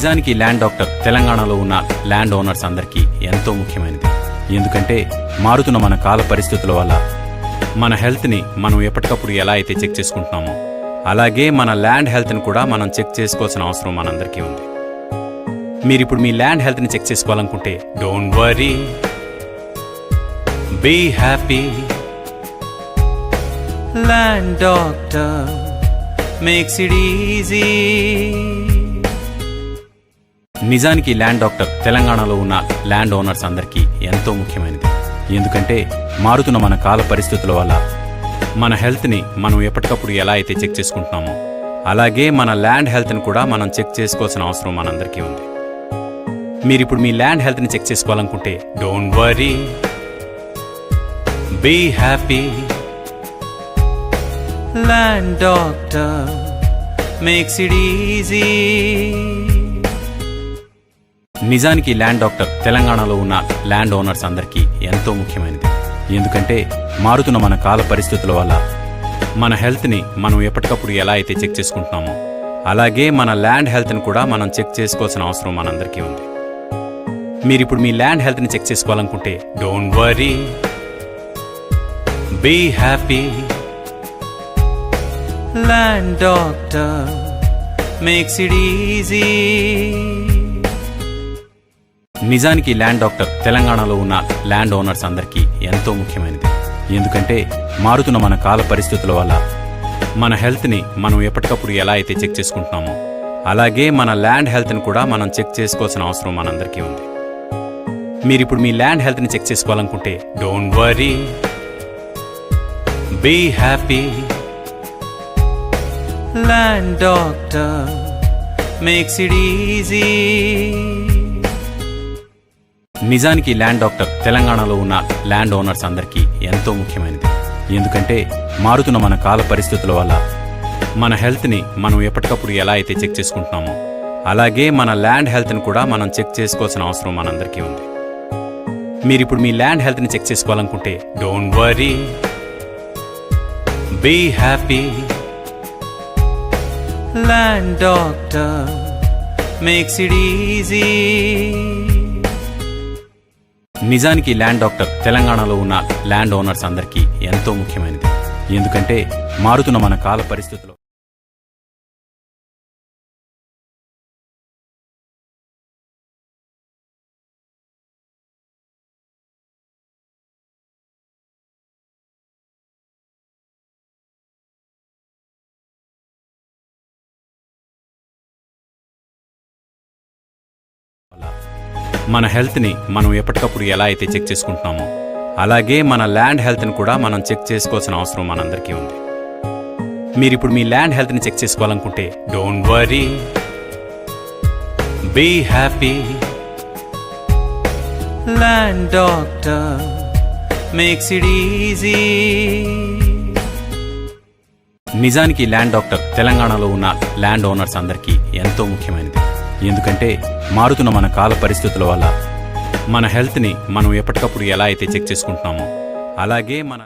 నిజానికి land doctor తెలంగాణలో ఉన్న ల్యాండ్ ఓనర్స్ అందరికీ ఎంతో ముఖ్యమైనది. ఎందుకంటే మారుతున్న మన కాల పరిస్థితుల వల్ల మన హెల్త్ని మనం ఎప్పటికప్పుడు ఎలా అయితే చెక్ చేసుకుంటున్నామో అలాగే మన ల్యాండ్ హెల్త్ని కూడా మనం చెక్ చేసుకోవాల్సిన అవసరం మనందరికీ ఉంది. మీరిప్పుడు మీ ల్యాండ్ హెల్త్ని చెక్ చేసుకోవాలనుకుంటే don't worry, be happy. Land doctor makes it easy. నిజానికి ల్యాండ్ డాక్టర్ తెలంగాణలో ఉన్న ల్యాండ్ ఓనర్స్ అందరికీ ఎంతో ముఖ్యమైనది. ఎందుకంటే మారుతున్న మన కాల పరిస్థితుల వల్ల మన హెల్త్ని మనం ఎప్పటికప్పుడు ఎలా అయితే చెక్ చేసుకుంటున్నామో అలాగే మన ల్యాండ్ హెల్త్ని కూడా మనం చెక్ చేసుకోవాల్సిన అవసరం మనందరికీ ఉంది. మీరిప్పుడు మీ ల్యాండ్ హెల్త్ని చెక్ చేసుకోవాలనుకుంటే don't worry, be happy. Land doctor makes it easy. నిజానికి ల్యాండ్ డాక్టర్ తెలంగాణలో ఉన్న ల్యాండ్ ఓనర్స్ అందరికీ ఎంతో ముఖ్యమైనది. ఎందుకంటే మారుతున్న మన కాల పరిస్థితుల వల్ల మన హెల్త్ని మనం ఎప్పటికప్పుడు ఎలా అయితే చెక్ చేసుకుంటున్నామో అలాగే మన ల్యాండ్ హెల్త్ని కూడా మనం చెక్ చేసుకోవాల్సిన అవసరం మనందరికీ ఉంది. మీరిప్పుడు మీ ల్యాండ్ హెల్త్ని చెక్ చేసుకోవాలనుకుంటే don't worry, be happy. Land doctor makes it easy. నిజానికి ల్యాండ్ డాక్టర్ తెలంగాణలో ఉన్న ల్యాండ్ ఓనర్స్ అందరికీ ఎంతో ముఖ్యమైనది. ఎందుకంటే మారుతున్న మన కాల పరిస్థితుల వల్ల మన హెల్త్ని మనం ఎప్పటికప్పుడు ఎలా అయితే చెక్ చేసుకుంటున్నామో అలాగే మన ల్యాండ్ హెల్త్ని కూడా మనం చెక్ చేసుకోవాల్సిన అవసరం మనందరికీ ఉంది. మీరిప్పుడు మీ ల్యాండ్ హెల్త్ని చెక్ చేసుకోవాలనుకుంటే don't worry, be happy. Land doctor makes it easy. నిజానికి ల్యాండ్ డాక్టర్ తెలంగాణలో ఉన్న ల్యాండ్ ఓనర్స్ అందరికీ ఎంతో ముఖ్యమైనది. ఎందుకంటే మారుతున్న మన కాల పరిస్థితుల వల్ల మన హెల్త్ని మనం ఎప్పటికప్పుడు ఎలా అయితే చెక్ చేసుకుంటున్నామో అలాగే మన ల్యాండ్ హెల్త్ని కూడా మనం చెక్ చేసుకోవాల్సిన అవసరం మనందరికీ ఉంది. మీరిప్పుడు మీ ల్యాండ్ హెల్త్ని చెక్ చేసుకోవాలనుకుంటే don't worry, be happy. Land doctor makes it easy. నిజానికి ల్యాండ్ డాక్టర్ తెలంగాణలో ఉన్న ల్యాండ్ ఓనర్స్ అందరికీ ఎంతో ముఖ్యమైనది. ఎందుకంటే మారుతున్న మన కాల పరిస్థితులు మన హెల్త్ని మనం ఎప్పటికప్పుడు ఎలా అయితే చెక్ చేసుకుంటున్నామో అలాగే మన ల్యాండ్ హెల్త్ని కూడా మనం చెక్ చేసుకోవాల్సిన అవసరం మనందరికీ ఉంది. మీరిప్పుడు మీ ల్యాండ్ హెల్త్ని చెక్ చేసుకోవాలనుకుంటే don't worry, be happy. Land doctor makes it easy. నిజానికి ల్యాండ్ డాక్టర్ తెలంగాణలో ఉన్న ల్యాండ్ ఓనర్స్ అందరికీ ఎంతో ముఖ్యమైనది. ఎందుకంటే మారుతున్న మన కాల పరిస్థితుల వల్ల మన హెల్త్ని మనం ఎప్పటికప్పుడు ఎలా అయితే చెక్ చేసుకుంటున్నామో అలాగే మన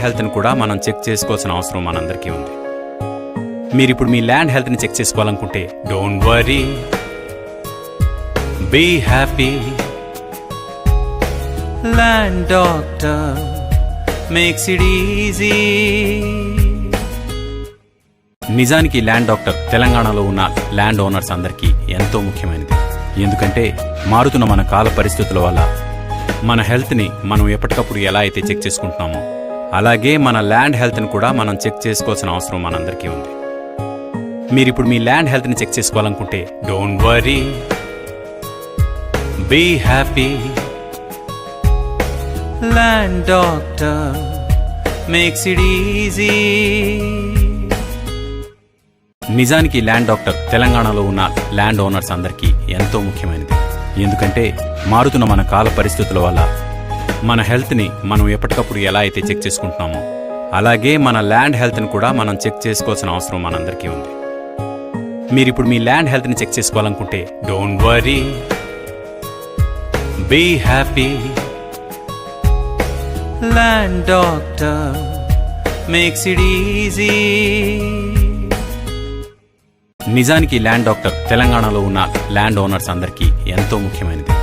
హెల్త్ని కూడా మనం చెక్ చేసుకోవాల్సిన అవసరం మనందరికీ ఉంది. మీరిప్పుడు మీ ల్యాండ్ హెల్త్ని చెక్ చేసుకోవాలనుకుంటే don't worry, be happy, land doctor makes it easy. నిజానికి ల్యాండ్ డాక్టర్ తెలంగాణలో ఉన్న ల్యాండ్ ఓనర్స్ అందరికీ ఎంతో ముఖ్యమైనది. ఎందుకంటే మారుతున్న మన కాల పరిస్థితుల వల్ల మన హెల్త్ని మనం ఎప్పటికప్పుడు ఎలా అయితే చెక్ చేసుకుంటున్నామో అలాగే మన ల్యాండ్ హెల్త్ని కూడా మనం చెక్ చేసుకోవాల్సిన అవసరం మనందరికీ ఉంది. మీరిప్పుడు మీ ల్యాండ్ హెల్త్ని చెక్ చేసుకోవాలనుకుంటే don't worry, be happy, land doctor makes it easy. నిజానికి ల్యాండ్ డాక్టర్ తెలంగాణలో ఉన్న ల్యాండ్ ఓనర్స్ అందరికీ ఎంతో ముఖ్యమైనది. ఎందుకంటే మారుతున్న మన కాల పరిస్థితుల వల్ల మన హెల్త్ని మనం ఎప్పటికప్పుడు ఎలా అయితే చెక్ చేసుకుంటున్నామో అలాగే మన ల్యాండ్ హెల్త్ని కూడా మనం చెక్ చేసుకోవాల్సిన అవసరం మనందరికీ ఉంది. మీరిప్పుడు మీ ల్యాండ్ హెల్త్ని చెక్ చేసుకోవాలనుకుంటే don't worry, be happy, land doctor makes it easy. నిజానికి ల్యాండ్ డాక్టర్ తెలంగాణలో ఉన్న ల్యాండ్ ఓనర్స్ అందరికీ ఎంతో ముఖ్యమైనది.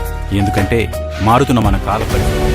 ఎందుకంటే మారుతున్న మన కాల పరిస్థితులు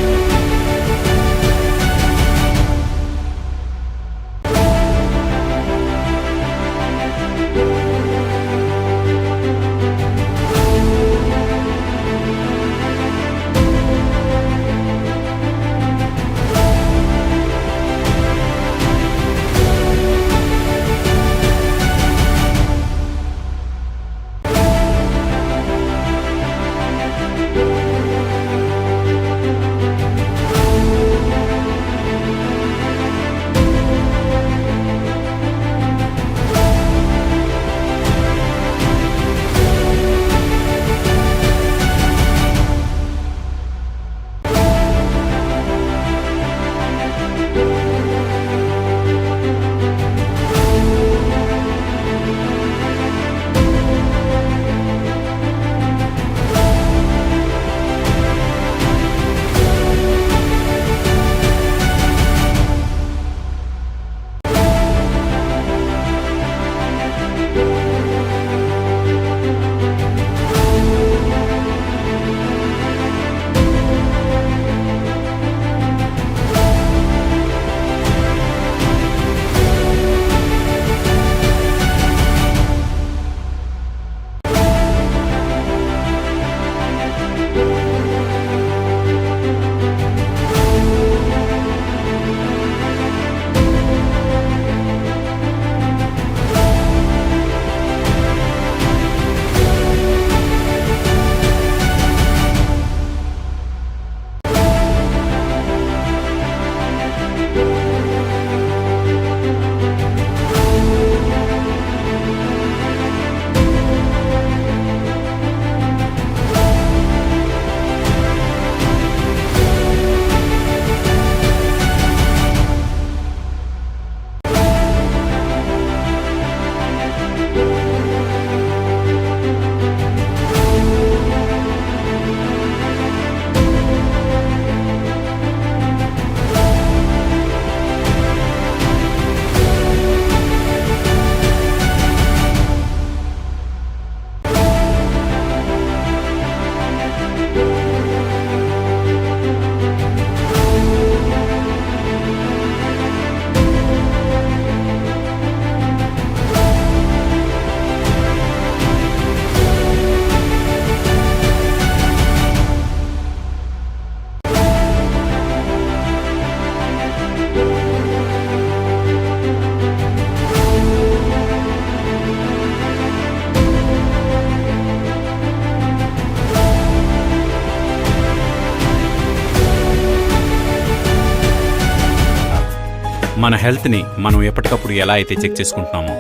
మన హెల్త్ని మనం ఎప్పటికప్పుడు ఎలా అయితే చెక్ చేసుకుంటున్నామో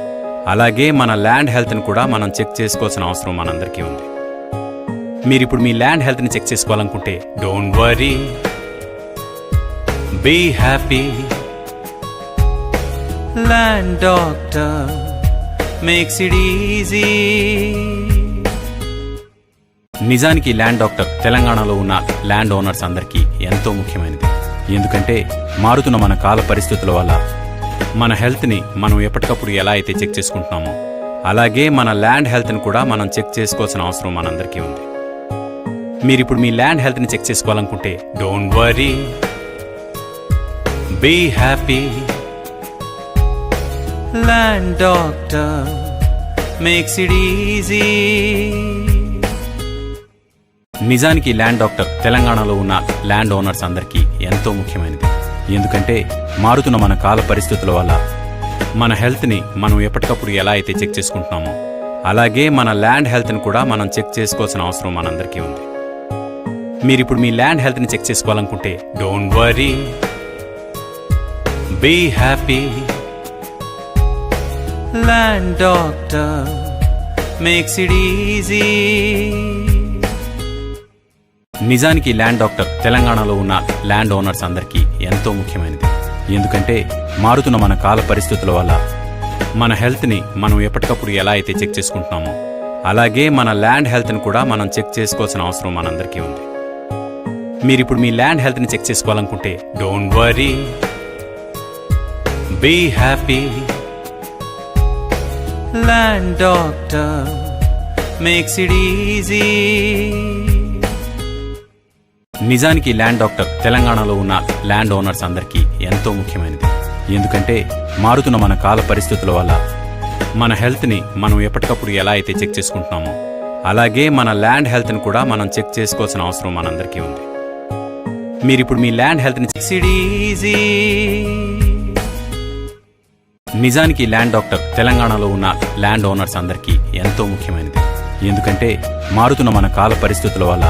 అలాగే మన ల్యాండ్ హెల్త్ని కూడా మనం చెక్ చేసుకోవాల్సిన అవసరం మనందరికీ ఉంది. మీరిప్పుడు మీ ల్యాండ్ హెల్త్ని చెక్ చేసుకోవాలనుకుంటే don't worry, be happy, land doctor makes it easy. నిజానికి ల్యాండ్ డాక్టర్ తెలంగాణలో ఉన్న ల్యాండ్ ఓనర్స్ అందరికీ ఎంతో ముఖ్యమైనది. ఎందుకంటే మారుతున్న మన కాల పరిస్థితుల వల్ల మన హెల్త్ని మనం ఎప్పటికప్పుడు ఎలా అయితే చెక్ చేసుకుంటున్నామో అలాగే మన ల్యాండ్ హెల్త్ని కూడా మనం చెక్ చేసుకోవాల్సిన అవసరం మనందరికీ ఉంది. మీరిప్పుడు మీ ల్యాండ్ హెల్త్ని చెక్ చేసుకోవాలనుకుంటే don't worry, be happy, land doctor makes it easy. నిజానికి ల్యాండ్ డాక్టర్ తెలంగాణలో ఉన్న ల్యాండ్ ఓనర్స్ అందరికీ ఎంతో ముఖ్యమైనది. ఎందుకంటే మారుతున్న మన కాల పరిస్థితుల వల్ల మన హెల్త్ని మనం ఎప్పటికప్పుడు ఎలా అయితే చెక్ చేసుకుంటున్నామో అలాగే మన ల్యాండ్ హెల్త్ని కూడా మనం చెక్ చేసుకోవాల్సిన అవసరం మనందరికీ ఉంది. మీరిప్పుడు మీ ల్యాండ్ హెల్త్ని చెక్ చేసుకోవాలనుకుంటే don't worry, be happy, land doctor makes it easy. నిజానికి ల్యాండ్ డాక్టర్ తెలంగాణలో ఉన్న ల్యాండ్ ఓనర్స్ అందరికీ ఎంతో ముఖ్యమైనది. ఎందుకంటే మారుతున్న మన కాల పరిస్థితుల వల్ల మన హెల్త్ని మనం ఎప్పటికప్పుడు ఎలా అయితే చెక్ చేసుకుంటున్నామో అలాగే మన ల్యాండ్ హెల్త్ని కూడా మనం చెక్ చేసుకోవాల్సిన అవసరం మనందరికీ ఉంది. మీరిప్పుడు మీ ల్యాండ్ హెల్త్ని చెక్ చేసుకోవాలనుకుంటే don't worry, be happy, land doctor makes it easy. నిజానికి ల్యాండ్ డాక్టర్ తెలంగాణలో ఉన్న ల్యాండ్ ఓనర్స్ అందరికీ ఎంతో ముఖ్యమైనది. ఎందుకంటే మారుతున్న మన కాల పరిస్థితుల వల్ల మన హెల్త్ని మనం ఎప్పటికప్పుడు ఎలా అయితే చెక్ చేసుకుంటున్నామో అలాగే మన ల్యాండ్ హెల్త్ని కూడా మనం చెక్ చేసుకోవాల్సిన అవసరం మనందరికీ ఉంది. మీరిప్పుడు మీ ల్యాండ్ హెల్త్ని చెక్ ఇట్ ఈజీ. నిజానికి ల్యాండ్ డాక్టర్ తెలంగాణలో ఉన్న ల్యాండ్ ఓనర్స్ అందరికీ ఎంతో ముఖ్యమైనది. ఎందుకంటే మారుతున్న మన కాల పరిస్థితుల వల్ల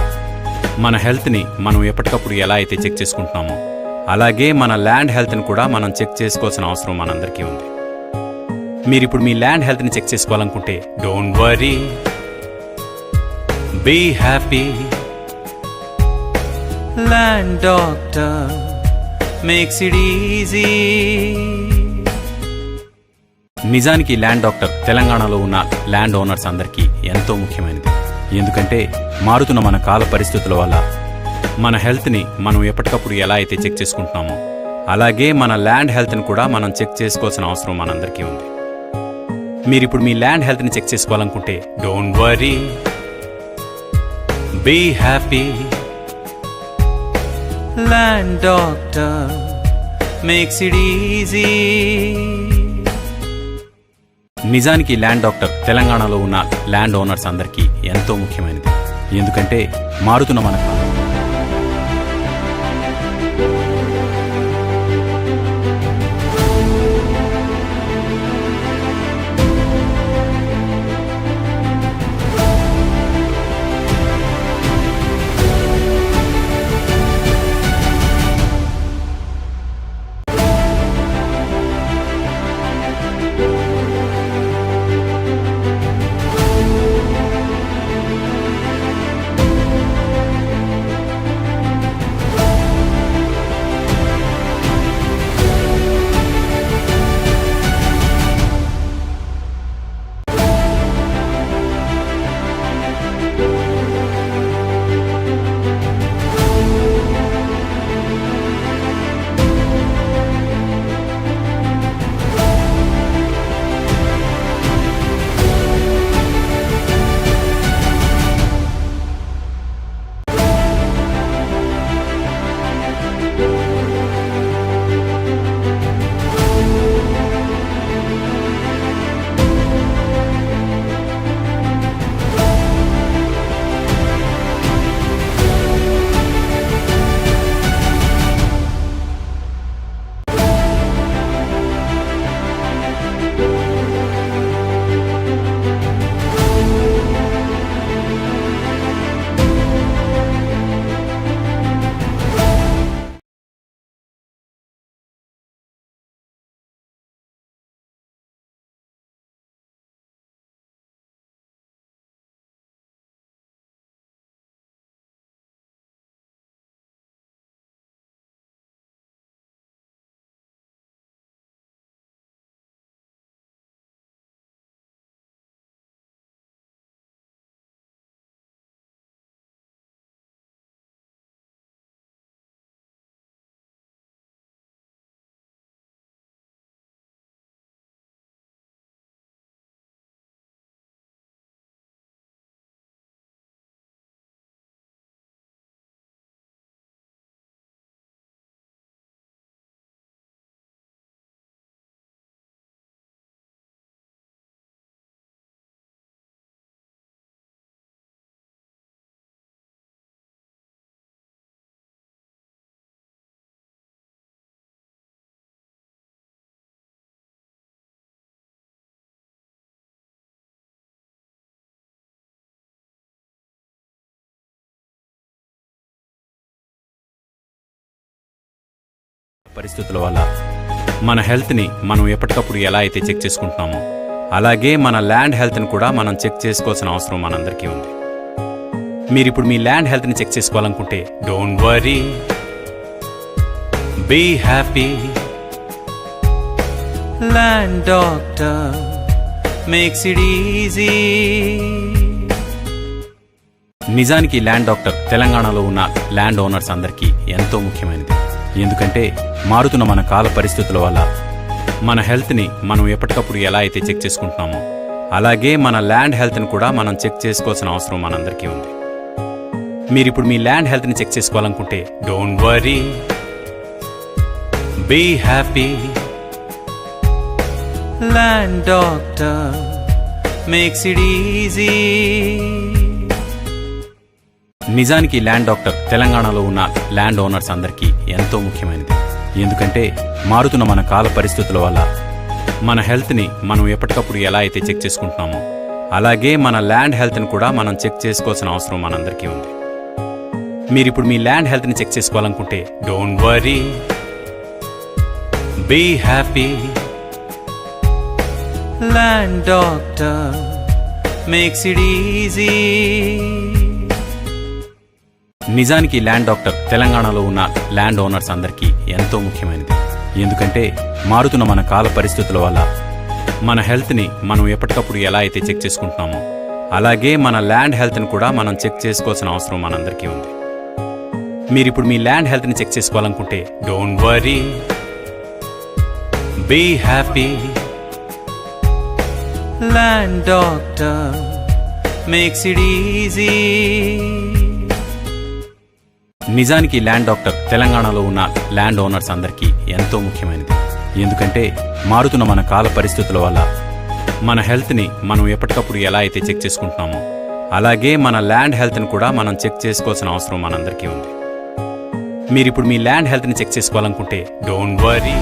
మన హెల్త్ని మనం ఎప్పటికప్పుడు ఎలా అయితే చెక్ చేసుకుంటున్నామో అలాగే మన ల్యాండ్ హెల్త్ని కూడా మనం చెక్ చేసుకోవాల్సిన అవసరం మనందరికీ ఉంది. మీరిప్పుడు మీ ల్యాండ్ హెల్త్ని చెక్ చేసుకోవాలనుకుంటే don't worry, be happy, land doctor makes it easy. నిజానికి ల్యాండ్ డాక్టర్ తెలంగాణలో ఉన్న ల్యాండ్ ఓనర్స్ అందరికీ ఎంతో ముఖ్యమైనది. ఎందుకంటే మారుతున్న మన కాల పరిస్థితుల వల్ల మన హెల్త్ని మనం ఎప్పటికప్పుడు ఎలా అయితే చెక్ చేసుకుంటున్నామో అలాగే మన ల్యాండ్ హెల్త్ని కూడా మనం చెక్ చేసుకోవాల్సిన అవసరం మనందరికీ ఉంది. మీరిప్పుడు మీ ల్యాండ్ హెల్త్ని చెక్ చేసుకోవాలనుకుంటే don't worry, be happy, land doctor makes it easy. నిజానికి ల్యాండ్ డాక్టర్ తెలంగాణలో ఉన్న ల్యాండ్ ఓనర్స్ అందరికీ ఎంతో ముఖ్యమైనది. ఎందుకంటే మారుతున్న మన పరిస్థితుల వల్ల మన హెల్త్ని మనం ఎప్పటికప్పుడు ఎలా అయితే చెక్ చేసుకుంటున్నామో అలాగే మన ల్యాండ్ హెల్త్ని కూడా మనం చెక్ చేసుకోవాల్సిన అవసరం మనందరికీ ఉంది. మీరు ఇప్పుడు మీ ల్యాండ్ హెల్త్ని చెక్ చేసుకోవాలనుకుంటే don't worry, be happy, land doctor makes it easy. నిజానికి ల్యాండ్ డాక్టర్ తెలంగాణలో ఉన్న ల్యాండ్ ఓనర్స్ అందరికీ ఎంతో ముఖ్యమైనది. ఎందుకంటే మారుతున్న మన కాల పరిస్థితుల వల్ల మన హెల్త్ని మనం ఎప్పటికప్పుడు ఎలా అయితే చెక్ చేసుకుంటున్నామో అలాగే మన ల్యాండ్ హెల్త్ని కూడా మనం చెక్ చేసుకోవాల్సిన అవసరం మనందరికీ ఉంది. మీరు ఇప్పుడు మీ ల్యాండ్ హెల్త్ని చెక్ చేసుకోవాలనుకుంటే don't worry, be happy, land doctor makes it easy. నిజానికి ల్యాండ్ డాక్టర్ తెలంగాణలో ఉన్న ల్యాండ్ ఓనర్స్ అందరికీ ఎంతో ముఖ్యమైనది. ఎందుకంటే మారుతున్న మన కాల పరిస్థితుల వల్ల మన హెల్త్ని మనం ఎప్పటికప్పుడు ఎలా అయితే చెక్ చేసుకుంటున్నామో అలాగే మన ల్యాండ్ హెల్త్ని కూడా మనం చెక్ చేసుకోవాల్సిన అవసరం మనందరికీ ఉంది. మీరు ఇప్పుడు మీ ల్యాండ్ హెల్త్ని చెక్ చేసుకోవాలనుకుంటే don't worry, be happy, land doctor makes it easy. నిజానికి ల్యాండ్ డాక్టర్ తెలంగాణలో ఉన్న ల్యాండ్ ఓనర్స్ అందరికీ ఎంతో ముఖ్యమైనది. ఎందుకంటే మారుతున్న మన కాల పరిస్థితుల వల్ల మన హెల్త్ని మనం ఎప్పటికప్పుడు ఎలా అయితే చెక్ చేసుకుంటున్నామో అలాగే మన ల్యాండ్ హెల్త్ని కూడా మనం చెక్ చేసుకోవాల్సిన అవసరం మనందరికీ ఉంది. మీరు ఇప్పుడు మీ ల్యాండ్ హెల్త్ని చెక్ చేసుకోవాలనుకుంటే don't worry, be happy, land doctor makes it easy. నిజానికి ల్యాండ్ డాక్టర్ తెలంగాణలో ఉన్న ల్యాండ్ ఓనర్స్ అందరికీ ఎంతో ముఖ్యమైనది. ఎందుకంటే మారుతున్న మన కాల పరిస్థితుల వల్ల మన హెల్త్ని మనం ఎప్పటికప్పుడు ఎలా అయితే చెక్ చేసుకుంటున్నామో అలాగే మన ల్యాండ్ హెల్త్ని కూడా మనం చెక్ చేసుకోవాల్సిన అవసరం మనందరికీ ఉంది. మీరు ఇప్పుడు మీ ల్యాండ్ హెల్త్ని చెక్ చేసుకోవాలనుకుంటే don't worry,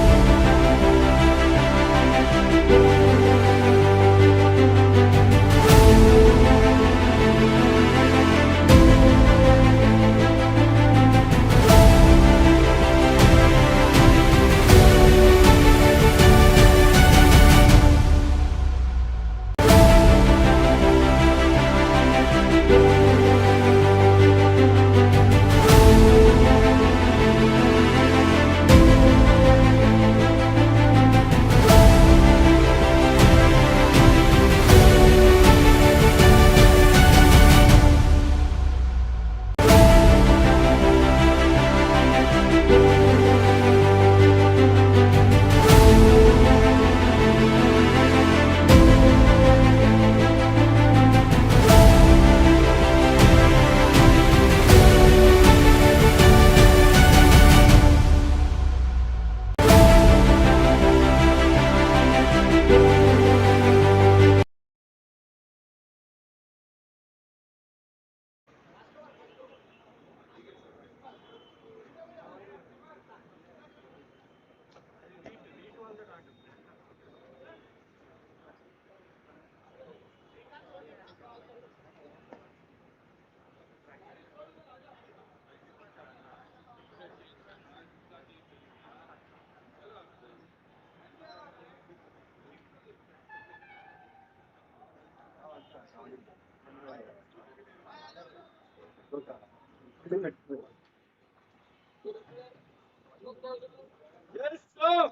Yes, sir.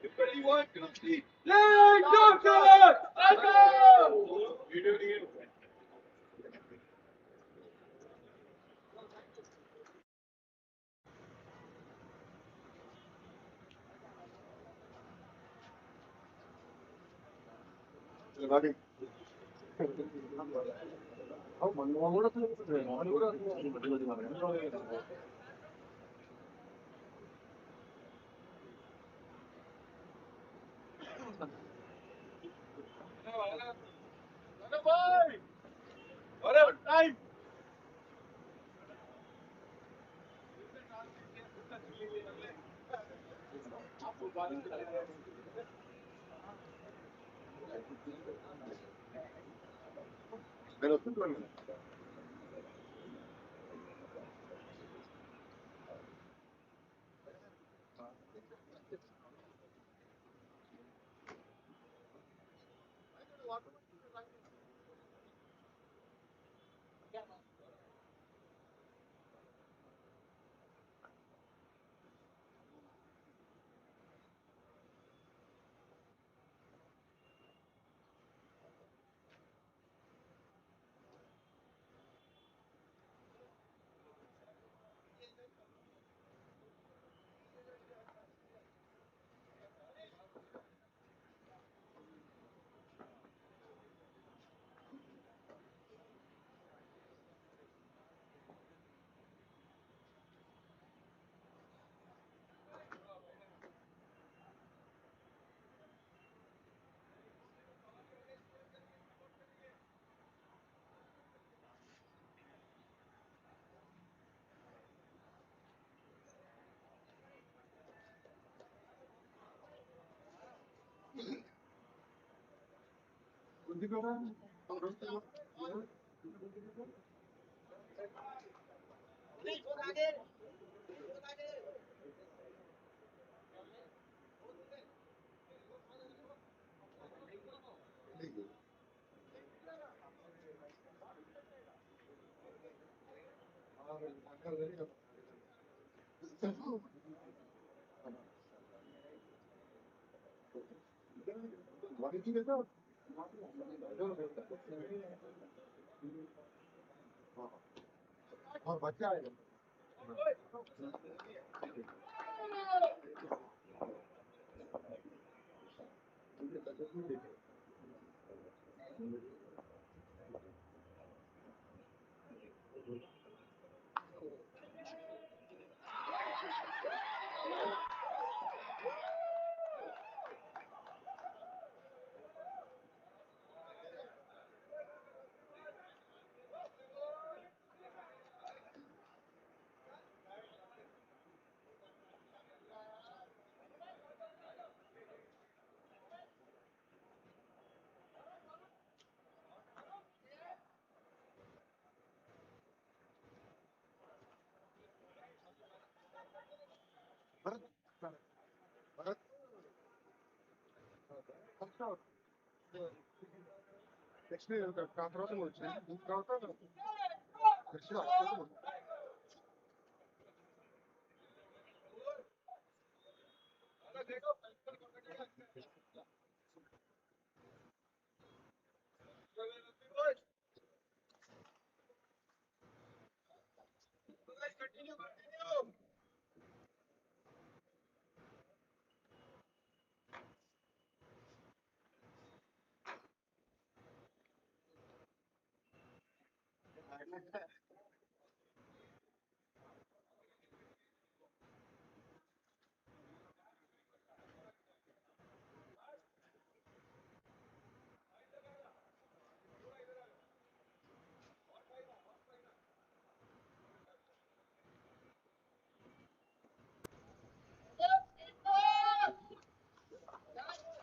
If anyone can see, LANDOCTOR! Time.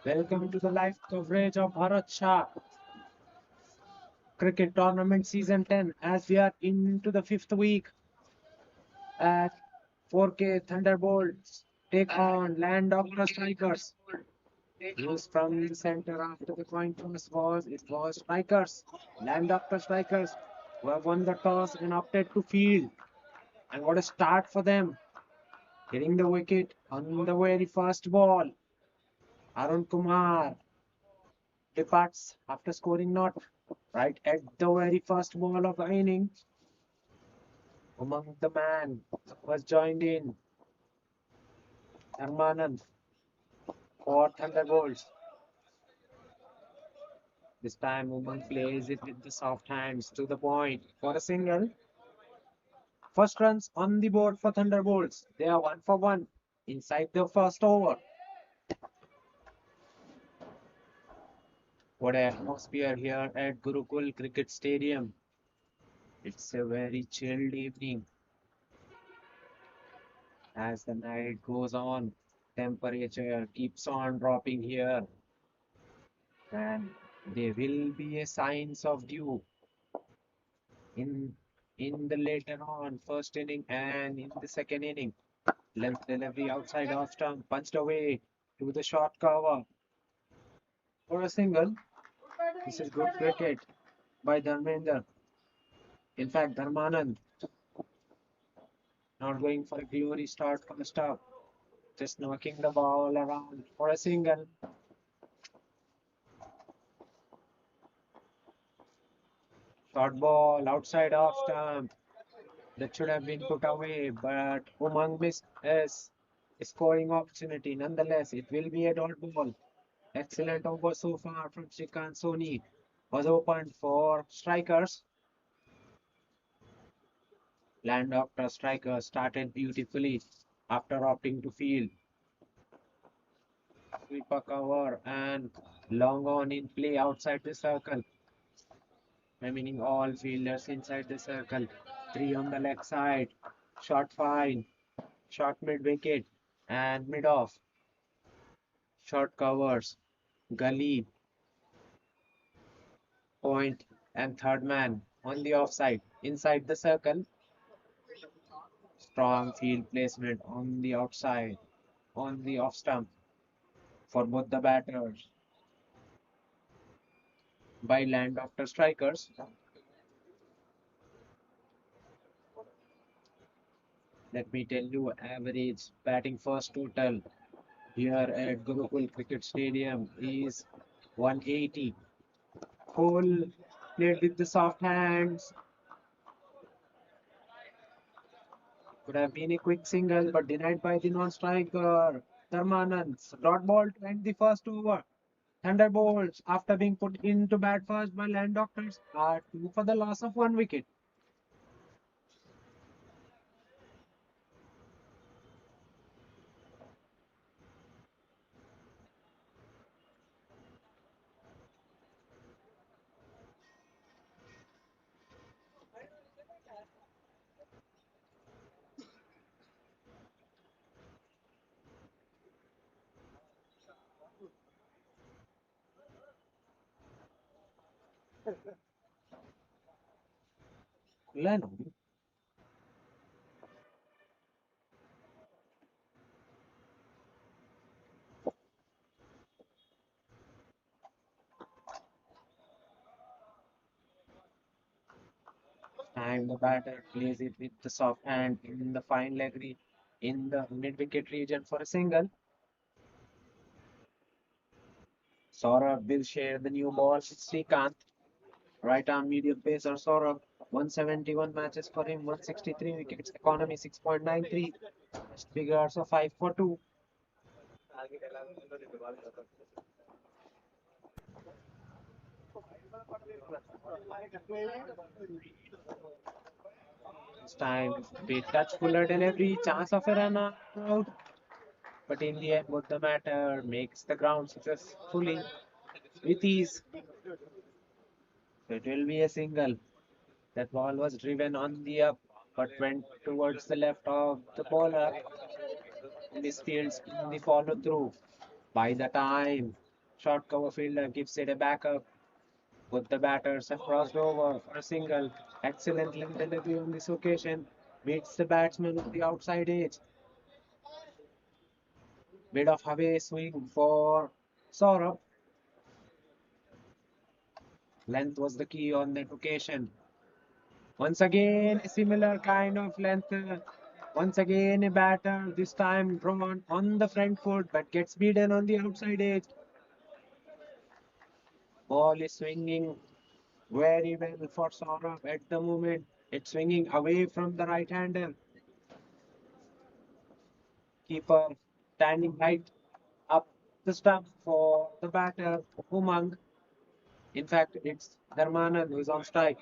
Welcome to the live coverage of Bharat SHAH Cricket Tournament Season 10 as we are into the fifth week at 4K Thunderbolts take on LANDOCTOR Strikers. News from the center after the coin toss was it was Strikers, LANDOCTOR Strikers who have won the toss and opted to field. And what a start for them, hitting the wicket on the very first ball. Arun Kumar departs after scoring not right at the very first ball of the inning. Among the man was joined in Dharmanand for Thunderbolts. This time Umang plays it with the soft hands to the point for a single. First runs on the board for Thunderbolts. They are 1 for 1 inside the first over. What an atmosphere here at Gurukul Cricket Stadium. It's a very chilled evening. As the night goes on, temperature keeps on dropping here, and there will be a signs of dew in the later on first inning and in the second inning. Length delivery outside off stump, punched away to the short cover for a single. This is good cricket by Dharmender. In fact, Dharmanand not going for a glory start first up, just knocking the ball around for a single. Short ball outside off stump. That should have been put away, but Umang missed his scoring opportunity. Nonetheless, it will be a dot ball. Excellent over so far from Shrikant Soni. Was opened for strikers. Landoctor striker started beautifully after opting to field. Sweeper cover and long on in play outside the circle. Remaining all fielders inside the circle. Three on the leg side. Short fine. Short mid wicket and mid off. Short covers. Gully. Point and third man on the offside. Inside the circle. Strong field placement on the outside. On the off stump for both the batters by land after strikers. Let me tell you, average batting first total here at Gurukul Cricket Stadium is 180. Cole played with the soft hands. Could have been a quick single, but denied by the non-striker. Dharmanand dot ball to end the first over. Thunderbolts, after being put into bat first by Land Doctors, are two for the loss of one wicket. Leno, and the batter plays it with the soft hand in the fine leg in the mid-wicket region for a single. Saurabh will share the new ball with Srikanth. Right arm medium pacer Saurabh. 171 matches for him, 163 wickets, economy 6.93, best figures of 5 for 2. This time, they touch fuller delivery, chance of a run out. But in the end, what the matter makes the ground successfully with ease. So it will be a single. That ball was driven on the up, but went towards the left of the bowler. Misfields in the follow through. By the time, short cover fielder gives it a backup. Both the batters have crossed over for a single. Excellent length delivery on this occasion. Meets the batsman on the outside edge. Bit of away swing for Saurabh. Length was the key on that occasion. Once again, a similar kind of length. Once again, a batter, this time drawn on the front foot, but gets beaten on the outside edge. Ball is swinging very well for Saurabh at the moment. It's swinging away from the right hander. Keeper standing right up the stump for the batter, Umang. In fact, it's Dharmanand who is on strike.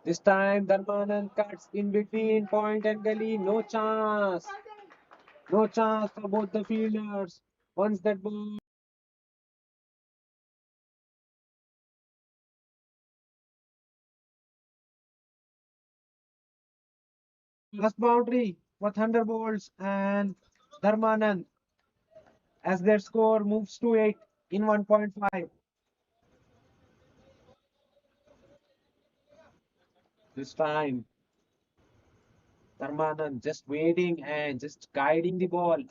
This time, Dharmanand cuts in between point and gully. No chance. No chance for both the fielders. Once that ball. Last boundary for Thunderbolts and Dharmanand as their score moves to 8 in 1.5. This time, Dharmanand just waiting and just guiding the ball.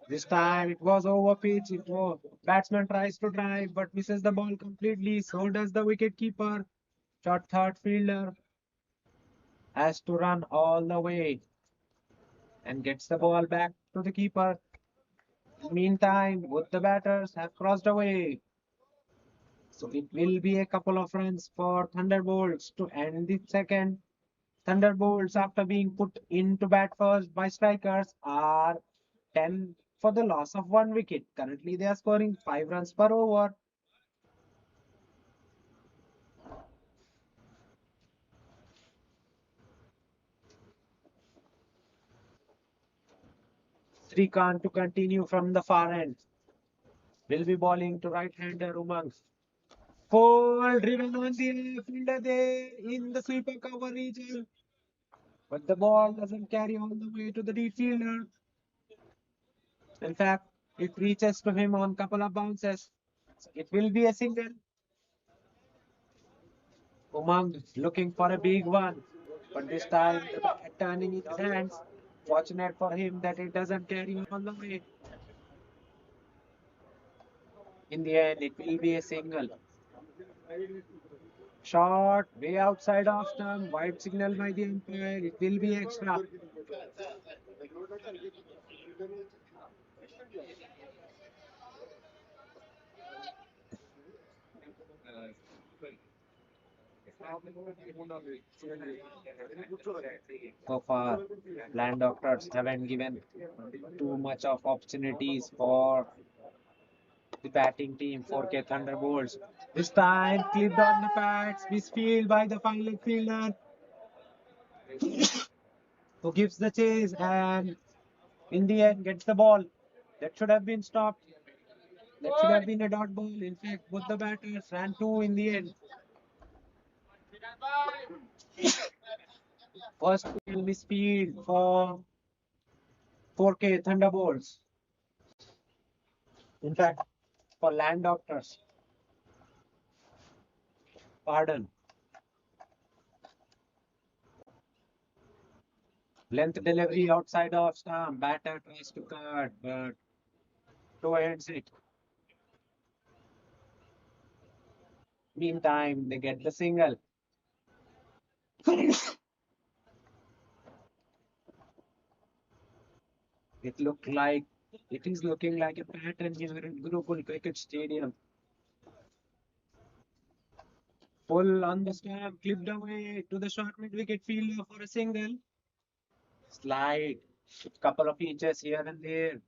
This time it was over pitch. Batsman tries to drive but misses the ball completely. So does the wicket keeper. Short third fielder has to run all the way and gets the ball back to the keeper. Meantime, both the batters have crossed away. So it will be a couple of runs for Thunderbolts to end the second. Thunderbolts, after being put into bat first by strikers, are 10 for the loss of 1 wicket. Currently, they are scoring 5 runs per over. Srikanth to continue from the far end. Will be bowling to right-hander Umang. Full driven on the fielder there in the sweeper cover region. But the ball doesn't carry all the way to the deep fielder. In fact, it reaches to him on couple of bounces. So it will be a single. Umang looking for a big one. But this time the bat turning in his hands. Fortunate for him that it doesn't carry all the way. In the end, it will be a single. Shot way outside of stump. White signal by the umpire. It will be extra. So far, land doctors haven't given too much of opportunities for the batting team. 4K Thunderbolts. This time clipped on the pads. Misfield by the final fielder, who gives the chase and in the end gets the ball. That should have been stopped. That should have been a dot ball. In fact, both the batters ran two in the end. First misfield for 4K Thunderbolts. In fact, for land doctors. Pardon. Length delivery outside of stump. Batter tries to cut, but toe ends it. Meantime, they get the single. It is looking like a pattern here in Gurukul Cricket Stadium. Full on the stump, clipped away to the short mid wicket fielder for a single. Slide, couple of inches here and there.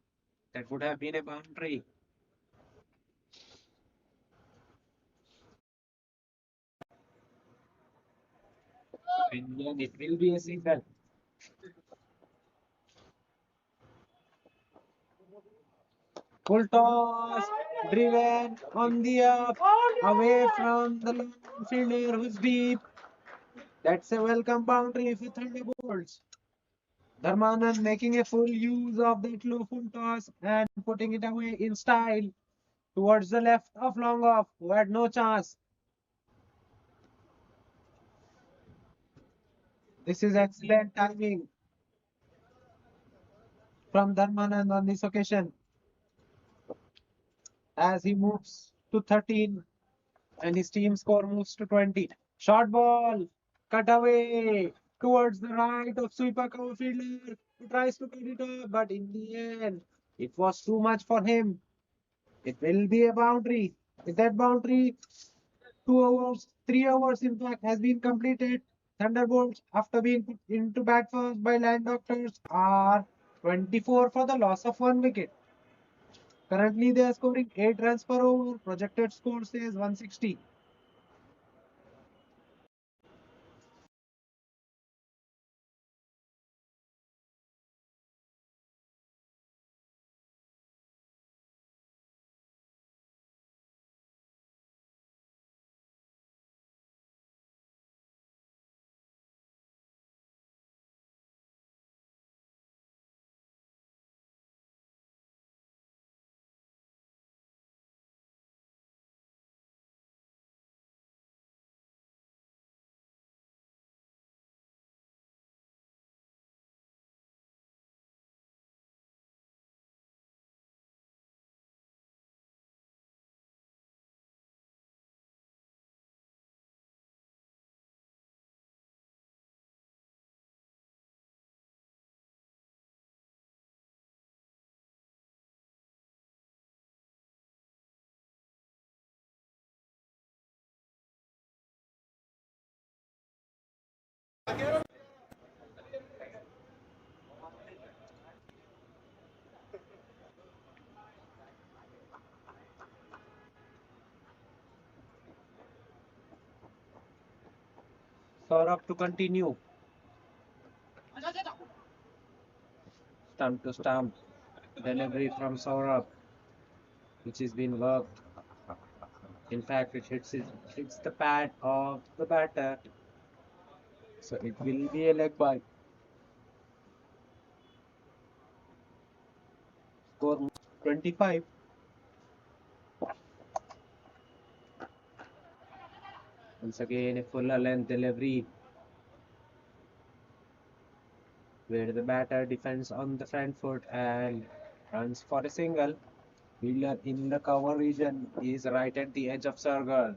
That would have been a boundary. And then it will be a single. Full toss, driven on the up, away from the long fielder who's deep. That's a welcome boundary for Thunderbolts. Dharmanand making a full use of that low full toss and putting it away in style towards the left of long off, who had no chance. This is excellent timing from Dharmanand on this occasion as he moves to 13 and his team score moves to 20. Short ball, cut away towards the right of sweeper cover fielder who tries to cut it off, but in the end, it was too much for him. It will be a boundary. Is that boundary? 2 overs, 3 overs in fact has been completed. Thunderbolts, after being put into bat first by land doctors, are 24 for the loss of 1 wicket. Currently, they are scoring 8 runs per over. Projected score says 160. Saurabh to continue. Stump to stump. Delivery from Saurabh, which has been worked. In fact, it hits the pad of the batter. So it will be a leg ball. Score 25. Once again, a fuller length delivery where the batter defends on the front foot and runs for a single. Fielder in the cover region is right at the edge of circle.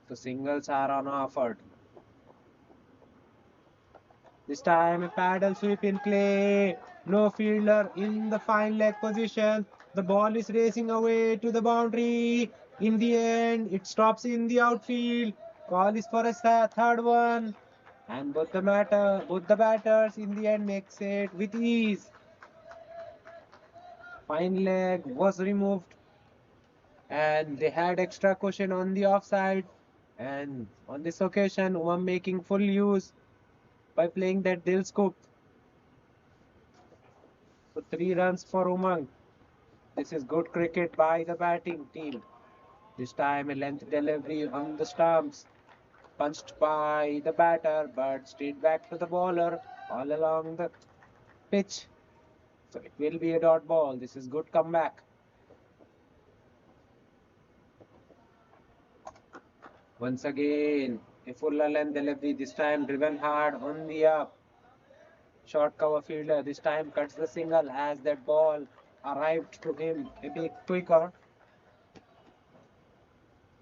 So singles are on offer. This time a paddle sweep in play. No fielder in the fine leg position. The ball is racing away to the boundary. In the end, it stops in the outfield. Call is for a third one. And both the batters in the end makes it with ease. Fine leg was removed and they had extra cushion on the offside. And on this occasion, Umam making full use by playing that Dil scoop. So 3 runs for Umang. This is good cricket by the batting team. This time a length delivery on the stumps. Punched by the batter, but straight back to the bowler all along the pitch. So it will be a dot ball. This is good comeback. Once again, a fuller length delivery. This time driven hard on the up. Short cover fielder. This time cuts the single as that ball arrived to him a bit quicker.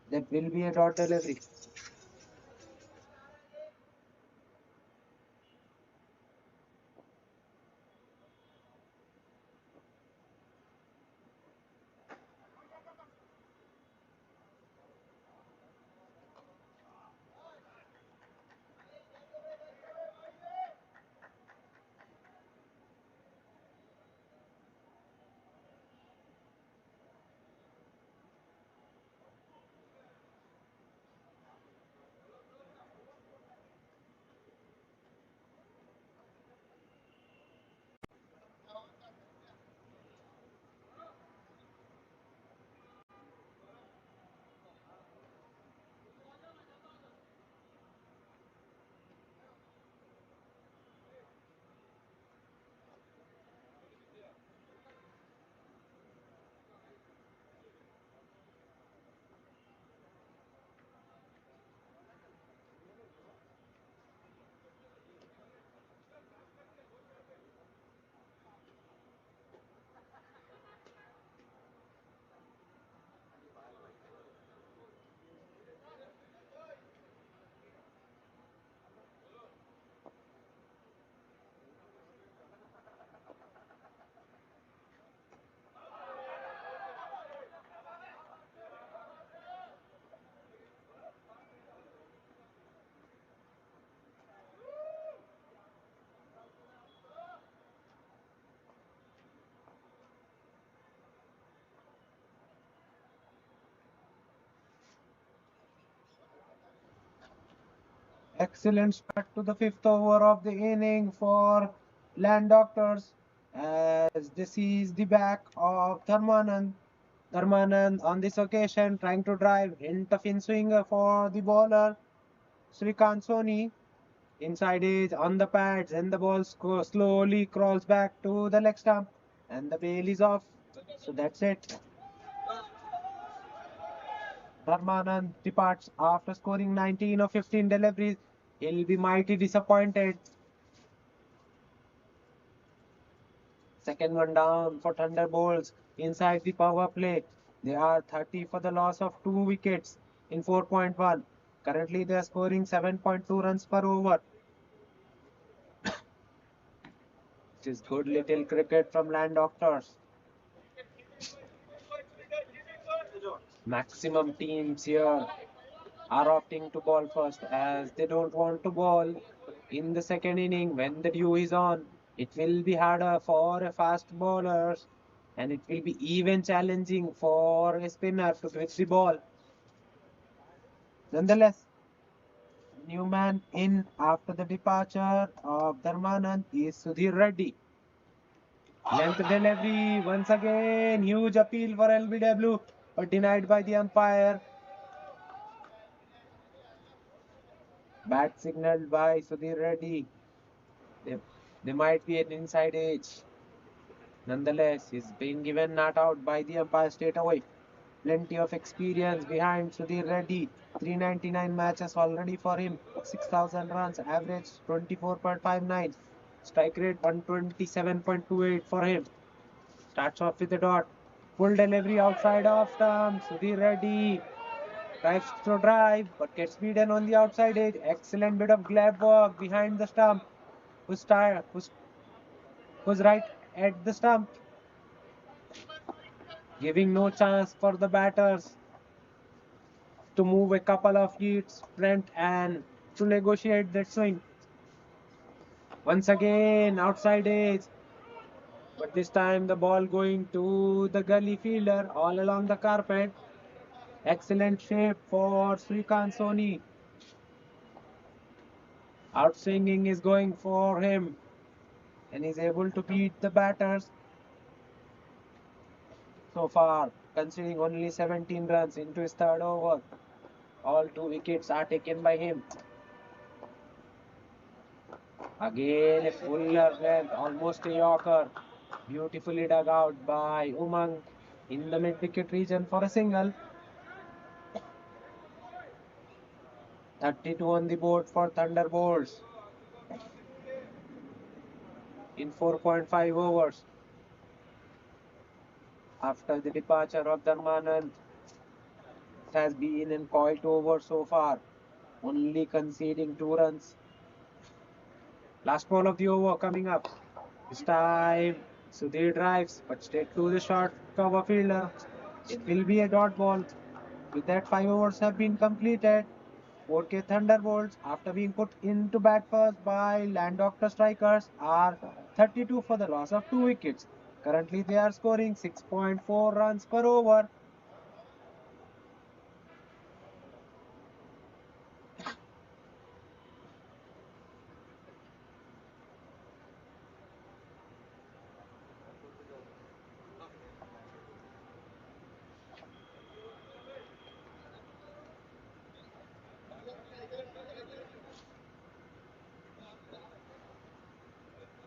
That will be a dot delivery. Excellent start to the fifth over of the inning for Land Doctors as this is the back of Dharmanand. Dharmanand on this occasion trying to drive into in swinger for the bowler Srikant Soni. Inside is on the pads and the ball slowly crawls back to the leg stump and the bail is off. So that's it. Dharmanand departs after scoring 19 of 15 deliveries. He'll be mighty disappointed. Second one down for Thunderbolts inside the power play. They are 30 for the loss of 2 wickets in 4.1. Currently, they are scoring 7.2 runs per over. Which is good little cricket from Land Doctors. Maximum teams here are opting to ball first as they don't want to bowl in the second inning when the dew is on. It will be harder for a fast bowlers and it will be even challenging for a spinner to catch the ball. Nonetheless, new man in after the departure of Dharmanand is Sudhir Reddy. Length delivery once again, huge appeal for LBW, but denied by the umpire. Bat signaled by Sudhir Reddy. They, they might be an inside edge. Nonetheless, he's been given not out by the umpire straight away. Plenty of experience behind Sudhir Reddy. 399 matches already for him. 6,000 runs, average 24.59. Strike rate 127.28 for him. Starts off with a dot. Full delivery outside of stump. Sudhir Reddy tries to drive but gets beaten on the outside edge. Excellent bit of glove work behind the stump. Who's right at the stump, giving no chance for the batters to move a couple of feet front and to negotiate that swing. Once again, outside edge, but this time the ball going to the gully fielder all along the carpet. Excellent shape for Srikanth Soni. Outswinging is going for him and he's able to beat the batters so far, conceding only 17 runs into his third over. All 2 wickets are taken by him. Again a fuller length, almost a yorker. Beautifully dug out by Umang in the mid-wicket region for a single. 32 on the board for Thunderbolts in 4.5 overs. After the departure of Dharmanand, it has been in coiled over so far, only conceding 2 runs. Last ball of the over coming up. This time, Sudhir drives, but straight to the short cover fielder. It will be a dot ball. With that, 5 overs have been completed. 4K Thunderbolts, after being put into bat first by LANDOCTOR strikers, are 32 for the loss of 2 wickets. Currently, they are scoring 6.4 runs per over.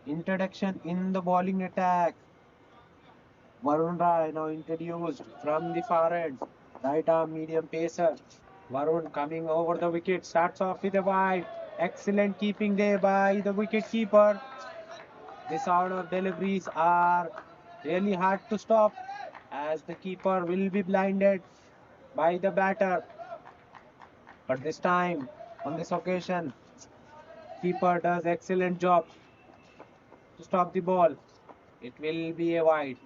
Introduction in the bowling attack. Varun Rai now introduced from the far end. Right arm medium pacer. Varun coming over the wicket, starts off with a wide. Excellent keeping there by the wicket keeper. This sort of deliveries are really hard to stop as the keeper will be blinded by the batter. But this time, on this occasion, keeper does excellent job to stop the ball. It will be a wide.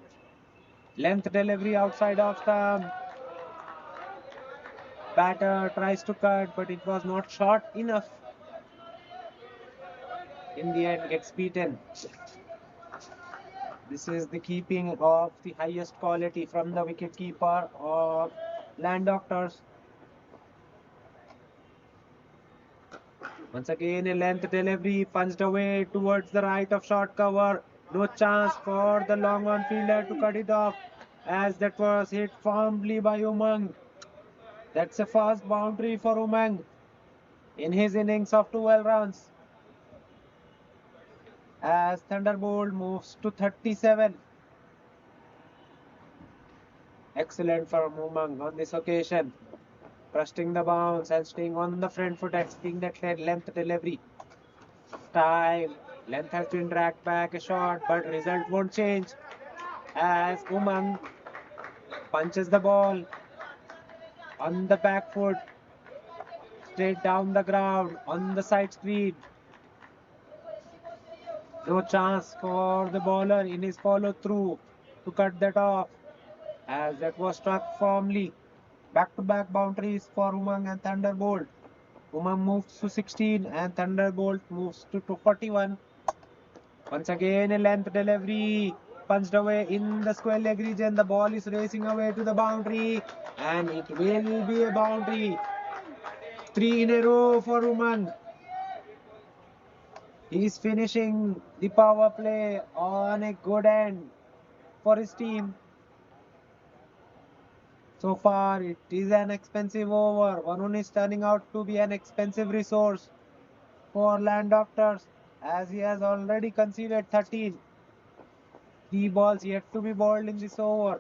Length delivery outside of stump. Batter tries to cut, but it was not short enough. In the end, gets beaten. This is the keeping of the highest quality from the wicketkeeper of LANDOCTORS. Once again, a length delivery punched away towards the right of short cover. No chance for the long on fielder to cut it off as that was hit firmly by Umang. That's a fast boundary for Umang in his innings of 12 runs. As Thunderbolt moves to 37. Excellent from Umang on this occasion. Trusting the bounce and staying on the front foot and seeing that length delivery. Time. Length has been dragged back a shot, but result won't change. As Umang punches the ball on the back foot, straight down the ground on the side screen. No chance for the bowler in his follow through to cut that off, as that was struck firmly. Back to back boundaries for Umang and Thunderbolt. Umang moves to 16 and Thunderbolt moves to 41. Once again, a length delivery punched away in the square leg region. The ball is racing away to the boundary, and it will be a boundary. 3 in a row for Umang. He's finishing the power play on a good end for his team. So far, it is an expensive over. Varun is turning out to be an expensive resource for Land Doctors as he has already conceded 13. 3 balls yet to be bowled in this over.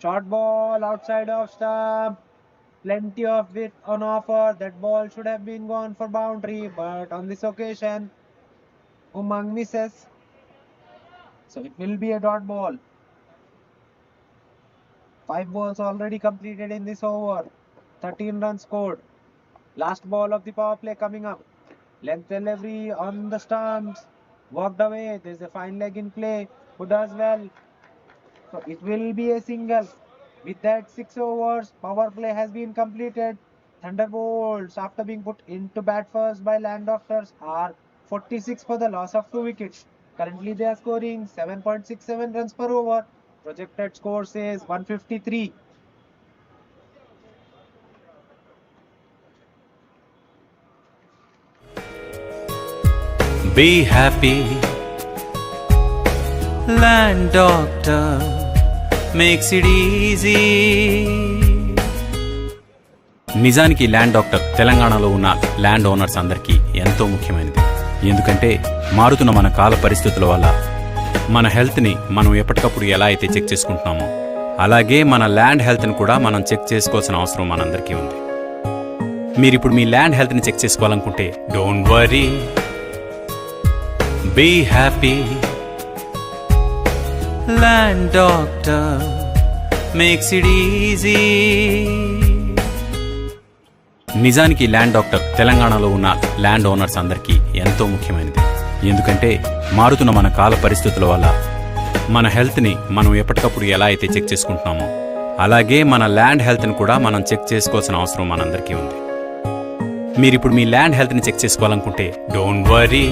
Short ball outside of stump. Plenty of width on offer. That ball should have been gone for boundary, but on this occasion, Umang misses. So it will be a dot ball. 5 balls already completed in this over. 13 runs scored. Last ball of the power play coming up. Length delivery on the stumps. Walked away. There's a fine leg in play. Who does well? So it will be a single. With that, 6 overs. Power play has been completed. Thunderbolts, after being put into bat first by Land Doctors, are 46 for the loss of 2 wickets. Currently, they are scoring 7.67 runs per over. Projected score says 153. Be happy, LANDOCTOR makes it easy. నిజానికి land doctor తెలంగాణలో ఉన్న land owners అందరికీ ఎంతో ముఖ్యమైనది. ఎందుకంటే మారుతున్న మన కాల పరిస్థితుల వల్ల మన హెల్త్ని మనం ఎప్పటికప్పుడు ఎలా అయితే చెక్ చేసుకుంటున్నామో అలాగే మన ల్యాండ్ హెల్త్ని కూడా మనం చెక్ చేసుకోవాల్సిన అవసరం మనందరికీ ఉంది. మీరిప్పుడు మీ ల్యాండ్ హెల్త్ని చెక్ చేసుకోవాలనుకుంటే don't worry, be happy, LANDOCTOR makes it easy. నిజానికి ల్యాండ్ డాక్టర్ తెలంగాణలో ఉన్న ల్యాండ్ ఓనర్స్ అందరికీ ఎంతో ముఖ్యమైనది. ఎందుకంటే మారుతున్న మన కాల పరిస్థితుల వల్ల మన హెల్త్ని మనం ఎప్పటికప్పుడు ఎలా అయితే చెక్ చేసుకుంటున్నామో అలాగే మన ల్యాండ్ హెల్త్ని కూడా మనం చెక్ చేసుకోవాల్సిన అవసరం మనందరికీ ఉంది. మీరిప్పుడు మీ ల్యాండ్ హెల్త్ని చెక్ చేసుకోవాలనుకుంటే don't worry,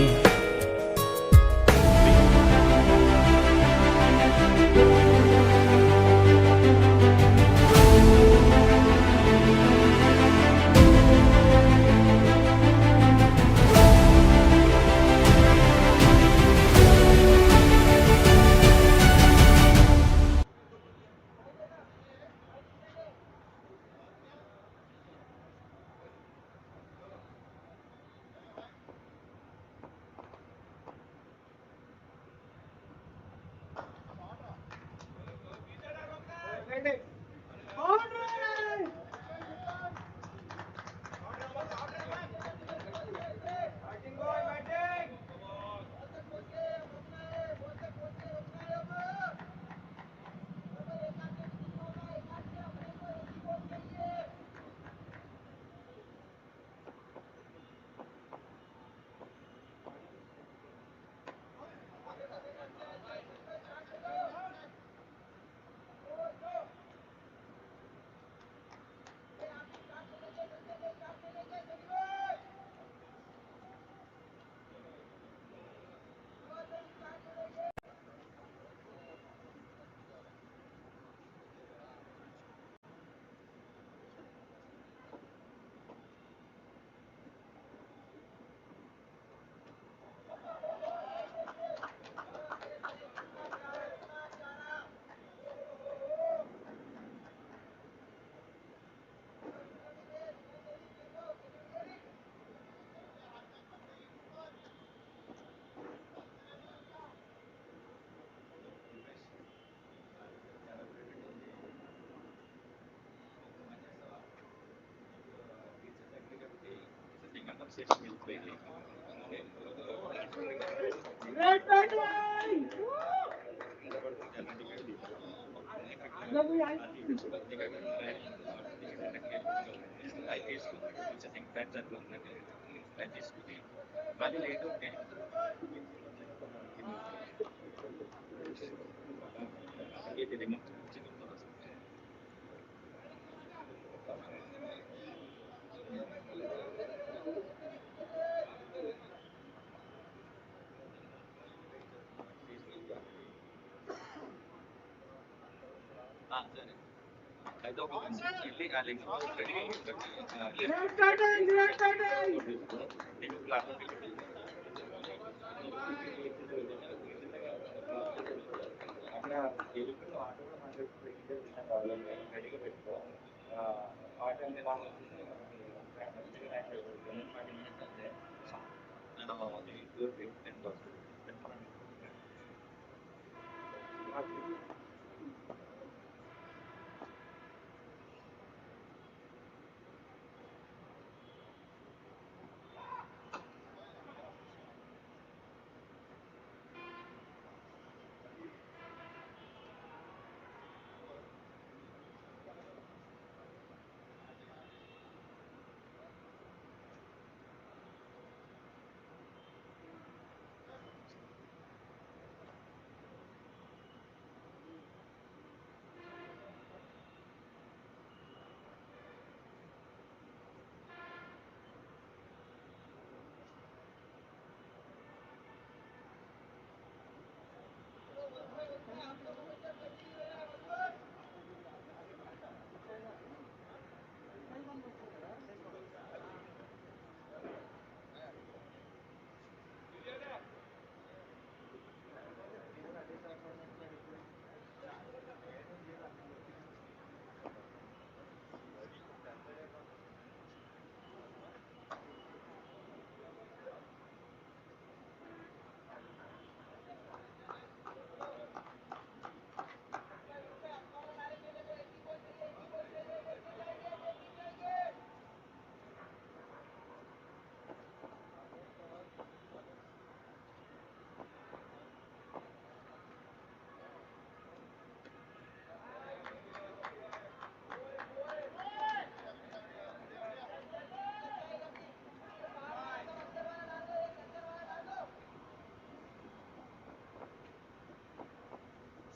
Great batting, great batting.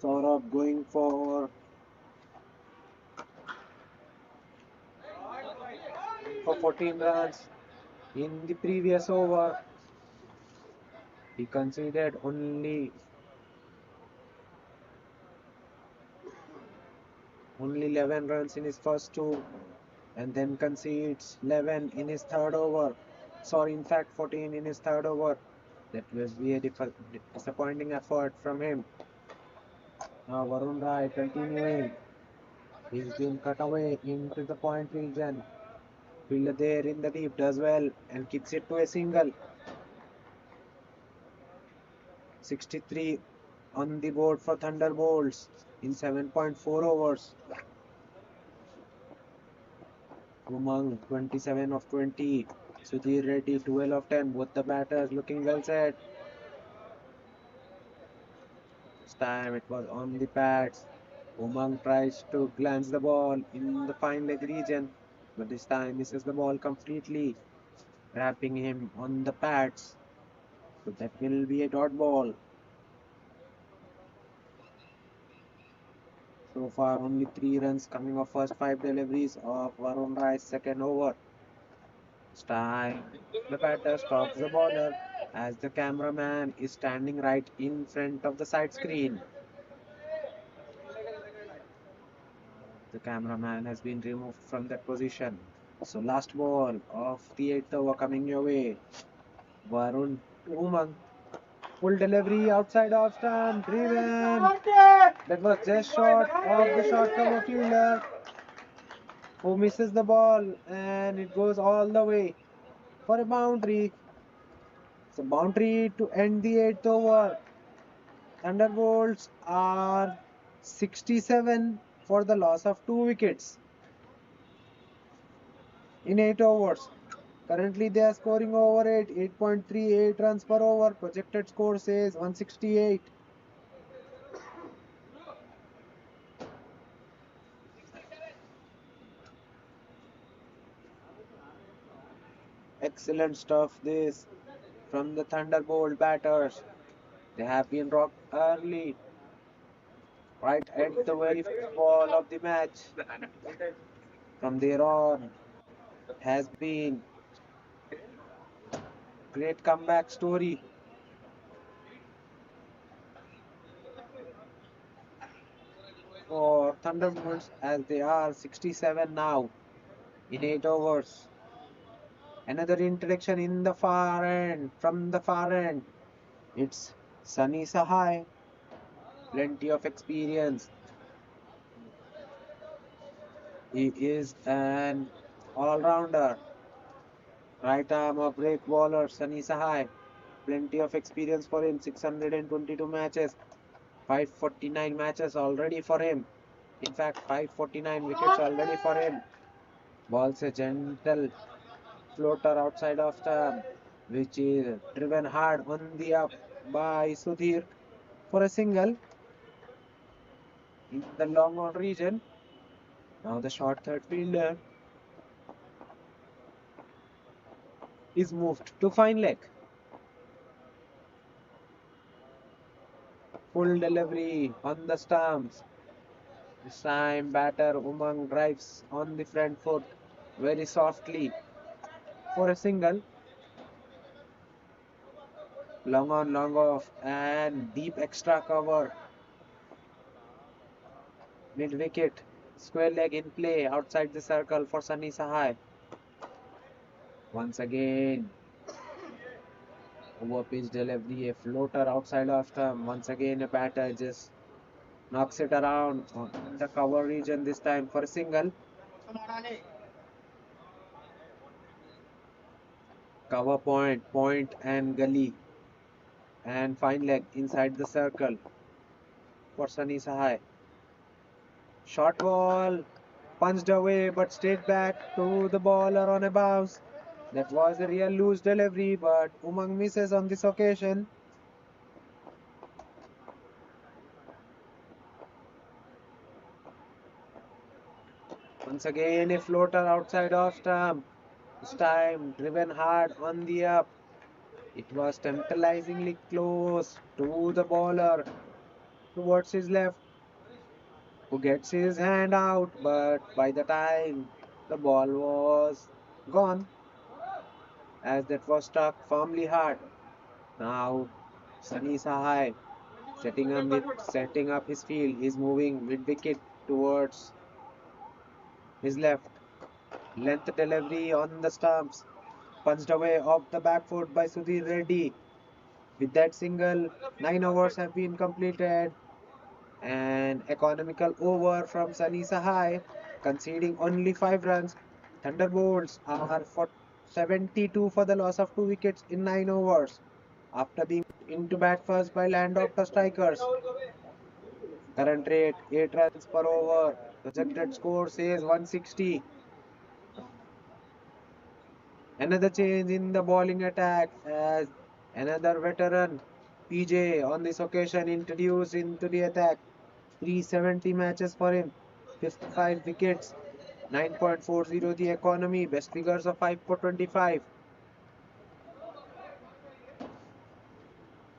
Saurabh going for 14 runs. In the previous over, he conceded only 11 runs in his first two, and then concedes 11 in his third over. Sorry, in fact, 14 in his third over. That was a disappointing effort from him. Now Varun Rai continuing. He's been cut away into the point region. Fielder there in the deep does well and kicks it to a single. 63 on the board for Thunderbolts in 7.4 overs. Umang 27 of 20. Sudhir Reddy 12 of 10. Both the batters looking well set. This time it was on the pads. Umang tries to glance the ball in the fine leg region, but this time misses the ball completely, wrapping him on the pads. So that will be a dot ball. So far, only 3 runs coming off first 5 deliveries of Varun Rai's second over. This time, the batter stops the bowler as the cameraman is standing right in front of the side screen. The cameraman has been removed from that position. So last ball of the 8th over coming your way. Varun to Umang. Full delivery outside off stump. Driven. That was just short of the short cover fielder, who misses the ball, and it goes all the way for a boundary. It's a boundary to end the 8th over. Thunderbolts are 67 for the loss of 2 wickets in 8 overs. Currently they are scoring over 8.38 runs per over. Projected score says 168. Excellent stuff this from the Thunderbolt batters. They have been rocked early, right at the very first ball of the match. From there on, has been great comeback story for Thunderbirds as they are 67 now in 8 overs. Another introduction in the far end, from the far end. It's Sunny Sahai, plenty of experience. He is an all-rounder, right arm or break bowler. Sunny Sahai, plenty of experience for him. 622 matches, 549 matches already for him. In fact, 549 wickets already for him. Balls a gentle floater outside of stump, which is driven hard on the up by Sudhir for a single in the long on region. Now the short third fielder is moved to fine leg. Full delivery on the stumps. This time batter Umang drives on the front foot very softly for a single. Long on, long off, and deep extra cover. Mid wicket. Square leg in play outside the circle for Sunny Sahai. Once again, over pitch delivery, a floater outside of stump. Once again, a batter just knocks it around on the cover region this time for a single. Cover point, point and gully, and fine leg inside the circle for Sunny Sahai. Short ball punched away but stayed back to the bowler on a bounce. That was a real loose delivery, but Umang misses on this occasion. Once again, a floater outside of stump. This time driven hard on the up. It was tantalizingly close to the bowler towards his left, who gets his hand out, but by the time the ball was gone, as that was stuck firmly hard. Now Sunny Sahai setting up his field. He's moving mid wicket towards his left. Length delivery on the stumps. Punched away off the back foot by Sudhir Reddy. With that single, 9 overs have been completed. An economical over from Sunny Sahai, conceding only 5 runs. Thunderbolts are for 72 for the loss of 2 wickets in 9 overs. After being into bat first by Landoctor strikers. Current rate 8 runs per over. Projected score says 160. Another change in the bowling attack as another veteran PJ on this occasion introduced into the attack. 370 matches for him, 55 wickets, 9.40 the economy, best figures of 5 for 25.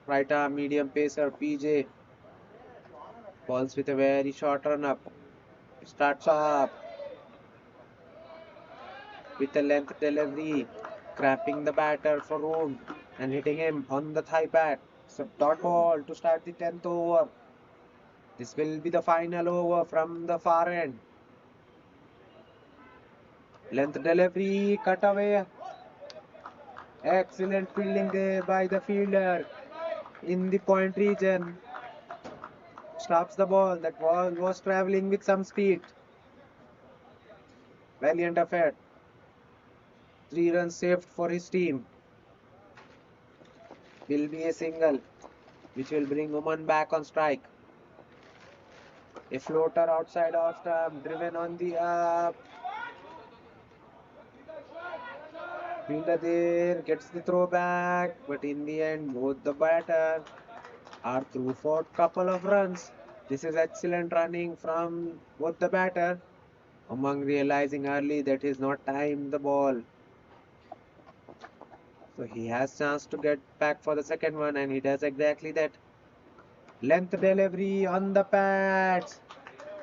Right arm medium pacer PJ balls with a very short run up. Starts up with a length delivery, cramping the batter for room and hitting him on the thigh pad. So dot ball to start the 10th over. This will be the final over from the far end. Length delivery, cut away. Excellent fielding there by the fielder in the point region. Stops the ball. That ball was traveling with some speed. Valiant effort. 3 runs saved for his team. Will be a single, which will bring Oman back on strike. A floater outside off stump, driven on the up. Fielder there gets the throw back, but in the end, both the batter are through for a couple of runs. This is excellent running from both the batter. Umang realizing early that he's not timed the ball. So he has chance to get back for the second one, and he does exactly that. Length delivery on the pads.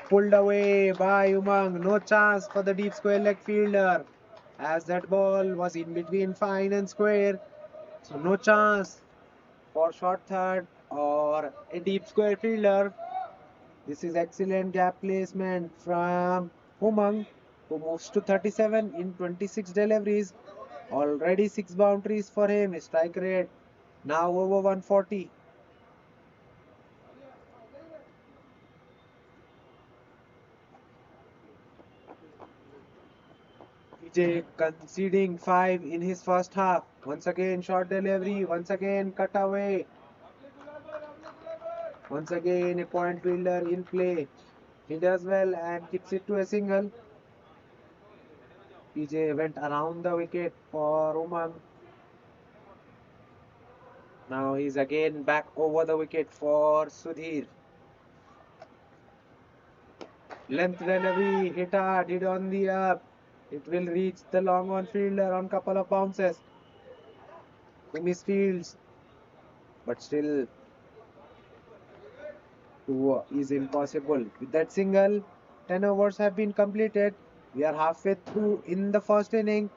Pulled away by Umang. No chance for the deep square leg fielder, as that ball was in between fine and square. So no chance for short third or a deep square fielder. This is excellent gap placement from Umang, who moves to 37 in 26 deliveries. Already 6 boundaries for him. Strike rate now over 140. PJ conceding 5 in his first half. Once again, short delivery. Once again, cut away. Once again, a point fielder in play. He does well and keeps it to a single. PJ went around the wicket for Umang. Now he's again back over the wicket for Sudhir. Length delivery, hit hard, hit on the up. It will reach the long on fielder on couple of bounces. He misfields, but still two is impossible. With that single, 10 overs have been completed. We are halfway through in the first inning.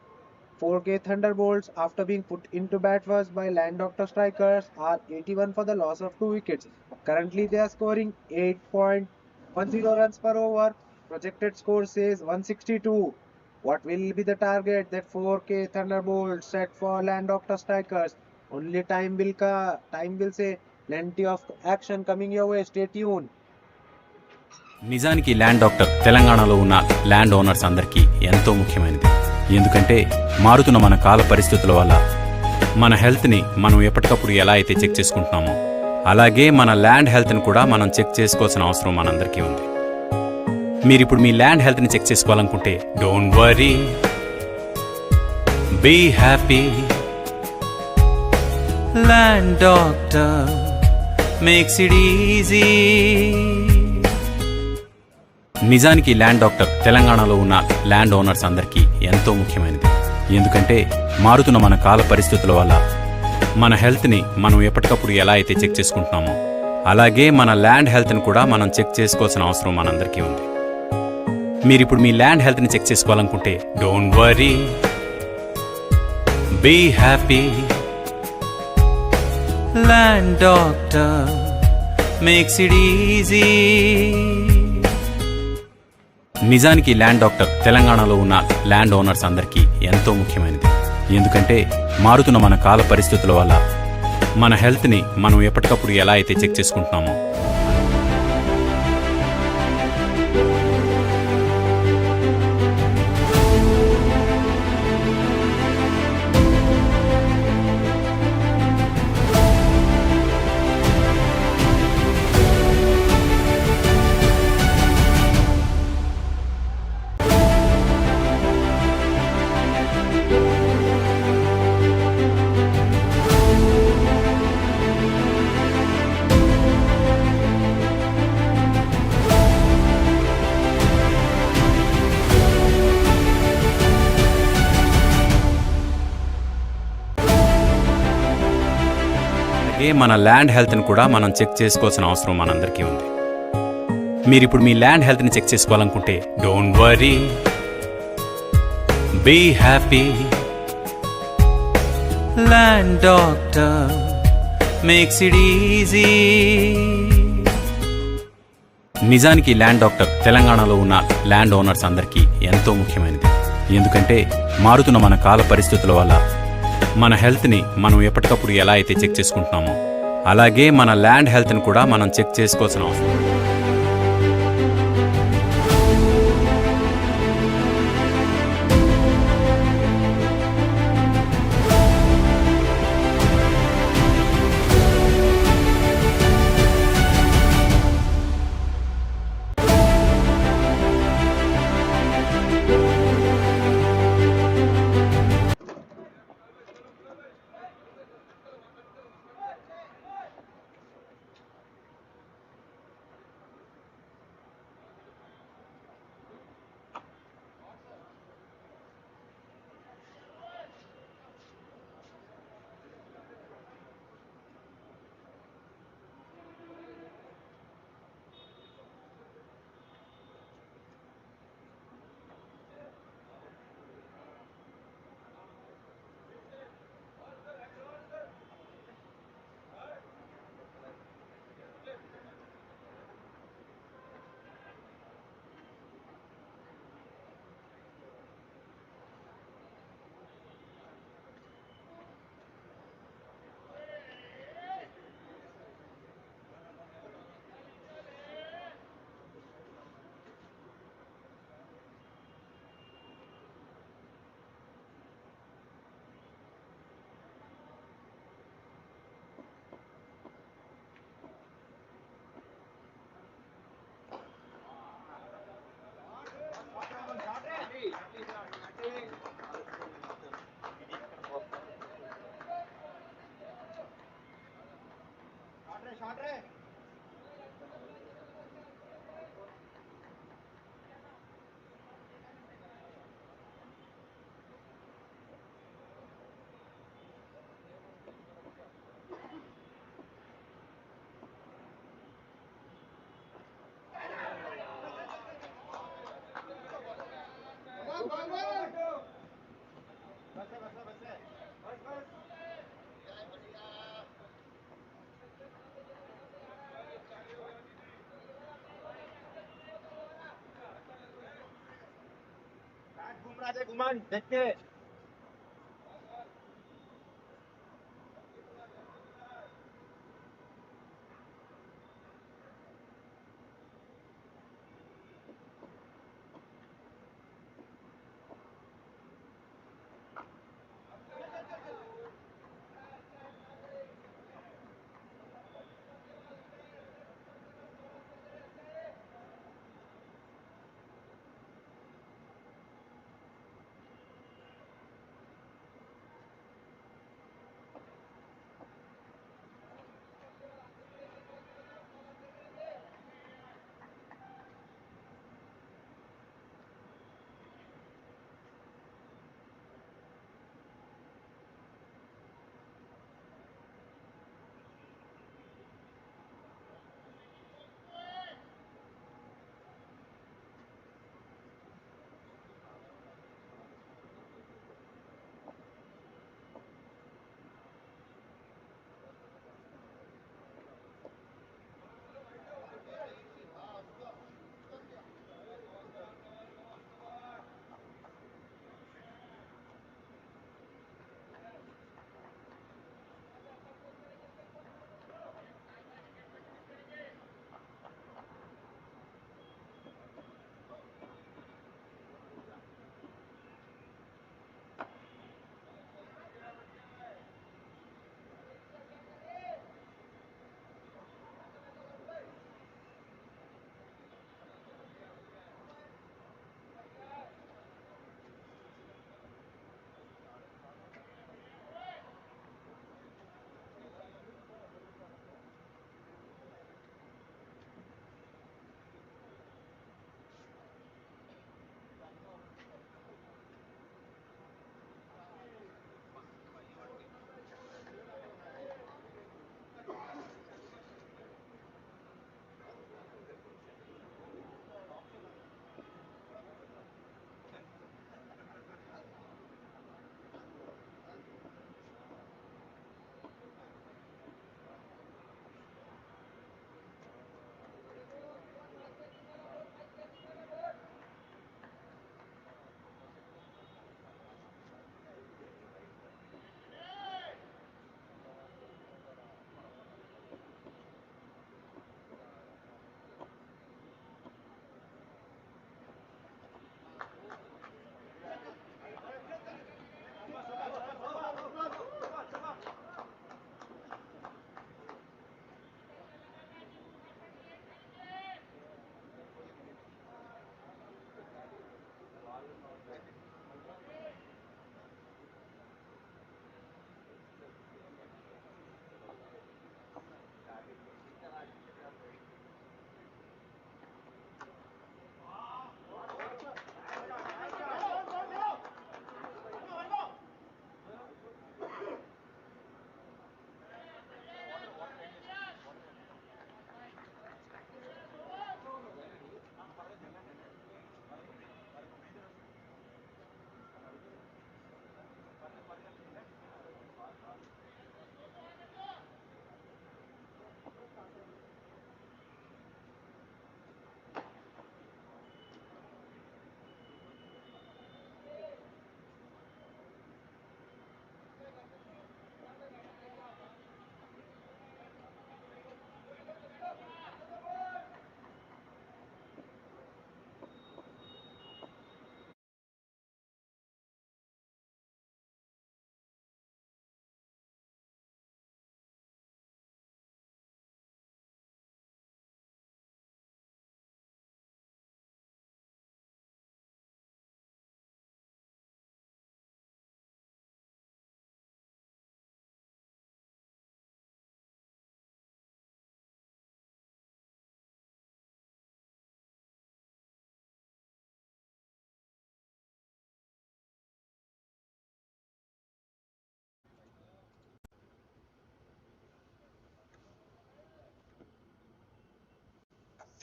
4K Thunderbolts, after being put into bat first by Landoctor strikers, are 81 for the loss of 2 wickets. Currently, they are scoring 8.10 runs per over. Projected score says 162. What will be the target that 4K Thunderbolts set for Landoctor strikers? Only time will say. Plenty of action coming your way. Stay tuned. నిజానికి land doctor తెలంగాణలో ఉన్న land owners అందరికీ ఎంతో ముఖ్యమైనది. ఎందుకంటే మారుతున్న మన కాల పరిస్థితుల వల్ల మన హెల్త్ని మనం ఎప్పటికప్పుడు ఎలా అయితే చెక్ చేసుకుంటున్నామో అలాగే మన ల్యాండ్ హెల్త్ని కూడా మనం చెక్ చేసుకోవాల్సిన అవసరం మనందరికీ ఉంది. మీరిప్పుడు మీ ల్యాండ్ హెల్త్ని చెక్ చేసుకోవాలనుకుంటే don't worry, be happy. Land doctor makes it easy. నిజానికి ల్యాండ్ డాక్టర్ తెలంగాణలో ఉన్న ల్యాండ్ ఓనర్స్ అందరికీ ఎంతో ముఖ్యమైనది. ఎందుకంటే మారుతున్న మన కాల పరిస్థితుల వల్ల మన హెల్త్ని మనం ఎప్పటికప్పుడు ఎలా అయితే చెక్ చేసుకుంటున్నామో అలాగే మన ల్యాండ్ హెల్త్ని కూడా మనం చెక్ చేసుకోవాల్సిన అవసరం మనందరికీ ఉంది. మీరిప్పుడు మీ ల్యాండ్ హెల్త్ని చెక్ చేసుకోవాలనుకుంటే don't worry, be happy. Land doctor makes it easy. నిజానికి ల్యాండ్ డాక్టర్ తెలంగాణలో ఉన్న ల్యాండ్ ఓనర్స్ అందరికీ ఎంతో ముఖ్యమైనది. ఎందుకంటే మారుతున్న మన కాల పరిస్థితుల వల్ల మన హెల్త్ని మనం ఎప్పటికప్పుడు ఎలా అయితే చెక్ చేసుకుంటున్నామో మన ల్యాండ్ హెల్త్ని కూడా మనం చెక్ చేసుకోవాల్సిన అవసరం మనందరికీ ఉంది. మీరిప్పుడు మీ ల్యాండ్ హెల్త్ని చెక్ చేసుకోవాలనుకుంటే don't worry, be happy. Land doctor makes it easy. నిజానికి ల్యాండ్ డాక్టర్ తెలంగాణలో ఉన్న ల్యాండ్ ఓనర్స్ అందరికీ ఎంతో ముఖ్యమైనది. ఎందుకంటే మారుతున్న మన కాల పరిస్థితుల వల్ల మన హెల్త్ని మనం ఎప్పటికప్పుడు ఎలా అయితే చెక్ చేసుకుంటున్నామో అలాగే మన ల్యాండ్ హెల్త్ని కూడా మనం చెక్ చేసుకోవాల్సిన అవసరం.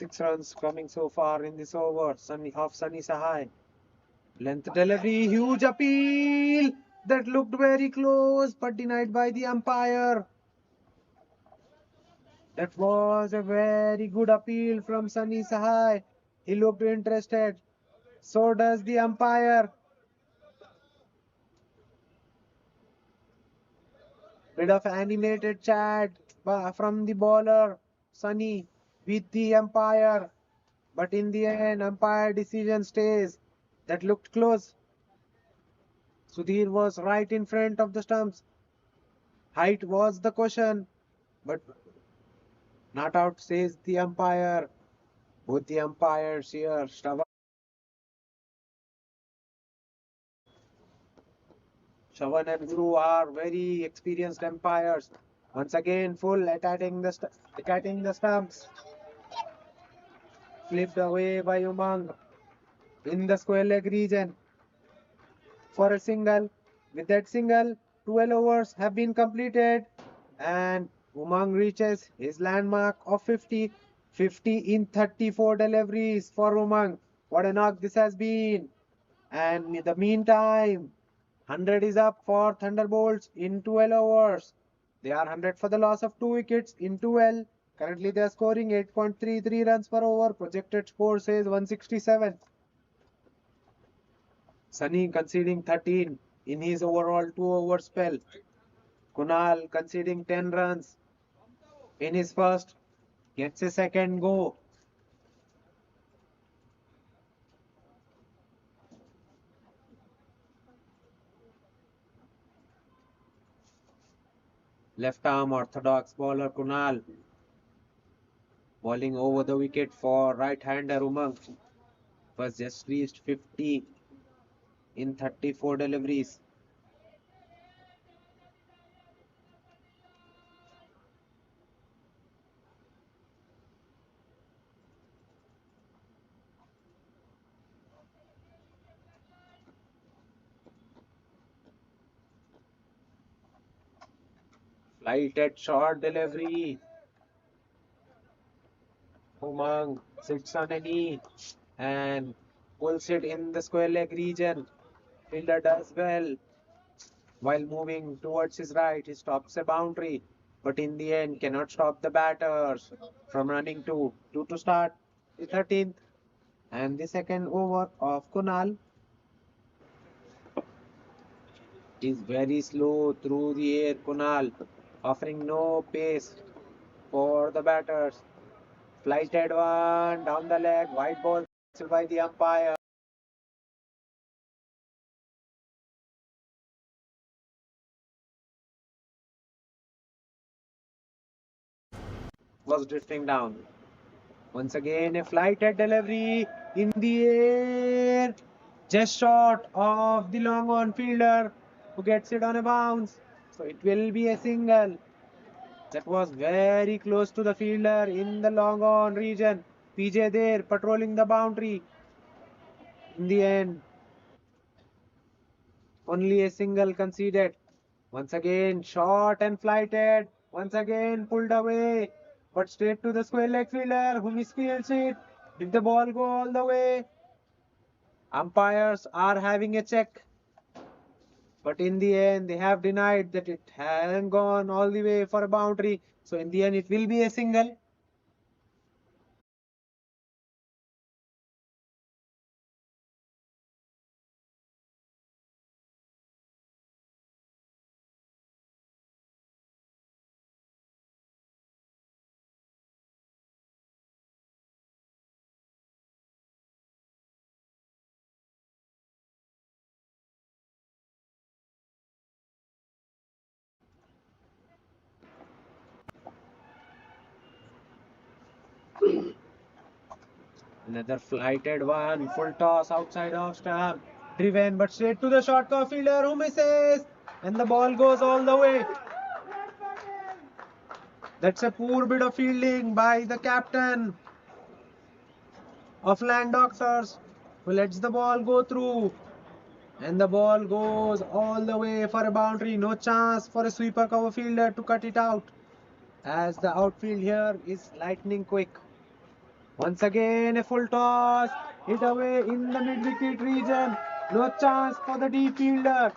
6 runs coming so far in this over. Sunny Sahai. Length delivery, huge appeal. That looked very close, but denied by the umpire. That was a very good appeal from Sunny Sahai. He looked interested. So does the umpire. Bit of animated chat from the bowler, Sunny, with the umpire. But in the end, umpire decision stays. That looked close. Sudhir was right in front of the stumps. Height was the question, but not out, says the umpire. Both the umpires here, Shravan and Guru are very experienced umpires. Once again, full attacking the stumps. Flipped away by Umang in the square leg region for a single. With that single, 12 overs have been completed and Umang reaches his landmark of 50. 50 in 34 deliveries for Umang. What a knock this has been. And in the meantime, 100 is up for Thunderbolts in 12 overs. They are 100 for the loss of 2 wickets in 12. Currently they are scoring 8.33 runs per over. Projected score says 167. Sunny conceding 13 in his overall 2-over spell. Kunal conceding 10 runs in his first. Gets a second go. Left arm orthodox bowler Kunal bowling over the wicket for right-hander Umang. Was just reached 50 in 34 deliveries. Flighted short delivery. Umang sits on a knee and pulls it in the square leg region. Fielder does well. While moving towards his right, he stops a boundary, but in the end cannot stop the batters from running to start the 13th and the second over of Kunal is very slow through the air. Kunal offering no pace for the batters. Flighted one down the leg, white ball by the umpire. Was drifting down. Once again, a flighted delivery in the air. Just short of the long on fielder who gets it on a bounce. So it will be a single. That was very close to the fielder in the long on region. PJ there patrolling the boundary. In the end, only a single conceded. Once again, short and flighted. Once again, pulled away. But straight to the square leg fielder who misfields it. Did the ball go all the way? Umpires are having a check. But in the end, they have denied that it hasn't gone all the way for a boundary. So in the end, it will be a single. Another flighted one, full toss outside off stump. Driven but straight to the short cover fielder who misses. And the ball goes all the way. That's a poor bit of fielding by the captain of Landoctors who lets the ball go through. And the ball goes all the way for a boundary. No chance for a sweeper cover fielder to cut it out, as the outfield here is lightning quick. Once again, a full toss, hit away in the mid-wicket region. No chance for the deep fielder.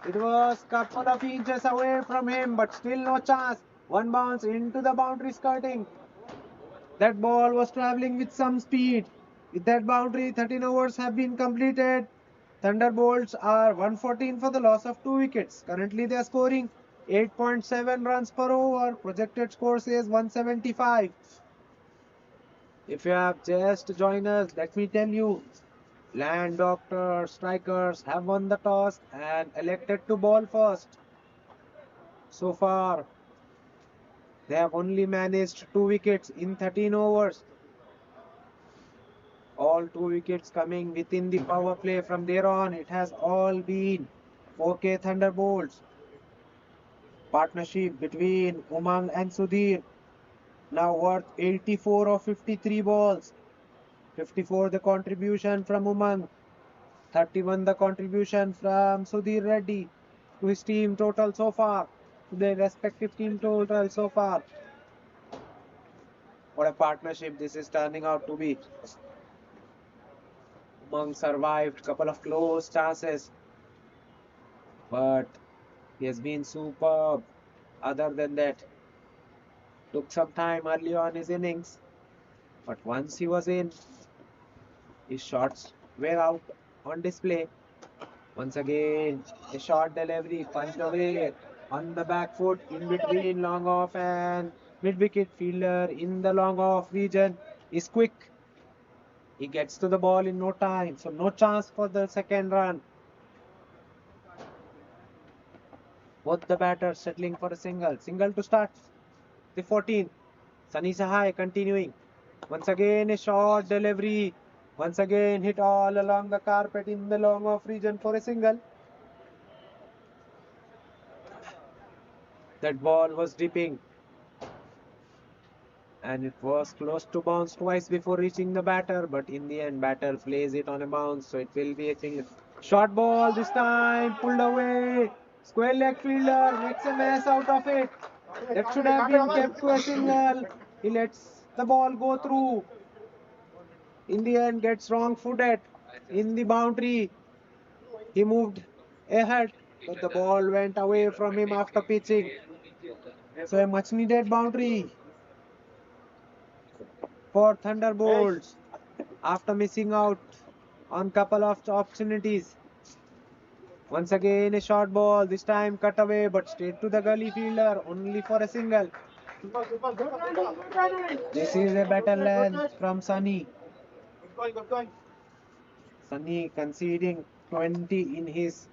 It was couple of inches away from him, but still no chance. One bounce into the boundary skirting. That ball was traveling with some speed. With that boundary, 13 overs have been completed. Thunderbolts are 114 for the loss of 2 wickets. Currently, they are scoring 8.7 runs per over. Projected score says 175. If you have just joined us, let me tell you, Land Doctor strikers have won the toss and elected to ball first. So far, they have only managed 2 wickets in 13 overs. All 2 wickets coming within the power play. From there on, it has all been 4K Thunderbolts. Partnership between Umang and Sudhir, now worth 84 of 53 balls. 54 the contribution from Umang, 31 the contribution from Sudhir Reddy to his team total so far, to their respective team total so far. What a partnership this is turning out to be. Umang survived couple of close chances, but he has been superb. Other than that, took some time early on his innings, but once he was in, his shots were out on display. Once again, a short delivery, punched away on the back foot in between long off and mid wicket. Fielder in the long off region is quick. He gets to the ball in no time, so no chance for the second run. Both the batters settling for a single. Single to start the 14th. Sunny Sahai continuing. Once again, a short delivery. Once again, hit all along the carpet in the long off region for a single. That ball was dipping, and it was close to bounce twice before reaching the batter, but in the end, batter plays it on a bounce, so it will be a single. Short ball this time, pulled away. Square leg fielder makes a mess out of it. That should have been kept to a single. He lets the ball go through. In the end, gets wrong footed in the boundary. He moved ahead, but the ball went away from him after pitching. So a much needed boundary for Thunderbolts after missing out on couple of opportunities. Once again a short ball, this time cut away but straight to the gully fielder, only for a single. This is a better length from Sunny. Sunny conceding 20 in his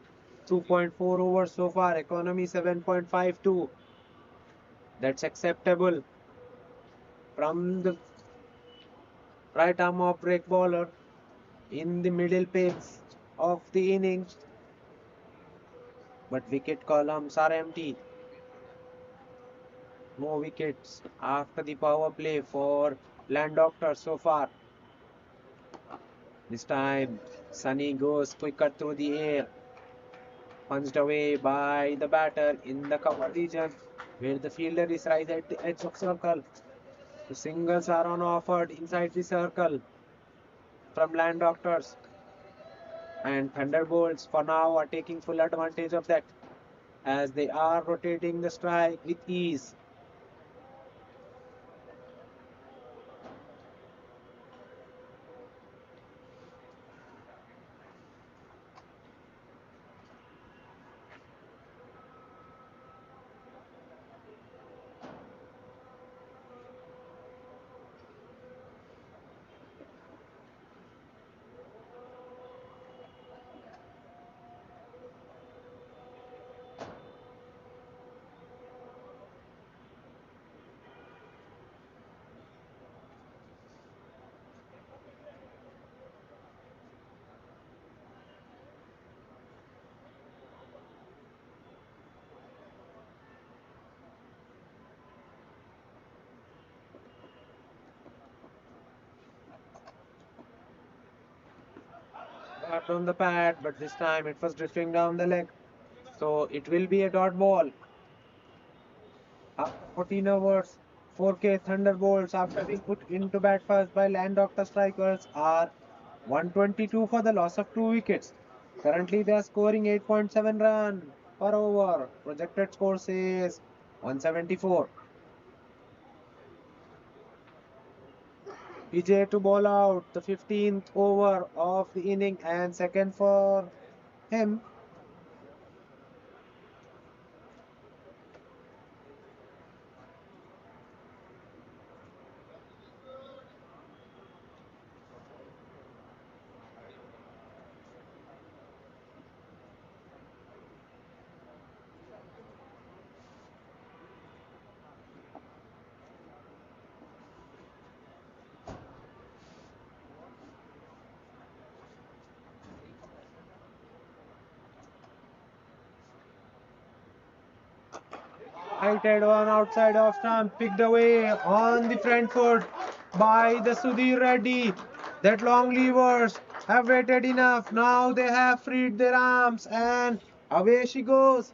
2.4 overs so far, economy 7.52. That's acceptable from the right arm off break bowler in the middle pace of the innings. But wicket columns are empty. No wickets after the power play for Landoctor so far. This time, Sunny goes quicker through the air. Punched away by the batter in the cover region, where the fielder is right at the edge of circle. The singles are on offered inside the circle from Landoctors. And Thunderbolts for now are taking full advantage of that, as they are rotating the strike with ease. Got on the pad, but this time it was drifting down the leg. So it will be a dot ball. After 14 overs, 4K Thunderbolts after being put into bat first by Landoctor strikers are 122 for the loss of 2 wickets. Currently they are scoring 8.7 run per over. Projected score says 174. PJ to bowl out the 15th over of the inning and second for him. Heighted one outside of stump, picked away on the front foot by the Sudhir Reddy. That long levers have waited enough. Now they have freed their arms and away she goes.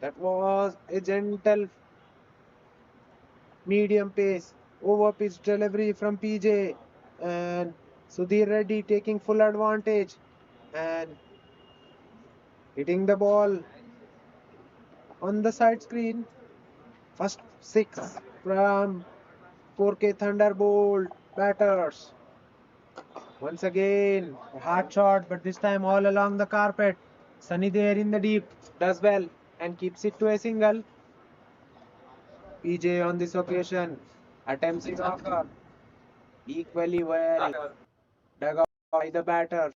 That was a gentle medium pace over pitch delivery from PJ and Sudhir Reddy taking full advantage and hitting the ball on the side screen. First six from 4K Thunderbolt batters. Once again, a hard shot, but this time all along the carpet. Sunny there in the deep does well and keeps it to a single. PJ on this occasion attempts his offer equally well. Dug out by the batter.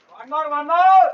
One more, one more.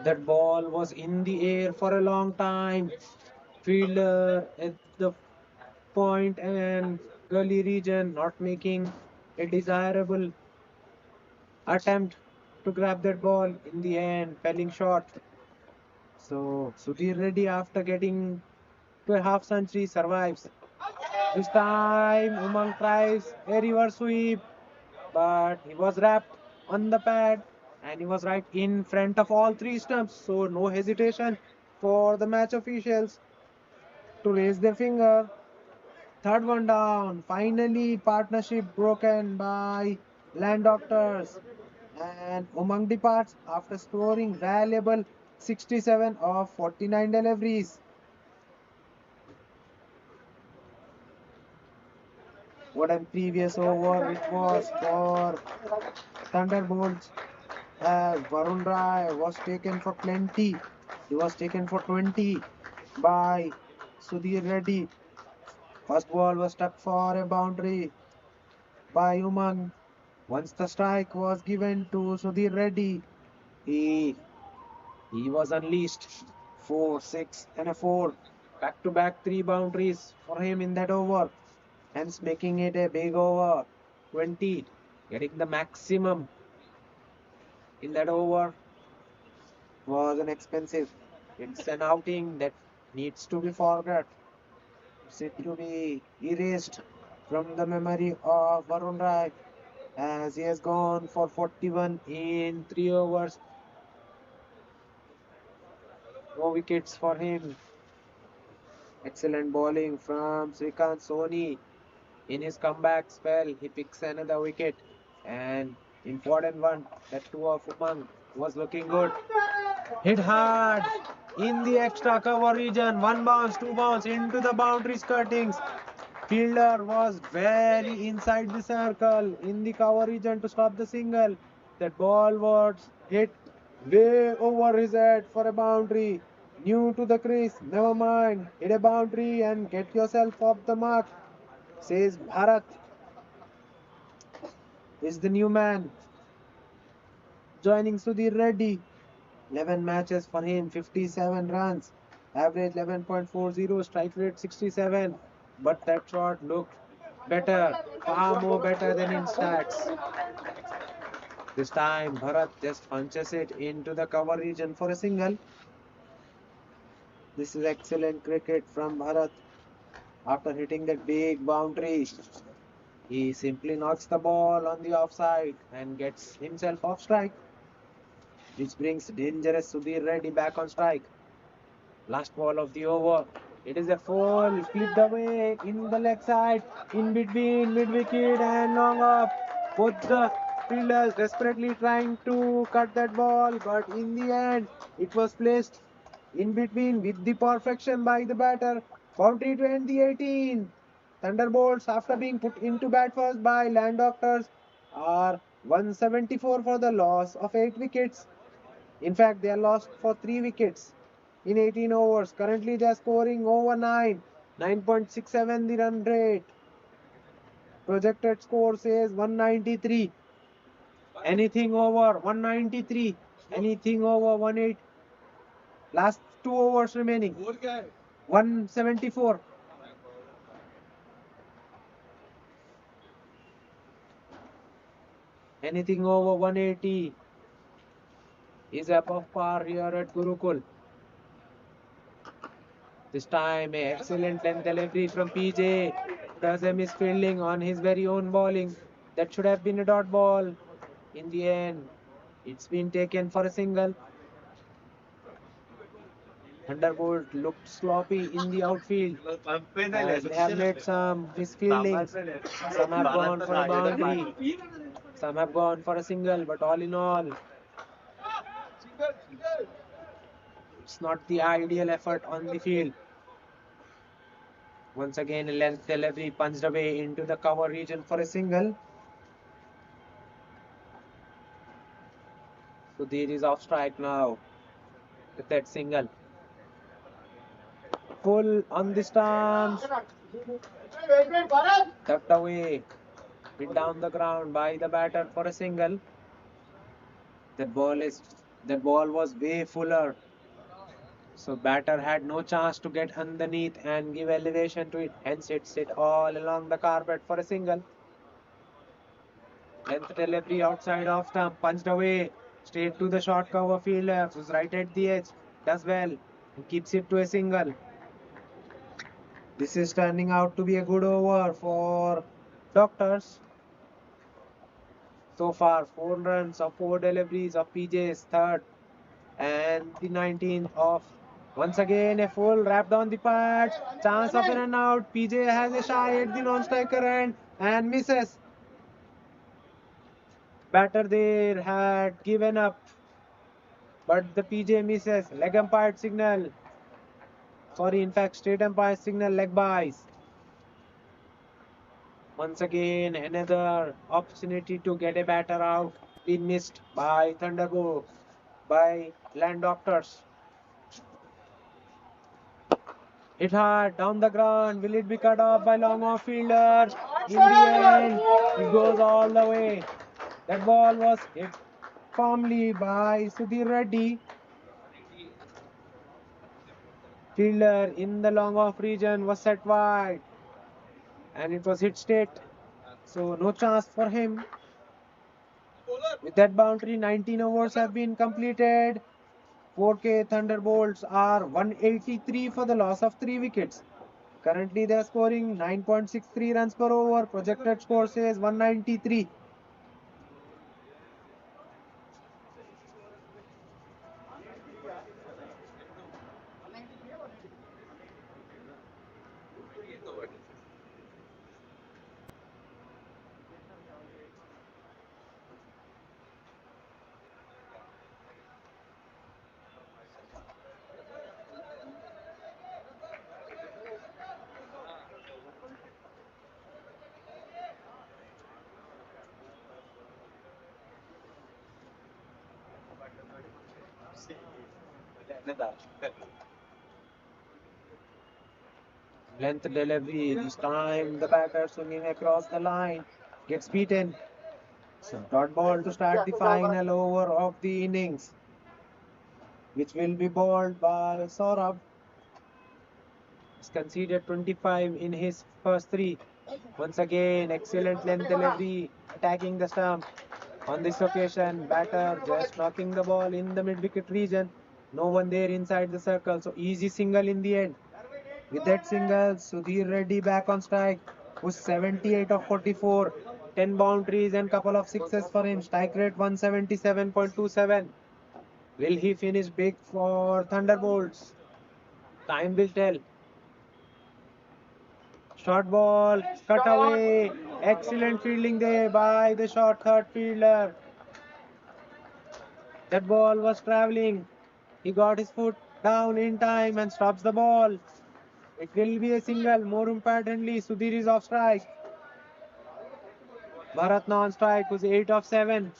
That ball was in the air for a long time. Fielder at the point and gully region not making a desirable attempt to grab that ball in the end, falling short. So Sudhir Reddy, after getting to a half century, survives. This time, Umang tries a reverse sweep, but he was wrapped on the pad and he was right in front of all three stumps. So no hesitation for the match officials to raise their finger. Third one down. Finally, partnership broken by Land Doctors. And Umang departs after scoring valuable 67 of 49 deliveries. What a previous over it was for Thunderbolts, as Varun Rai was taken for 20. He was taken for 20 by Sudhir Reddy. First ball was struck for a boundary by Umang. Once the strike was given to Sudhir Reddy, he he was unleashed. 4, 6, and a 4. Back to back 3 boundaries for him in that over, hence making it a big over. 20, getting the maximum in that over was an expensive. It's an outing that needs to be forgot. It's to be erased from the memory of Varun Rai, as he has gone for 41 in 3 overs. No wickets for him. Excellent bowling from Srikanth Soni. In his comeback spell, he picks another wicket. And important one, that two of Umang was looking good. Hit hard in the extra cover region. One bounce, two bounce into the boundary skirtings. Fielder was very inside the circle in the cover region to stop the single. That ball was hit way over his head for a boundary. New to the crease, never mind. Hit a boundary and get yourself off the mark, says Bharat is the new man. Joining Sudhir Reddy. 11 matches for him, 57 runs. Average 11.40, strike rate 67. But that shot looked better, far more better than in stats. This time Bharat just punches it into the cover region for a single. This is excellent cricket from Bharat. After hitting that big boundary, he simply knocks the ball on the offside and gets himself off strike, which brings dangerous Sudhir Reddy back on strike. Last ball of the over. It is a full, flipped away in the leg side, in between mid wicket and long off. Both the fielders desperately trying to cut that ball, but in the end, it was placed in between with the perfection by the batter. Boundary to end the 18. Thunderbolts, after being put into bat first by Landoktors, are 174 for the loss of 8 wickets. In fact, they are lost for 3 wickets in 18 overs. Currently, they are scoring over 9, 9.67 the run rate. Projected score says 193. Anything over 193, anything over 18. Last 2 overs remaining. 174. Anything over 180 is above par here at Gurukul. This time, a excellent length delivery from PJ. Does a misfielding on his very own bowling. That should have been a dot ball. In the end, it's been taken for a single. Thunderbolt looked sloppy in the outfield. They have made some misfieldings. Some have gone for a boundary. Some have gone for a single. But all in all, it's not the ideal effort on the field. Once again, a length delivery punched away into the cover region for a single. Sudhir is off strike now with that single. Full on the stumps. Tucked away. Hit down the ground by the batter for a single. That ball was way fuller. So batter had no chance to get underneath and give elevation to it. Hence it sit all along the carpet for a single. Length delivery outside off stump, punched away. Straight to the short cover fielder, who's right at the edge. Does well and keeps it to a single. This is turning out to be a good over for Doctors. So far, 4 runs of 4 deliveries of PJ's third and the 19th of. Once again, a full wrapped on the patch. Chance of an run out. PJ has a shy at the non-striker end and misses. Batter there had given up, but the PJ misses. Leg umpire signal. Sorry, in fact, straight umpire signal leg byes. Once again, another opportunity to get a batter out been missed by Thunderbolt, by Land Doctors. Hit hard down the ground. Will it be cut off by long off fielder? In the end, it goes all the way. That ball was hit firmly by Sudhir Reddy. Fielder in the long off region was set wide and it was hit straight. So no chance for him. With that boundary, 19 overs have been completed. 4K Thunderbolts are 183 for the loss of 3 wickets. Currently, they are scoring 9.63 runs per over. Projected score says 193. Length delivery. This time, the batter swinging across the line gets beaten. So, dot ball to start the final over of the innings, which will be bowled by Saurabh. He's conceded 25 in his first three. Once again, excellent length delivery, attacking the stump. On this occasion, batter just knocking the ball in the mid-wicket region. No one there inside the circle, so easy single in the end. With that single, Sudhir Reddy back on strike was 78 of 44. 10 boundaries and couple of sixes for him. Strike rate 177.27. Will he finish big for Thunderbolts? Time will tell. Short ball, cut away. Excellent fielding there by the short third fielder. That ball was traveling. He got his foot down in time and stops the ball. It will be a single. More importantly, Sudhir is off strike. Bharat now on strike was 8 of 7.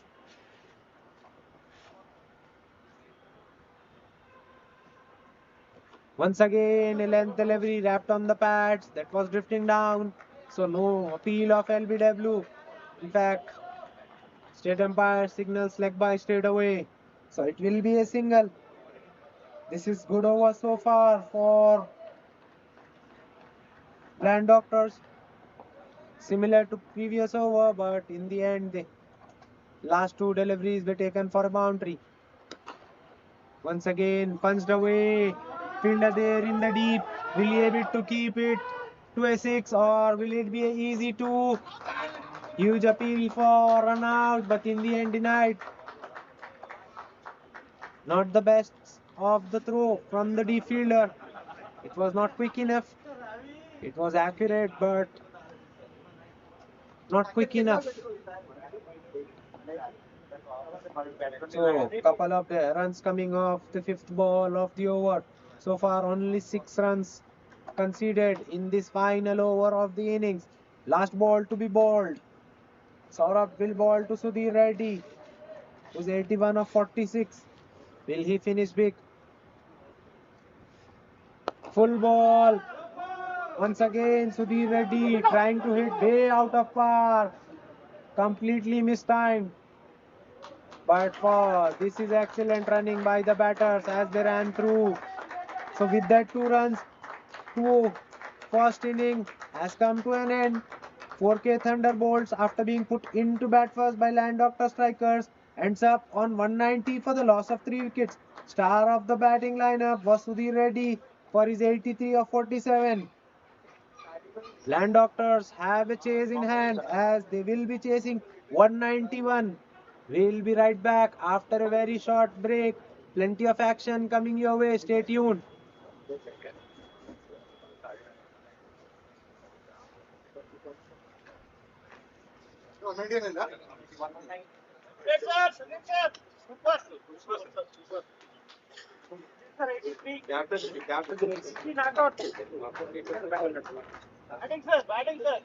Once again, a length delivery wrapped on the pads that was drifting down. So no appeal of LBW. In fact, state umpire signals leg by straight away. So it will be a single. This is good over so far for Land Doctors. Similar to previous over, but in the end, the last two deliveries were taken for a boundary. Once again, punched away. Fielder there in the deep. Will he able to keep it to a 6 or will it be a easy 2? Huge appeal for run out, but in the end denied. Not the best of the throw from the deep fielder. It was not quick enough. It was accurate, but not quick enough. So, couple of runs coming off the fifth ball of the over. So far, only 6 runs conceded in this final over of the innings. Last ball to be bowled. Saurabh will bowl to Sudhir Reddy, who's 81 of 46. Will he finish big? Full ball. Once again, Sudhir Reddy trying to hit way out of par. Completely mistimed. But for this is excellent running by the batters as they ran through. So with that 2 runs, two first inning has come to an end. 4K Thunderbolts after being put into bat first by Land Doctor strikers ends up on 190 for the loss of 3 wickets. Star of the batting lineup was Sudhir Reddy for his 83 of 47. Land Doctors have a chase in hand as they will be chasing 191. We'll be right back after a very short break. Plenty of action coming your way. Stay tuned. Batting sir, batting sir.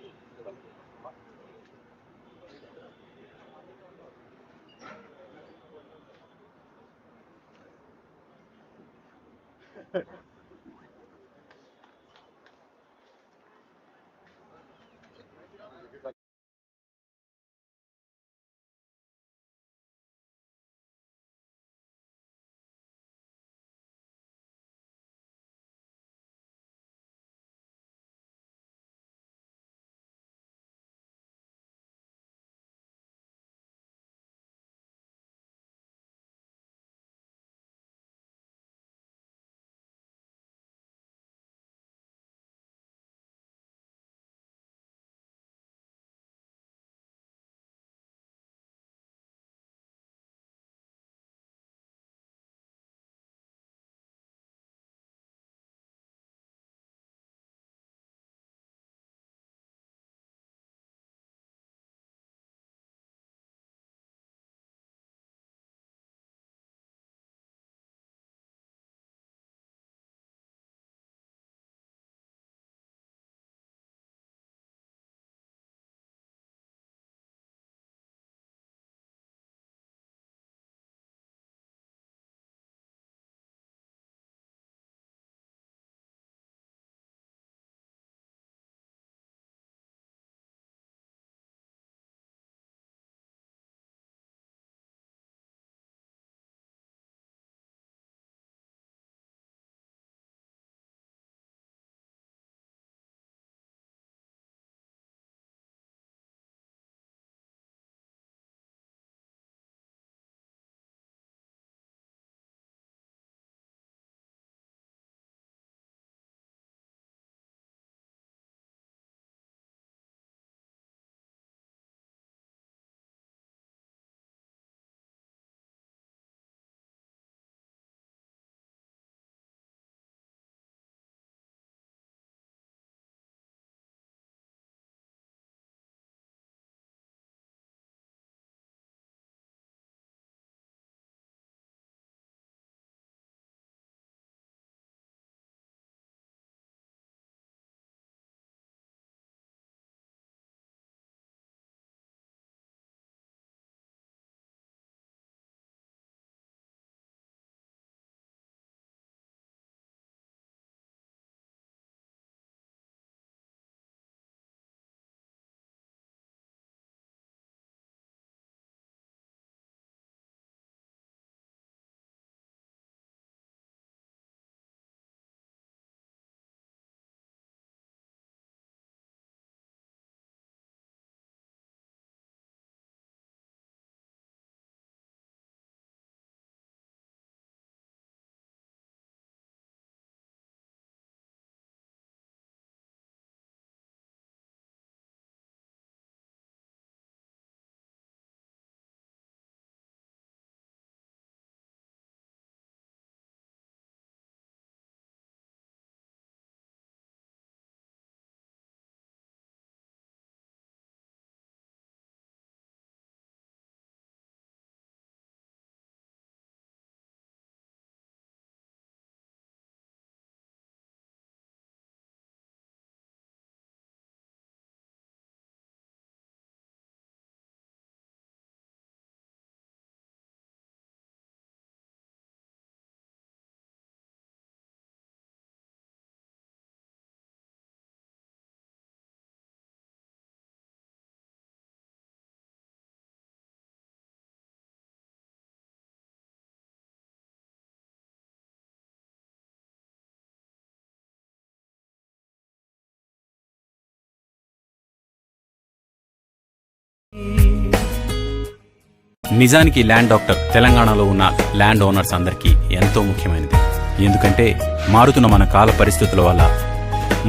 నిజానికి land doctor తెలంగాణలో ఉన్న land owners అందరికీ ఎంతో ముఖ్యమైనది. ఎందుకంటే మారుతున్న మన కాల పరిస్థితుల వల్ల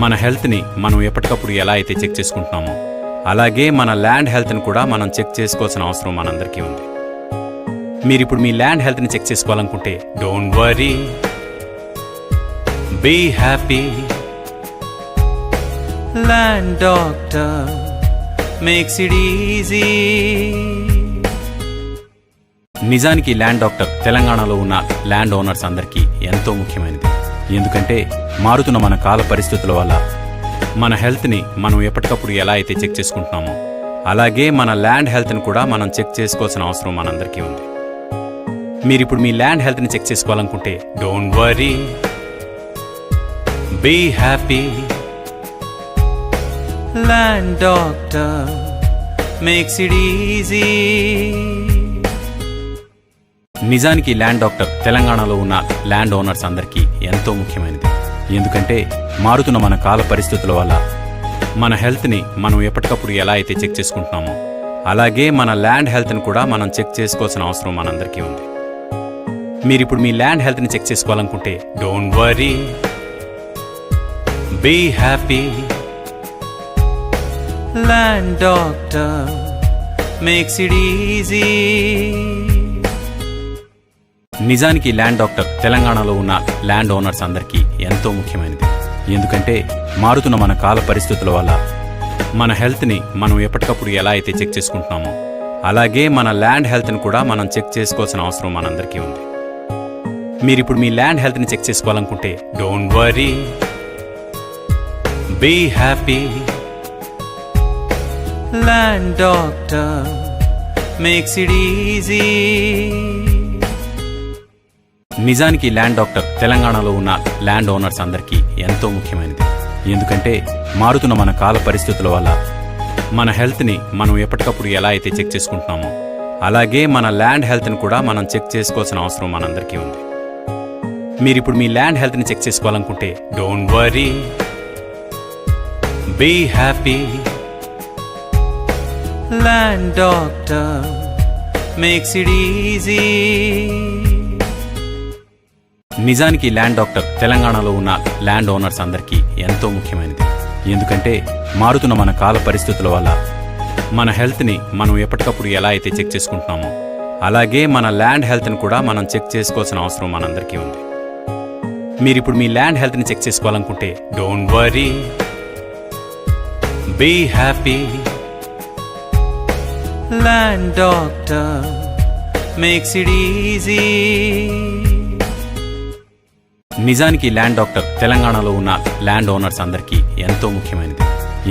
మన హెల్త్ని మనం ఎప్పటికప్పుడు ఎలా అయితే చెక్ చేసుకుంటున్నామో అలాగే మన ల్యాండ్ హెల్త్ని కూడా మనం చెక్ చేసుకోవాల్సిన అవసరం మనందరికీ ఉంది. మీరిప్పుడు మీ ల్యాండ్ హెల్త్ని చెక్ చేసుకోవాలనుకుంటే don't worry, be happy. Land doctor makes it easy. నిజానికి ల్యాండ్ డాక్టర్ తెలంగాణలో ఉన్న ల్యాండ్ ఓనర్స్ అందరికీ ఎంతో ముఖ్యమైనది. ఎందుకంటే మారుతున్న మన కాల పరిస్థితుల వల్ల మన హెల్త్ని మనం ఎప్పటికప్పుడు ఎలా అయితే చెక్ చేసుకుంటున్నామో అలాగే మన ల్యాండ్ హెల్త్ని కూడా మనం చెక్ చేసుకోవాల్సిన అవసరం మనందరికీ ఉంది. మీరిప్పుడు మీ ల్యాండ్ హెల్త్ని చెక్ చేసుకోవాలనుకుంటే don't worry, Be happy. Land Doctor makes it easy. నిజానికి ల్యాండ్ డాక్టర్ తెలంగాణలో ఉన్న ల్యాండ్ ఓనర్స్ అందరికీ ఎంతో ముఖ్యమైనది. ఎందుకంటే మారుతున్న మన కాల పరిస్థితుల వల్ల మన హెల్త్ని మనం ఎప్పటికప్పుడు ఎలా అయితే చెక్ చేసుకుంటున్నామో అలాగే మన ల్యాండ్ హెల్త్ని కూడా మనం చెక్ చేసుకోవాల్సిన అవసరం మనందరికీ ఉంది. మీరిప్పుడు మీ ల్యాండ్ హెల్త్ని చెక్ చేసుకోవాలనుకుంటే don't worry, be happy. Land doctor makes it easy. నిజానికి ల్యాండ్ డాక్టర్ తెలంగాణలో ఉన్న ల్యాండ్ ఓనర్స్ అందరికీ ఎంతో ముఖ్యమైనది. ఎందుకంటే మారుతున్న మన కాల పరిస్థితుల వల్ల మన హెల్త్ని మనం ఎప్పటికప్పుడు ఎలా అయితే చెక్ చేసుకుంటున్నామో అలాగే మన ల్యాండ్ హెల్త్ని కూడా మనం చెక్ చేసుకోవాల్సిన అవసరం మనందరికీ ఉంది. మీరిప్పుడు మీ ల్యాండ్ హెల్త్ని చెక్ చేసుకోవాలనుకుంటే don't worry, be happy. Land doctor makes it easy. నిజానికి ల్యాండ్ డాక్టర్ తెలంగాణలో ఉన్న ల్యాండ్ ఓనర్స్ అందరికీ ఎంతో ముఖ్యమైనది. ఎందుకంటే మారుతున్న మన కాల పరిస్థితుల వల్ల మన హెల్త్ని మనం ఎప్పటికప్పుడు ఎలా అయితే చెక్ చేసుకుంటున్నామో అలాగే మన ల్యాండ్ హెల్త్ని కూడా మనం చెక్ చేసుకోవాల్సిన అవసరం మనందరికీ ఉంది. మీరిప్పుడు మీ ల్యాండ్ హెల్త్ని చెక్ చేసుకోవాలనుకుంటే don't worry, be happy. Land doctor makes it easy. నిజానికి ల్యాండ్ డాక్టర్ తెలంగాణలో ఉన్న ల్యాండ్ ఓనర్స్ అందరికీ ఎంతో ముఖ్యమైనది. ఎందుకంటే మారుతున్న మన కాల పరిస్థితుల వల్ల మన హెల్త్ని మనం ఎప్పటికప్పుడు ఎలా అయితే చెక్ చేసుకుంటున్నామో అలాగే మన ల్యాండ్ హెల్త్ని కూడా మనం చెక్ చేసుకోవాల్సిన అవసరం మనందరికీ ఉంది. మీరిప్పుడు మీ ల్యాండ్ హెల్త్ని చెక్ చేసుకోవాలనుకుంటే don't worry, be happy. Land doctor makes it easy. నిజానికి ల్యాండ్ డాక్టర్ తెలంగాణలో ఉన్న ల్యాండ్ ఓనర్స్ అందరికీ ఎంతో ముఖ్యమైనది.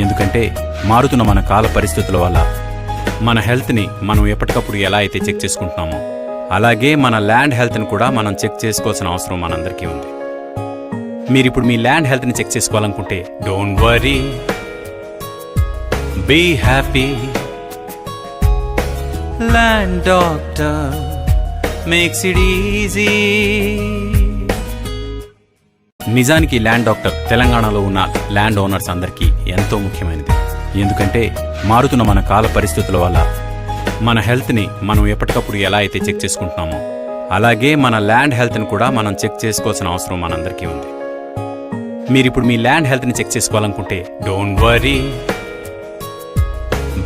ఎందుకంటే మారుతున్న మన కాల పరిస్థితుల వల్ల మన హెల్త్ని మనం ఎప్పటికప్పుడు ఎలా అయితే చెక్ చేసుకుంటున్నామో అలాగే మన ల్యాండ్ హెల్త్ని కూడా మనం చెక్ చేసుకోవాల్సిన అవసరం మనందరికీ ఉంది. మీరిప్పుడు మీ ల్యాండ్ హెల్త్ని చెక్ చేసుకోవాలనుకుంటే don't worry, be happy. Land doctor makes it easy. నిజానికి ల్యాండ్ డాక్టర్ తెలంగాణలో ఉన్న ల్యాండ్ ఓనర్స్ అందరికీ ఎంతో ముఖ్యమైనది. ఎందుకంటే మారుతున్న మన కాల పరిస్థితుల వల్ల మన హెల్త్ని మనం ఎప్పటికప్పుడు ఎలా అయితే చెక్ చేసుకుంటున్నామో అలాగే మన ల్యాండ్ హెల్త్ని కూడా మనం చెక్ చేసుకోవాల్సిన అవసరం మనందరికీ ఉంది. మీరిప్పుడు మీ ల్యాండ్ హెల్త్ని చెక్ చేసుకోవాలనుకుంటే don't worry,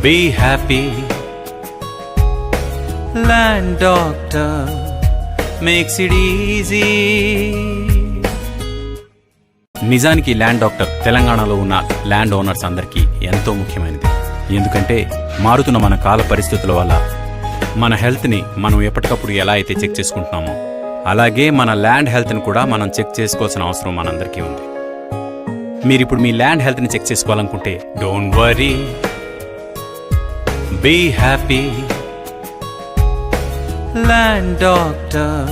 be happy. Land doctor makes it easy. నిజానికి ల్యాండ్ డాక్టర్ తెలంగాణలో ఉన్న ల్యాండ్ ఓనర్స్ అందరికీ ఎంతో ముఖ్యమైనది. ఎందుకంటే మారుతున్న మన కాల పరిస్థితుల వల్ల మన హెల్త్ని మనం ఎప్పటికప్పుడు ఎలా అయితే చెక్ చేసుకుంటున్నామో అలాగే మన ల్యాండ్ హెల్త్ని కూడా మనం చెక్ చేసుకోవాల్సిన అవసరం మనందరికీ ఉంది. మీరిప్పుడు మీ ల్యాండ్ హెల్త్ని చెక్ చేసుకోవాలనుకుంటే don't worry, be happy. Land doctor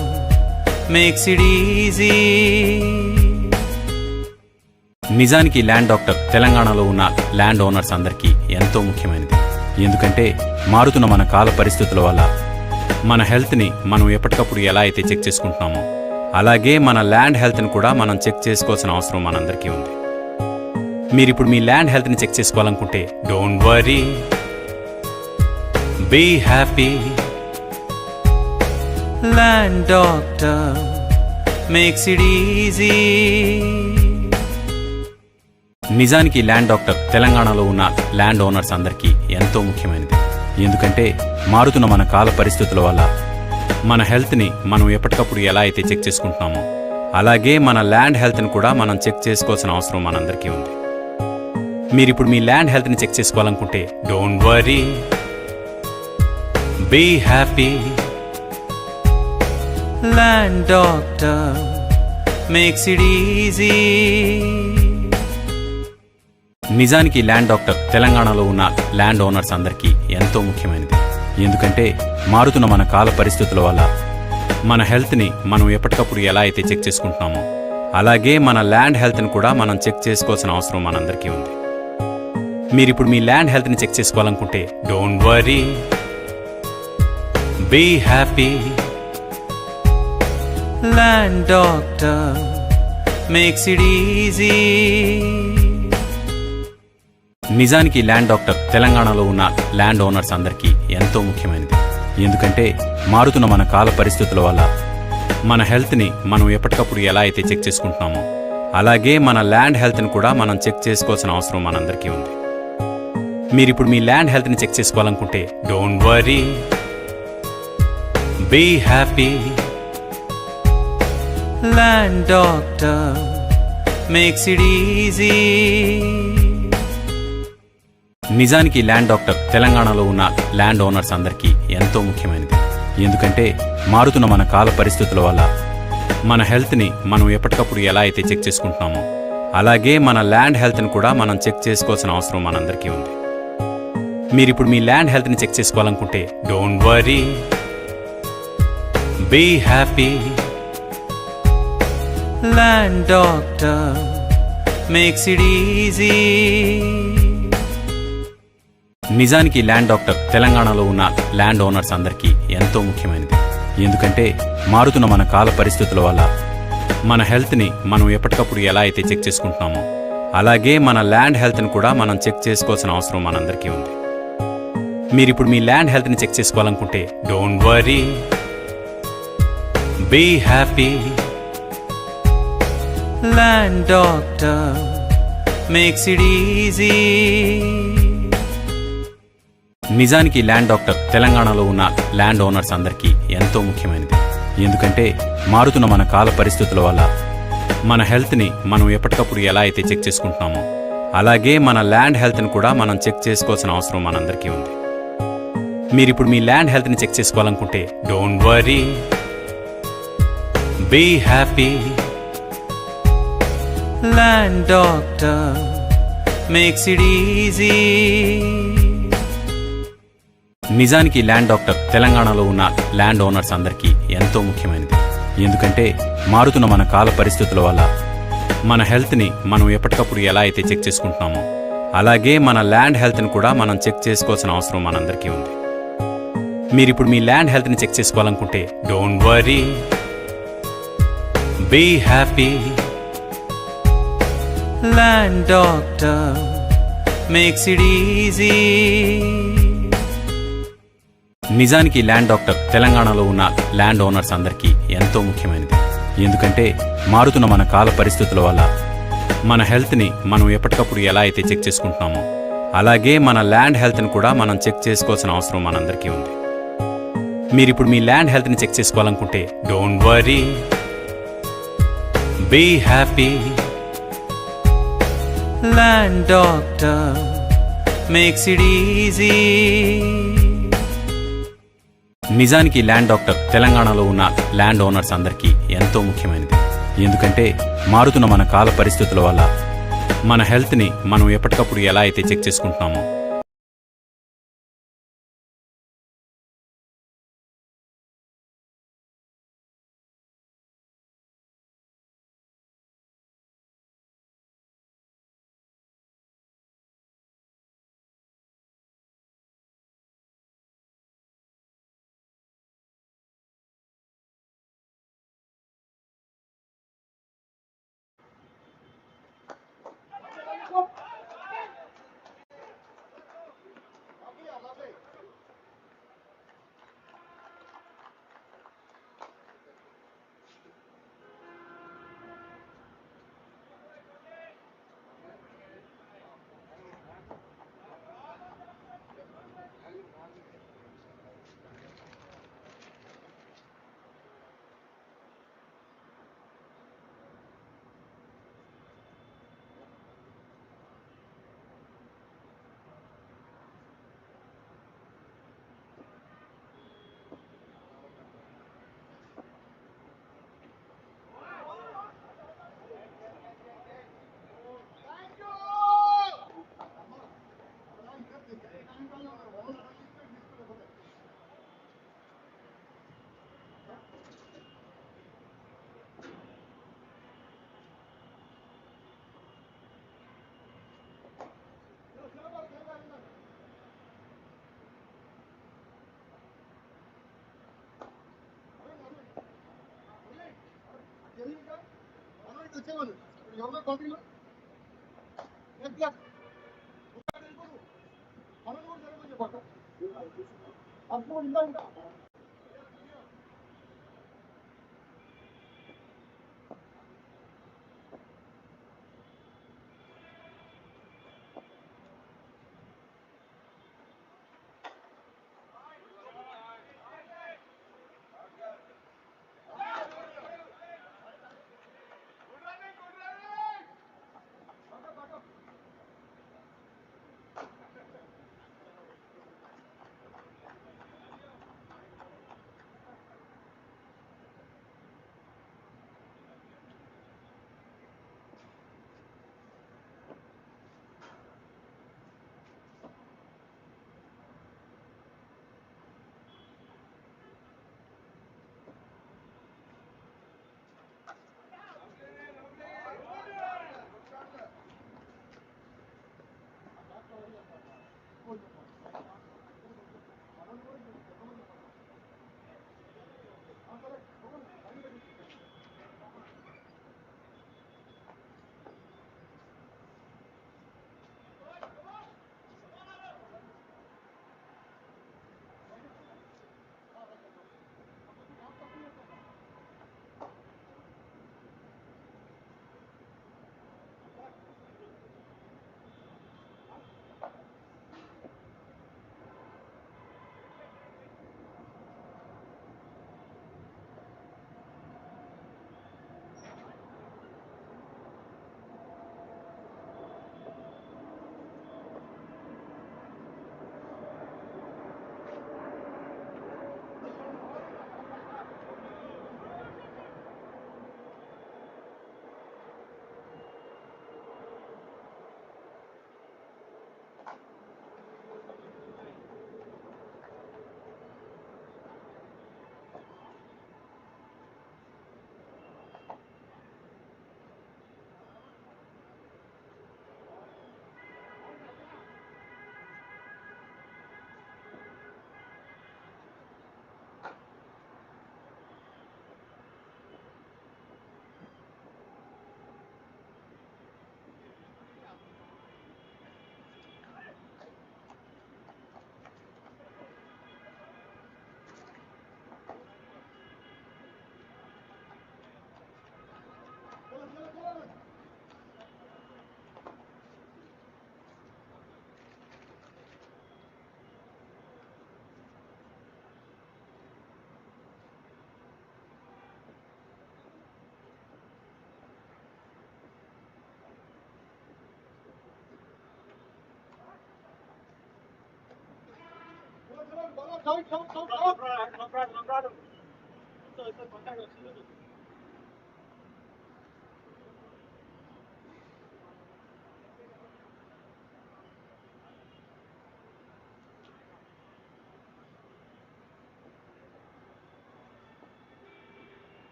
makes it easy. నిజానికి ల్యాండ్ డాక్టర్ తెలంగాణలో ఉన్న ల్యాండ్ ఓనర్స్ అందరికీ ఎంతో ముఖ్యమైనది. ఎందుకంటే మారుతున్న మన కాల పరిస్థితుల వల్ల మన హెల్త్ని మనం ఎప్పటికప్పుడు ఎలా అయితే చెక్ చేసుకుంటున్నామో అలాగే మన ల్యాండ్ హెల్త్ని కూడా మనం చెక్ చేసుకోవాల్సిన అవసరం మనందరికీ ఉంది. మీరిప్పుడు మీ ల్యాండ్ హెల్త్ని చెక్ చేసుకోవాలనుకుంటే don't worry, be happy. Land doctor makes it easy. నిజానికి ల్యాండ్ డాక్టర్ తెలంగాణలో ఉన్న ల్యాండ్ ఓనర్స్ అందరికీ ఎంతో ముఖ్యమైనది. ఎందుకంటే మారుతున్న మన కాల పరిస్థితుల వల్ల మన హెల్త్ని మనం ఎప్పటికప్పుడు ఎలా అయితే చెక్ చేసుకుంటున్నామో అలాగే మన ల్యాండ్ హెల్త్ని కూడా మనం చెక్ చేసుకోవాల్సిన అవసరం మనందరికీ ఉంది. మీరిప్పుడు మీ ల్యాండ్ హెల్త్ని చెక్ చేసుకోవాలనుకుంటే don't worry, be happy. Land doctor makes it easy. నిజానికి ల్యాండ్ డాక్టర్ తెలంగాణలో ఉన్న ల్యాండ్ ఓనర్స్ అందరికీ ఎంతో ముఖ్యమైనది. ఎందుకంటే మారుతున్న మన కాల పరిస్థితుల వల్ల మన హెల్త్ని మనం ఎప్పటికప్పుడు ఎలా అయితే చెక్ చేసుకుంటున్నామో అలాగే మన ల్యాండ్ హెల్త్ని కూడా మనం చెక్ చేసుకోవాల్సిన అవసరం మనందరికీ ఉంది. మీరిప్పుడు మీ ల్యాండ్ హెల్త్ని చెక్ చేసుకోవాలనుకుంటే don't worry, be happy. Land doctor makes it easy. నిజానికి ల్యాండ్ డాక్టర్ తెలంగాణలో ఉన్న ల్యాండ్ ఓనర్స్ అందరికీ ఎంతో ముఖ్యమైనది. ఎందుకంటే మారుతున్న మన కాల పరిస్థితుల వల్ల మన హెల్త్ని మనం ఎప్పటికప్పుడు ఎలా అయితే చెక్ చేసుకుంటున్నామో అలాగే మన ల్యాండ్ హెల్త్ని కూడా మనం చెక్ చేసుకోవాల్సిన అవసరం మనందరికీ ఉంది. మీరిప్పుడు మీ ల్యాండ్ హెల్త్ని చెక్ చేసుకోవాలనుకుంటే don't worry, be happy. Land doctor makes it easy. నిజానికి ల్యాండ్ డాక్టర్ తెలంగాణలో ఉన్న ల్యాండ్ ఓనర్స్ అందరికీ ఎంతో ముఖ్యమైనది. ఎందుకంటే మారుతున్న మన కాల పరిస్థితుల వల్ల మన హెల్త్ని మనం ఎప్పటికప్పుడు ఎలా అయితే చెక్ చేసుకుంటున్నామో అలాగే మన ల్యాండ్ హెల్త్ని కూడా మనం చెక్ చేసుకోవాల్సిన అవసరం మనందరికీ ఉంది. మీరిప్పుడు మీ ల్యాండ్ హెల్త్ని చెక్ చేసుకోవాలనుకుంటే don't worry, be happy. Land doctor makes it easy. నిజానికి ల్యాండ్ డాక్టర్ తెలంగాణలో ఉన్న ల్యాండ్ ఓనర్స్ అందరికీ ఎంతో ముఖ్యమైనది. ఎందుకంటే మారుతున్న మన కాల పరిస్థితుల వల్ల మన హెల్త్ని మనం ఎప్పటికప్పుడు ఎలా అయితే చెక్ చేసుకుంటున్నామో అలాగే మన ల్యాండ్ హెల్త్ని కూడా మనం చెక్ చేసుకోవాల్సిన అవసరం మనందరికీ ఉంది. మీరిప్పుడు మీ ల్యాండ్ హెల్త్ని చెక్ చేసుకోవాలనుకుంటే don't worry, be happy. Land doctor makes it easy. నిజానికి ల్యాండ్ డాక్టర్ తెలంగాణలో ఉన్న ల్యాండ్ ఓనర్స్ అందరికీ ఎంతో ముఖ్యమైనది. ఎందుకంటే మారుతున్న మన కాల పరిస్థితుల వల్ల మన హెల్త్ని మనం ఎప్పటికప్పుడు ఎలా అయితే చెక్ చేసుకుంటున్నామో అలాగే మన ల్యాండ్ హెల్త్ని కూడా మనం చెక్ చేసుకోవాల్సిన అవసరం మనందరికీ ఉంది. మీరిప్పుడు మీ ల్యాండ్ హెల్త్ని చెక్ చేసుకోవాలనుకుంటే don't worry, be happy. Land doctor makes it easy. నిజానికి ల్యాండ్ డాక్టర్ తెలంగాణలో ఉన్న ల్యాండ్ ఓనర్స్ అందరికీ ఎంతో ముఖ్యమైనది. ఎందుకంటే మారుతున్న మన కాల పరిస్థితుల వల్ల మన హెల్త్ని మనం ఎప్పటికప్పుడు ఎలా అయితే చెక్ చేసుకుంటున్నామో అలాగే మన ల్యాండ్ హెల్త్ని కూడా మనం చెక్ చేసుకోవాల్సిన అవసరం మనందరికీ ఉంది. మీరిప్పుడు మీ ల్యాండ్ హెల్త్ని చెక్ చేసుకోవాలనుకుంటే don't worry, be happy. Land doctor makes it easy. నిజానికి ల్యాండ్ డాక్టర్ తెలంగాణలో ఉన్న ల్యాండ్ ఓనర్స్ అందరికీ ఎంతో ముఖ్యమైనది. ఎందుకంటే మారుతున్న మన కాల పరిస్థితుల వల్ల మన హెల్త్ని మనం ఎప్పటికప్పుడు ఎలా అయితే చెక్ చేసుకుంటున్నామో అలాగే మన ల్యాండ్ హెల్త్ని కూడా మనం చెక్ చేసుకోవాల్సిన అవసరం మనందరికీ ఉంది. మీరిప్పుడు మీ ల్యాండ్ హెల్త్ని చెక్ చేసుకోవాలనుకుంటే don't worry, be happy. Land doctor makes it easy. నిజానికి ల్యాండ్ డాక్టర్ తెలంగాణలో ఉన్న ల్యాండ్ ఓనర్స్ అందరికీ ఎంతో ముఖ్యమైనది. ఎందుకంటే మారుతున్న మన కాల పరిస్థితుల వల్ల మన హెల్త్ని మనం ఎప్పటికప్పుడు ఎలా అయితే check చేసుకుంటున్నామో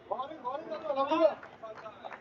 Bowling, bowling,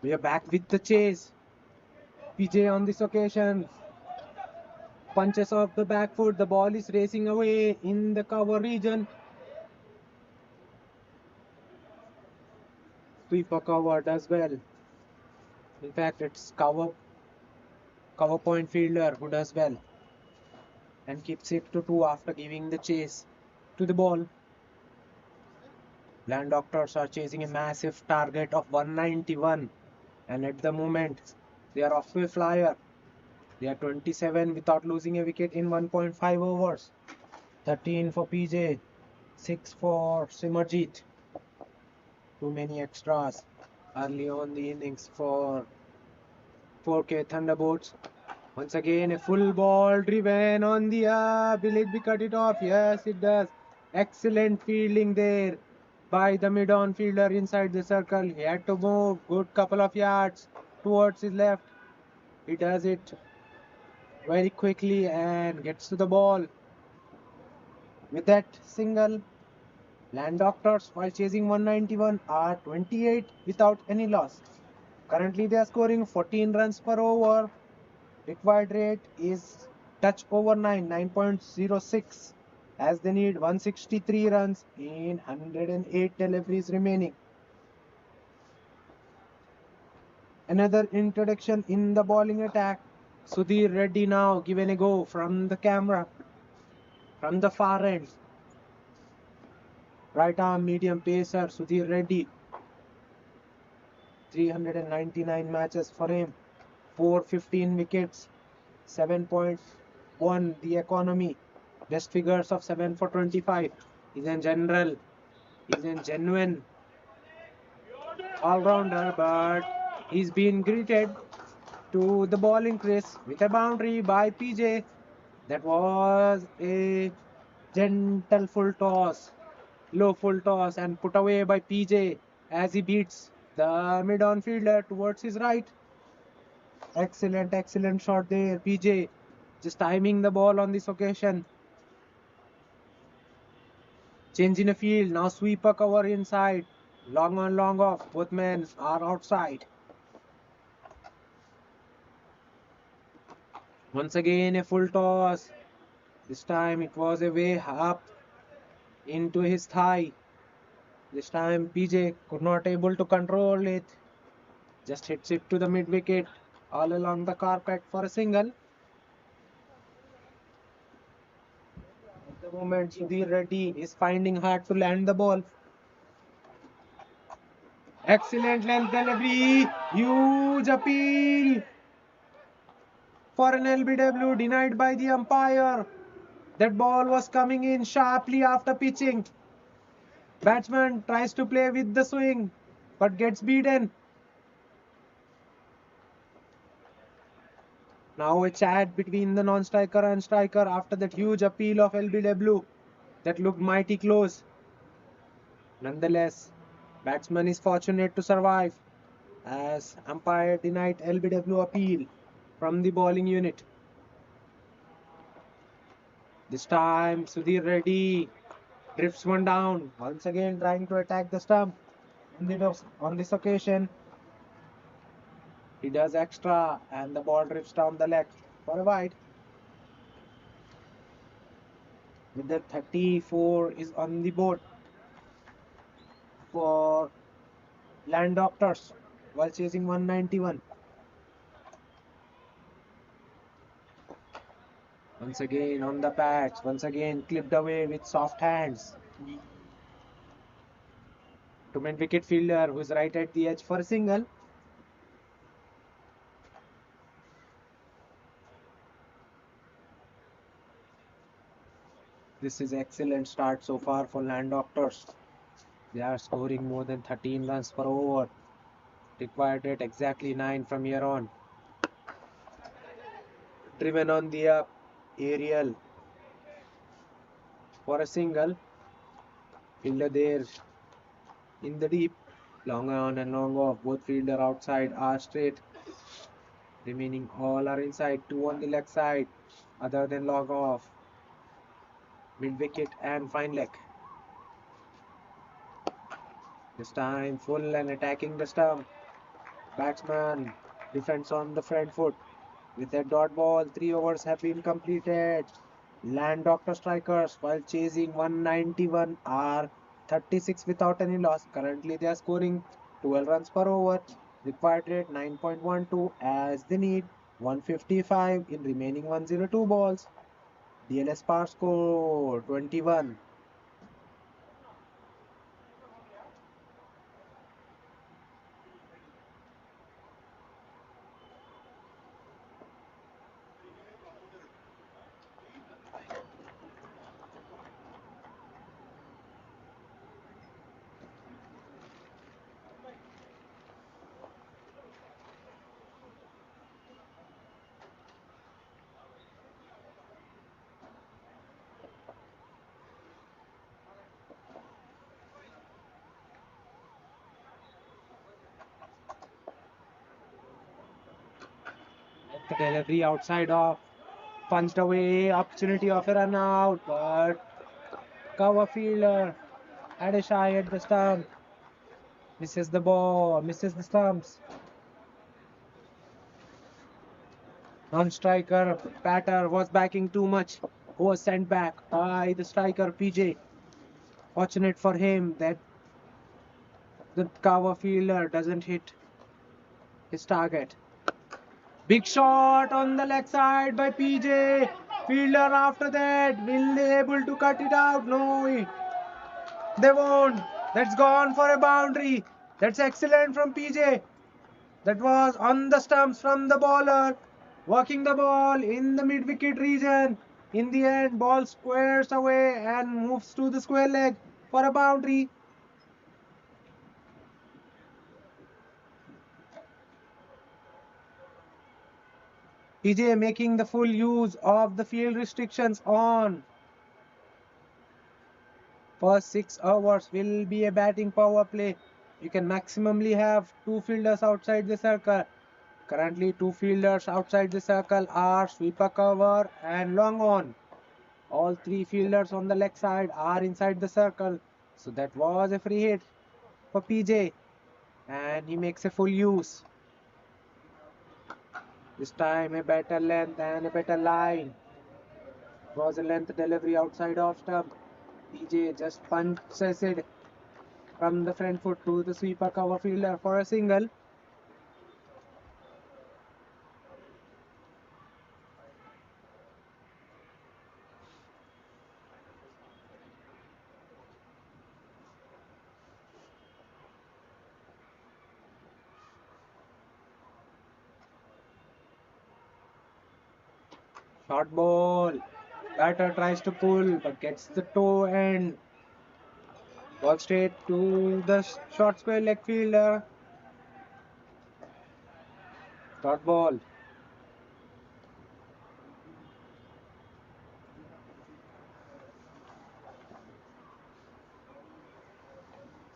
We are back with the chase. PJ on this occasion punches off the back foot. The ball is racing away in the cover region. Sweeper cover does well. In fact, it's cover point fielder who does well and keeps it to 2 after giving the chase to the ball. Land Doctors are chasing a massive target of 191, and at the moment they are off to a flyer. They are 27 without losing a wicket in 1.5 overs. 13 for PJ, 6 for Simarjeet. Too many extras early on the innings for 4K Thunderbirds. Once again, a full ball driven on the up. Will it be cut it off? Yes, it does. Excellent fielding there by the mid-on fielder inside the circle. He had to move good couple of yards towards his left. He does it very quickly and gets to the ball. With that single, Land Doctors, while chasing 191, are 28 without any loss. Currently, they are scoring 14 runs per over. Required rate is touch over 9.06, as they need 163 runs in 108 deliveries remaining. Another introduction in the bowling attack. Sudhir Reddy now given a go from the camera, from the far end. Right arm medium pacer Sudhir Reddy. 399 matches for him. 415 wickets. 7.1 the economy. Best figures of 7 for 25. He's a genuine all-rounder, but he's been greeted to the bowling crease with a boundary by PJ. That was a gentle full toss, low full toss, and put away by PJ as he beats the mid-on fielder towards his right. Excellent shot there, PJ. Just timing the ball on this occasion. Change in a field, now sweeper cover inside. Long on, long off. Both men are outside. Once again a full toss. This time it was a way up into his thigh. This time PJ could not able to control it. Just hits it to the mid wicket all along the carpet for a single. At the moment Sudhir Reddy is finding hard to land the ball. Excellent length delivery. Huge appeal for an LBW denied by the umpire. That ball was coming in sharply after pitching. Batsman tries to play with the swing but gets beaten. Now a chat between the non-striker and striker after that huge appeal of LBW that looked mighty close. Nonetheless, batsman is fortunate to survive as umpire denied LBW appeal from the bowling unit. This time Sudhir Reddy drifts one down, once again trying to attack the stump. On this occasion, he does extra and the ball drifts down the leg for a wide. With the 34 is on the board for Land Doctors while chasing 191. Once again on the patch, once again clipped away with soft hands. To mid wicket fielder who is right at the edge for a single. This is excellent start so far for Land Doctors. They are scoring more than 13 runs per over. Required at exactly 9 from here on. Driven on the up, aerial for a single. Fielder there in the deep. Long on and long off. Both fielder outside are straight. Remaining all are inside. 2 on the leg side. Other than long off. Mid wicket and fine leg. This time full and attacking the stump. Batsman defends on the front foot. With a dot ball, 3 overs have been completed. Land Doctor strikers while chasing 191 are 36 without any loss. Currently they are scoring 12 runs per over. Required rate 9.12 as they need 155 in remaining 102 balls. DLS par score 21. The delivery outside off, punched away, opportunity of a run out, but cover fielder had a shy at the stump, misses the ball, misses the stumps. Non-striker batter was backing too much, was sent back by the striker PJ. Fortunate for him that the cover fielder doesn't hit his target. Big shot on the leg side by PJ. Fielder after that, will they able to cut it out? No, they won't. That's gone for a boundary. That's excellent from PJ. That was on the stumps from the bowler. Walking the ball in the mid-wicket region. In the end, ball squares away and moves to the square leg for a boundary. PJ making the full use of the field restrictions on. First 6 overs will be a batting power play. You can maximally have 2 fielders outside the circle. Currently 2 fielders outside the circle are sweeper cover and long on. All 3 fielders on the leg side are inside the circle. So that was a free hit for PJ and he makes a full use. This time a better length and a better line. It was a length delivery outside off stump. PJ just punches it from the front foot to the sweeper cover fielder for a single. Short ball. Batter tries to pull but gets the toe end. Ball straight to the short square leg fielder. Short ball.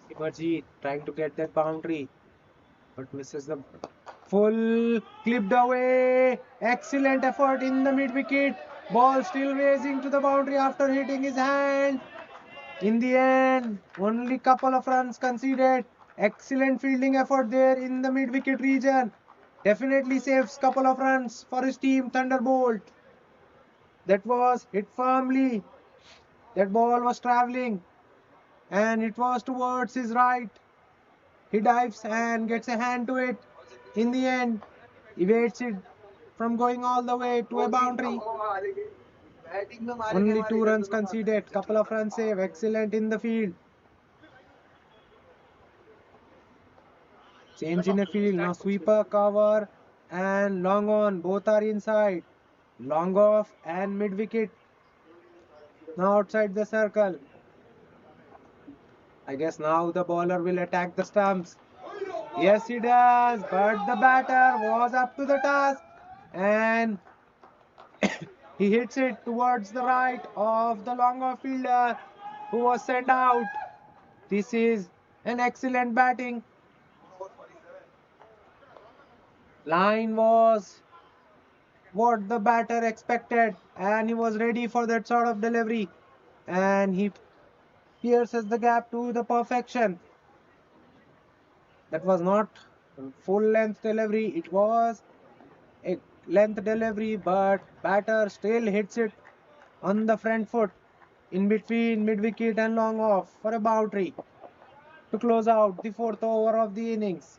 Simarji trying to get that boundary but misses the full clipped away. Excellent effort in the mid wicket. Ball still racing to the boundary after hitting his hand. In the end, only couple of runs conceded. Excellent fielding effort there in the mid wicket region. Definitely saves couple of runs for his team Thunderbolt. That was hit firmly. That ball was traveling and it was towards his right. He dives and gets a hand to it. In the end, evades it from going all the way to a boundary. Only 2 runs conceded. Couple of runs save. Excellent in the field. Change in a field. Now sweeper, cover, and long on. Both are inside. Long off and mid wicket. Now outside the circle. I guess now the bowler will attack the stumps. Yes, he does. But the batter was up to the task. And he hits it towards the right of the long off fielder who was sent out. This is an excellent batting. Line was what the batter expected and he was ready for that sort of delivery and he pierces the gap to the perfection. That was not full length delivery, it was a length delivery, but batter still hits it on the front foot in between mid wicket and long off for a boundary to close out the fourth over of the innings.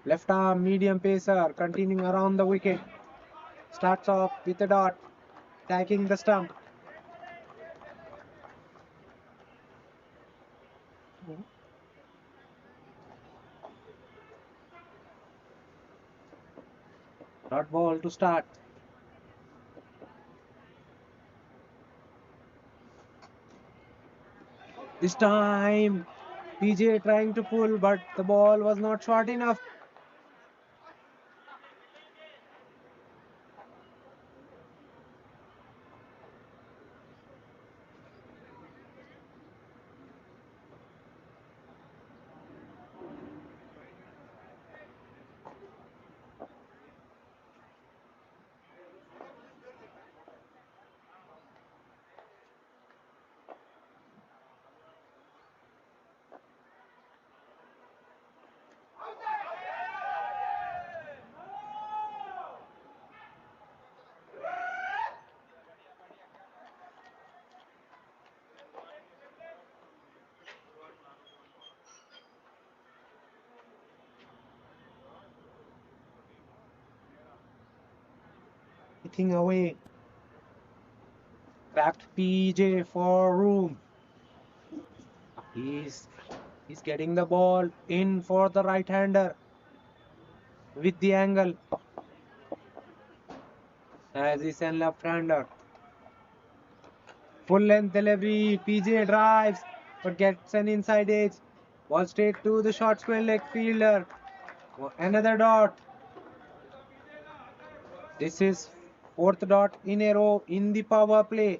Left arm medium pacer continuing around the wicket. Starts off with a dot, attacking the stump. Dot ball to start. This time, PJ trying to pull, but the ball was not short enough. Hitting away. Backed PJ for room. He's getting the ball in for the right-hander with the angle as he's a left-hander. Full length delivery. PJ drives but gets an inside edge. Ball straight to the short square leg fielder. Another dot. This is fourth dot in a row in the power play.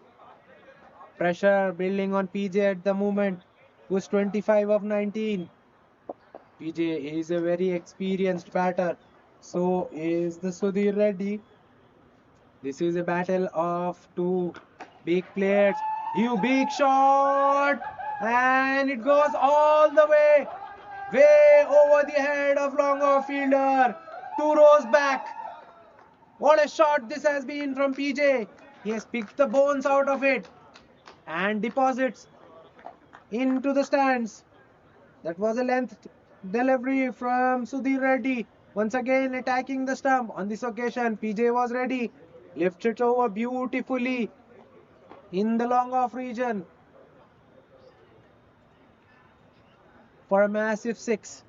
Pressure building on PJ at the moment, who's 25 of 19. PJ is a very experienced batter. So is the Sudhir Reddy. This is a battle of two big players. You big shot! And it goes all the way over the head of long off fielder. 2 rows back. What a shot this has been from PJ. He has picked the bones out of it and deposits into the stands. That was a length delivery from Sudhir Reddy. Once again attacking the stump. On this occasion, PJ was ready. Lifts it over beautifully in the long off region for a massive 6.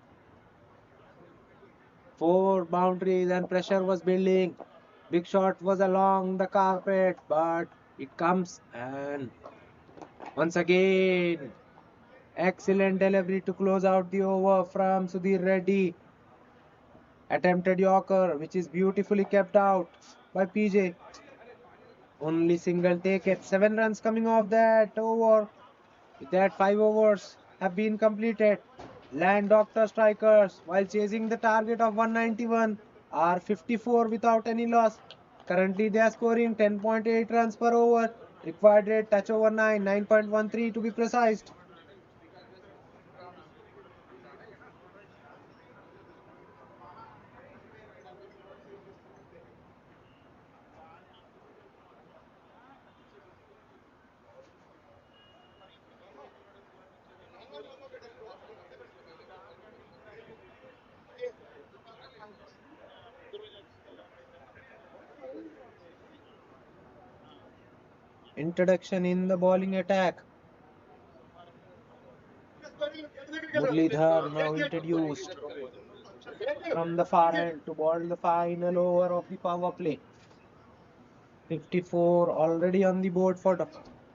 4 boundaries and pressure was building. Big shot was along the carpet, but it comes and once again, excellent delivery to close out the over from Sudhir Reddy. Attempted Yorker, which is beautifully kept out by PJ. Only single take at 7 runs coming off that over. With that, 5 overs have been completed. Land Doctor strikers, while chasing the target of 191, are 54 without any loss. Currently, they are scoring 10.8 runs per over. Required rate touch over 9, 9.13 to be precise. Introduction in the bowling attack. Muralidhar now introduced from the far end to bowl the final over of the power play. 54 already on the board for the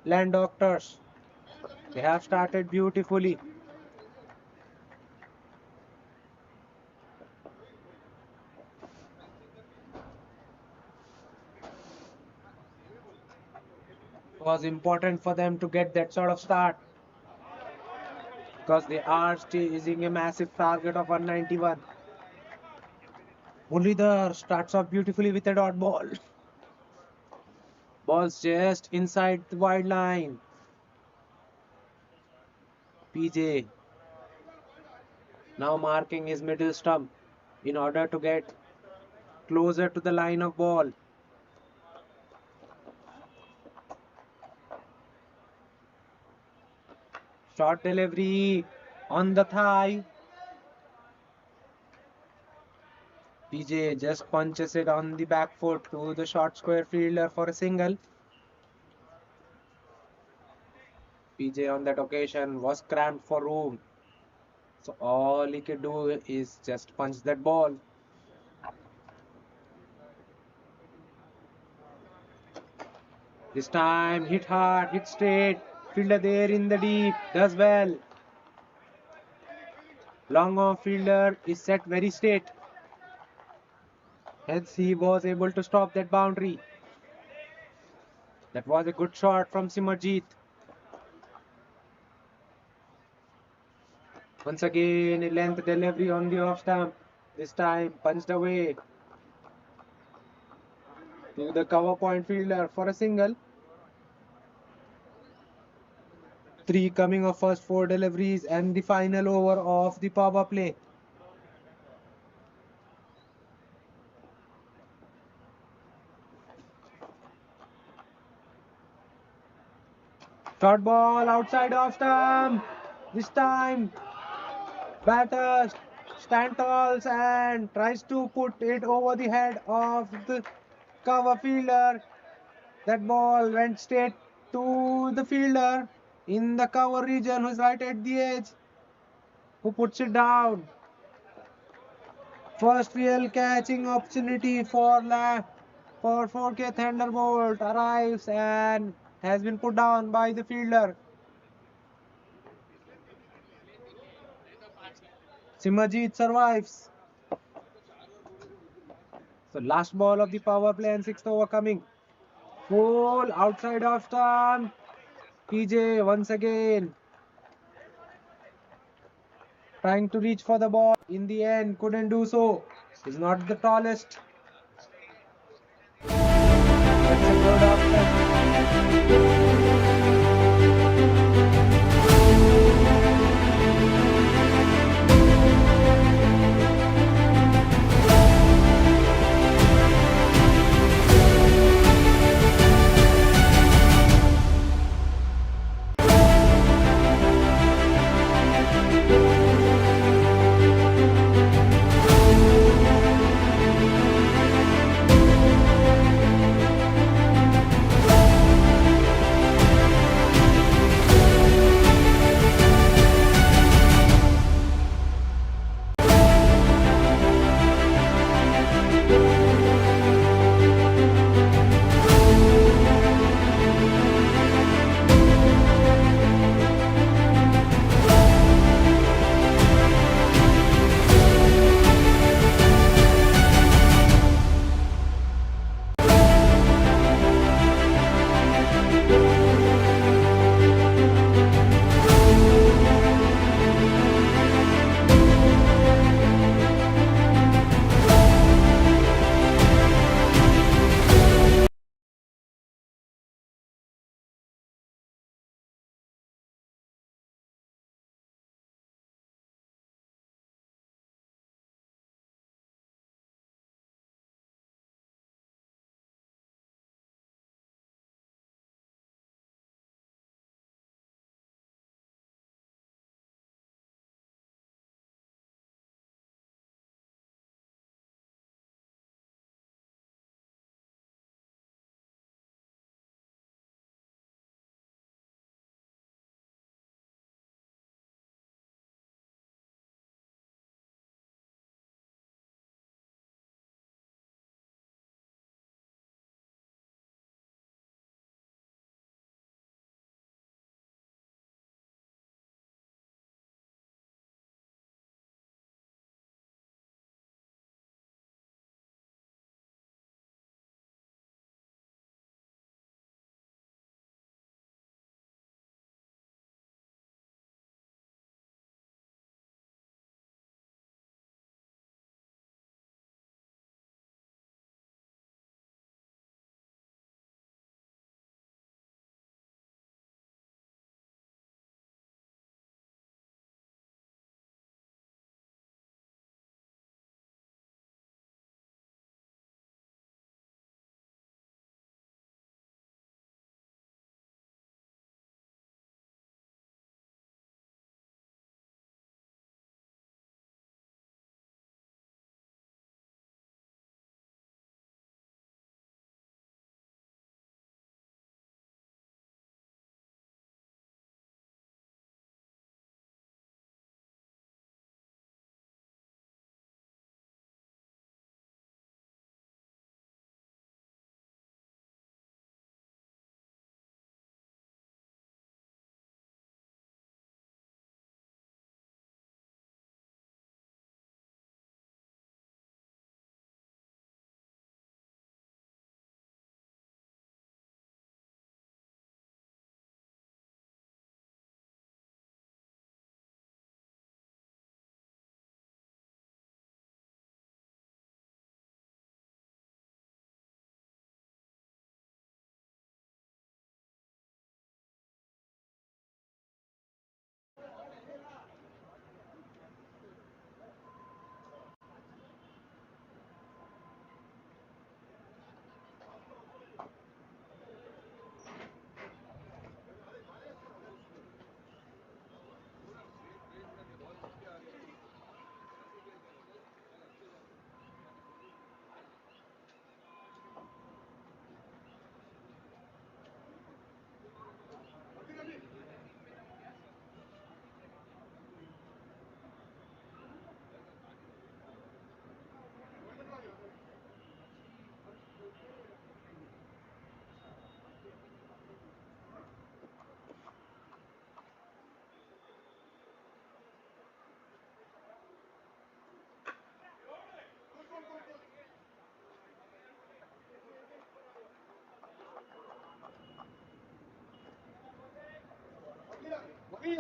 Land Doctors. They have started beautifully. It was important for them to get that sort of start because they are chasing a massive target of 191. Muralidhar starts off beautifully with a dot ball. Ball's just inside the wide line. PJ now marking his middle stump in order to get closer to the line of ball. Short delivery on the thigh. PJ just punches it on the back foot to the short square fielder for a single. PJ on that occasion was cramped for room. So all he could do is just punch that ball. This time hit hard, hit straight. Fielder there in the deep, does well. Long off fielder is set very straight. Hence he was able to stop that boundary. That was a good shot from Simarjeet. Once again a length delivery on the off stump. This time punched away to the cover point fielder for a single. 3 coming of first 4 deliveries and the final over of the power play. Short ball outside off stump. This time batter stand talls and tries to put it over the head of the cover fielder. That ball went straight to the fielder in the cover region who's right at the edge, who puts it down. First real catching opportunity for 4K Thunderbolt arrives and has been put down by the fielder. Simarjeet survives. So last ball of the power play and 6th over coming. Full outside of stump. PJ once again trying to reach for the ball. In the end, couldn't do so. He's not the tallest. That's a good option.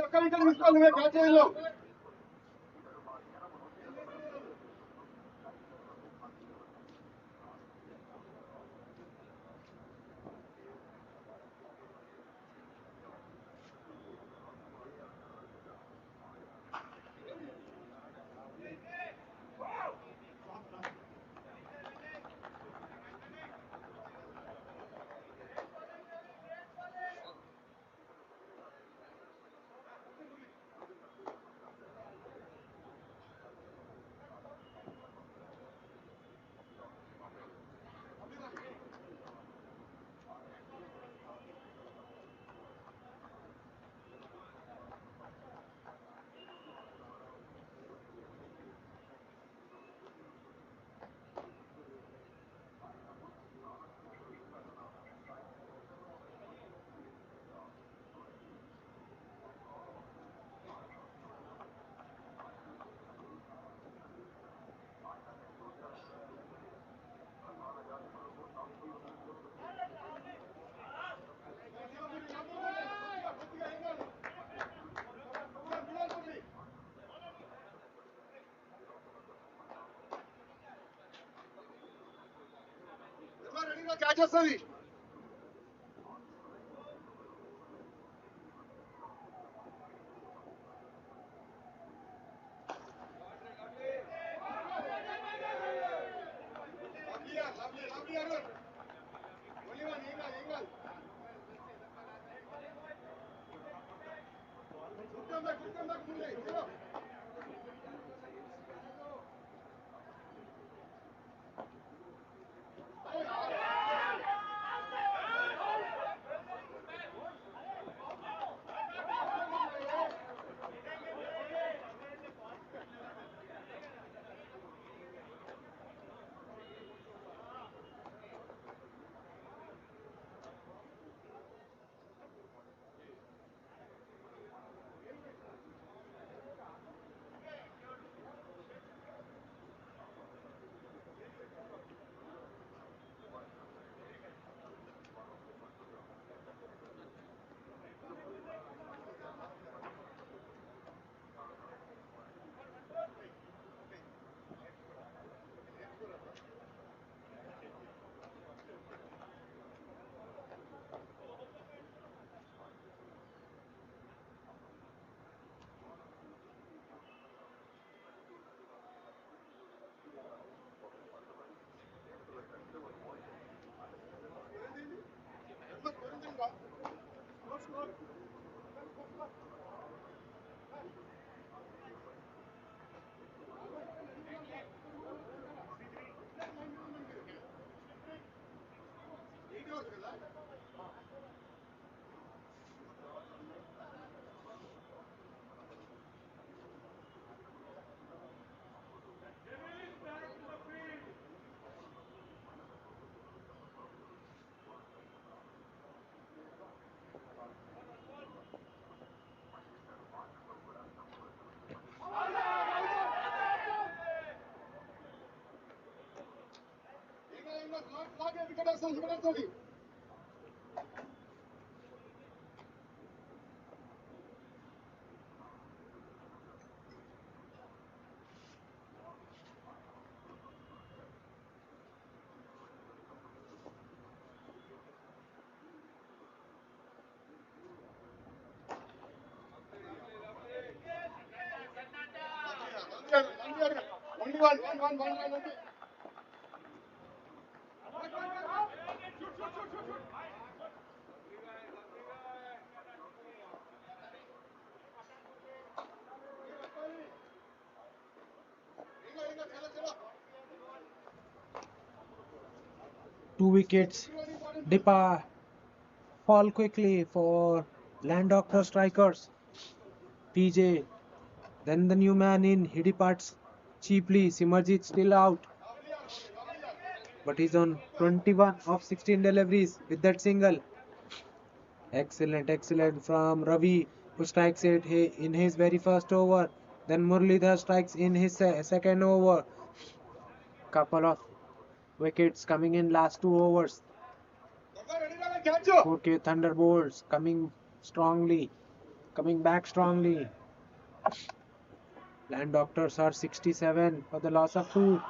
ఒక్క wicket తీసుకోవాలి నువ్వే catch చేయలేవు. రెడీగా catch వస్తుంది. Only one. Okay. 2 wickets. Dipper fall quickly for Landoctor strikers. PJ. Then the new man in. He departs cheaply. Simarjit still out. But he's on 21 of 16 deliveries with that single. Excellent from Ravi, who strikes it in his very first over. Then Muralidhar strikes in his second over. Couple of wickets coming in last 2 overs. 4K Thunderbolts coming strongly. coming back strongly. Land Doctors are 67 for the loss of 2.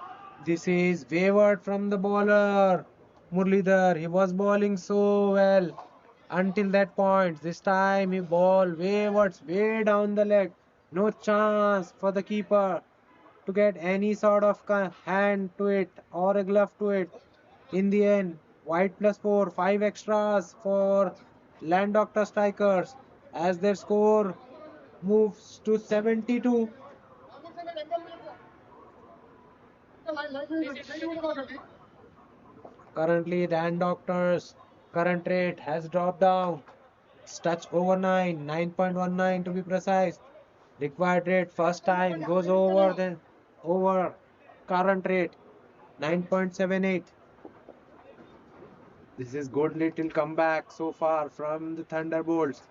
This is wavered from the bowler. Murlidhar, he was bowling so well until that point. This time he ball wavered way down the leg. No chance for the keeper to get any sort of hand to it or a glove to it. In the end, white plus 4, 5 extras for Land Doctor strikers as their score moves to 72. Currently, Land Doctor's current rate has dropped down. It's touch over 9, 9.19 to be precise. Required rate first time goes over then over current rate 9.78. This is good little comeback so far from the Thunderbolts.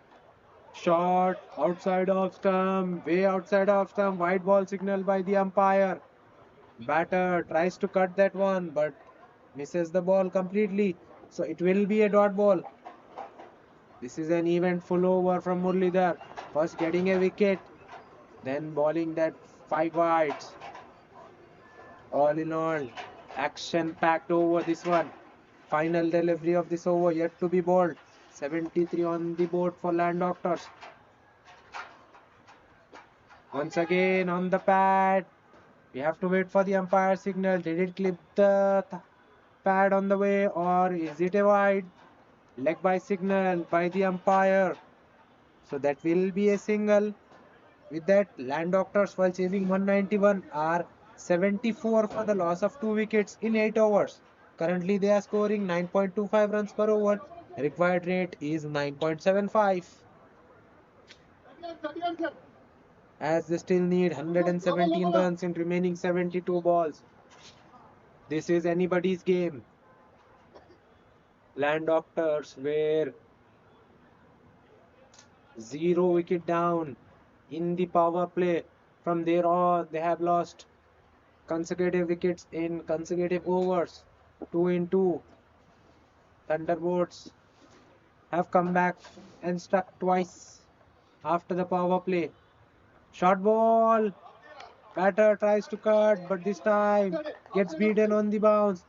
Shot outside of stump, way outside of stump, white ball signal by the umpire. Batter tries to cut that one but misses the ball completely. So it will be a dot ball. This is an eventful over from Murlidhar. First getting a wicket, then bowling that 5 wides. All in all, action packed over this one. Final delivery of this over yet to be bowled. 73 on the board for Land Doctors. Once again on the pad. We have to wait for the umpire signal. Did it clip the pad on the way or is it a wide? Leg by signal by the umpire. So that will be a single. With that, Land Doctors, while chasing 191, are 74 for the loss of 2 wickets in 8 overs. Currently, they are scoring 9.25 runs per over. Required rate is 9.75. As they still need 117 runs in remaining 72 balls. This is anybody's game. Land Doctors were 0 wicket down in the power play. From there on, they have lost consecutive wickets in consecutive overs. 2 in 2. Thunderbolts have come back and struck twice after the power play. Short ball. Batter tries to cut, but this time gets beaten on the bounce.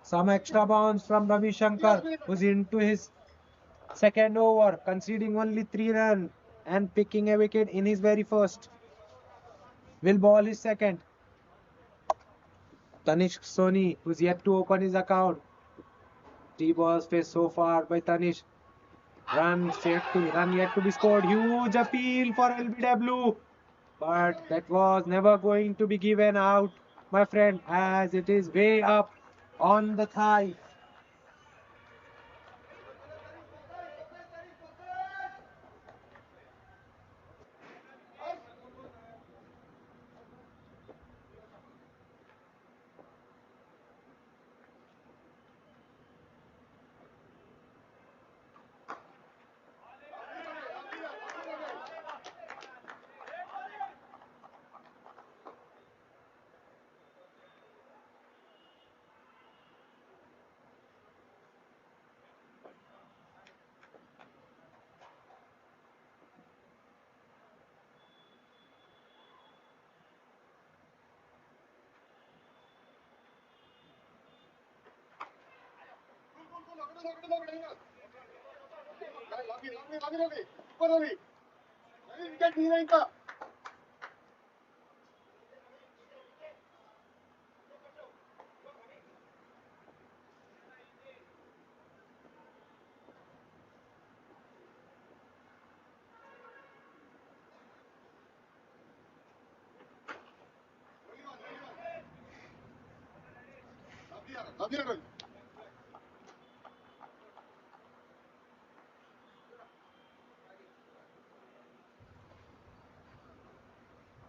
Some extra bounce from Ravi Shankar, who's into his second over, conceding only 3 runs and picking a wicket in his very first. Will bowl his second. Tanishq Soni, who's yet to open his account. 3 balls faced so far by Tanishq. Run yet to be scored. Huge appeal for LBW. But that was never going to be given out, my friend, as it is way up on the thigh. ఇంకా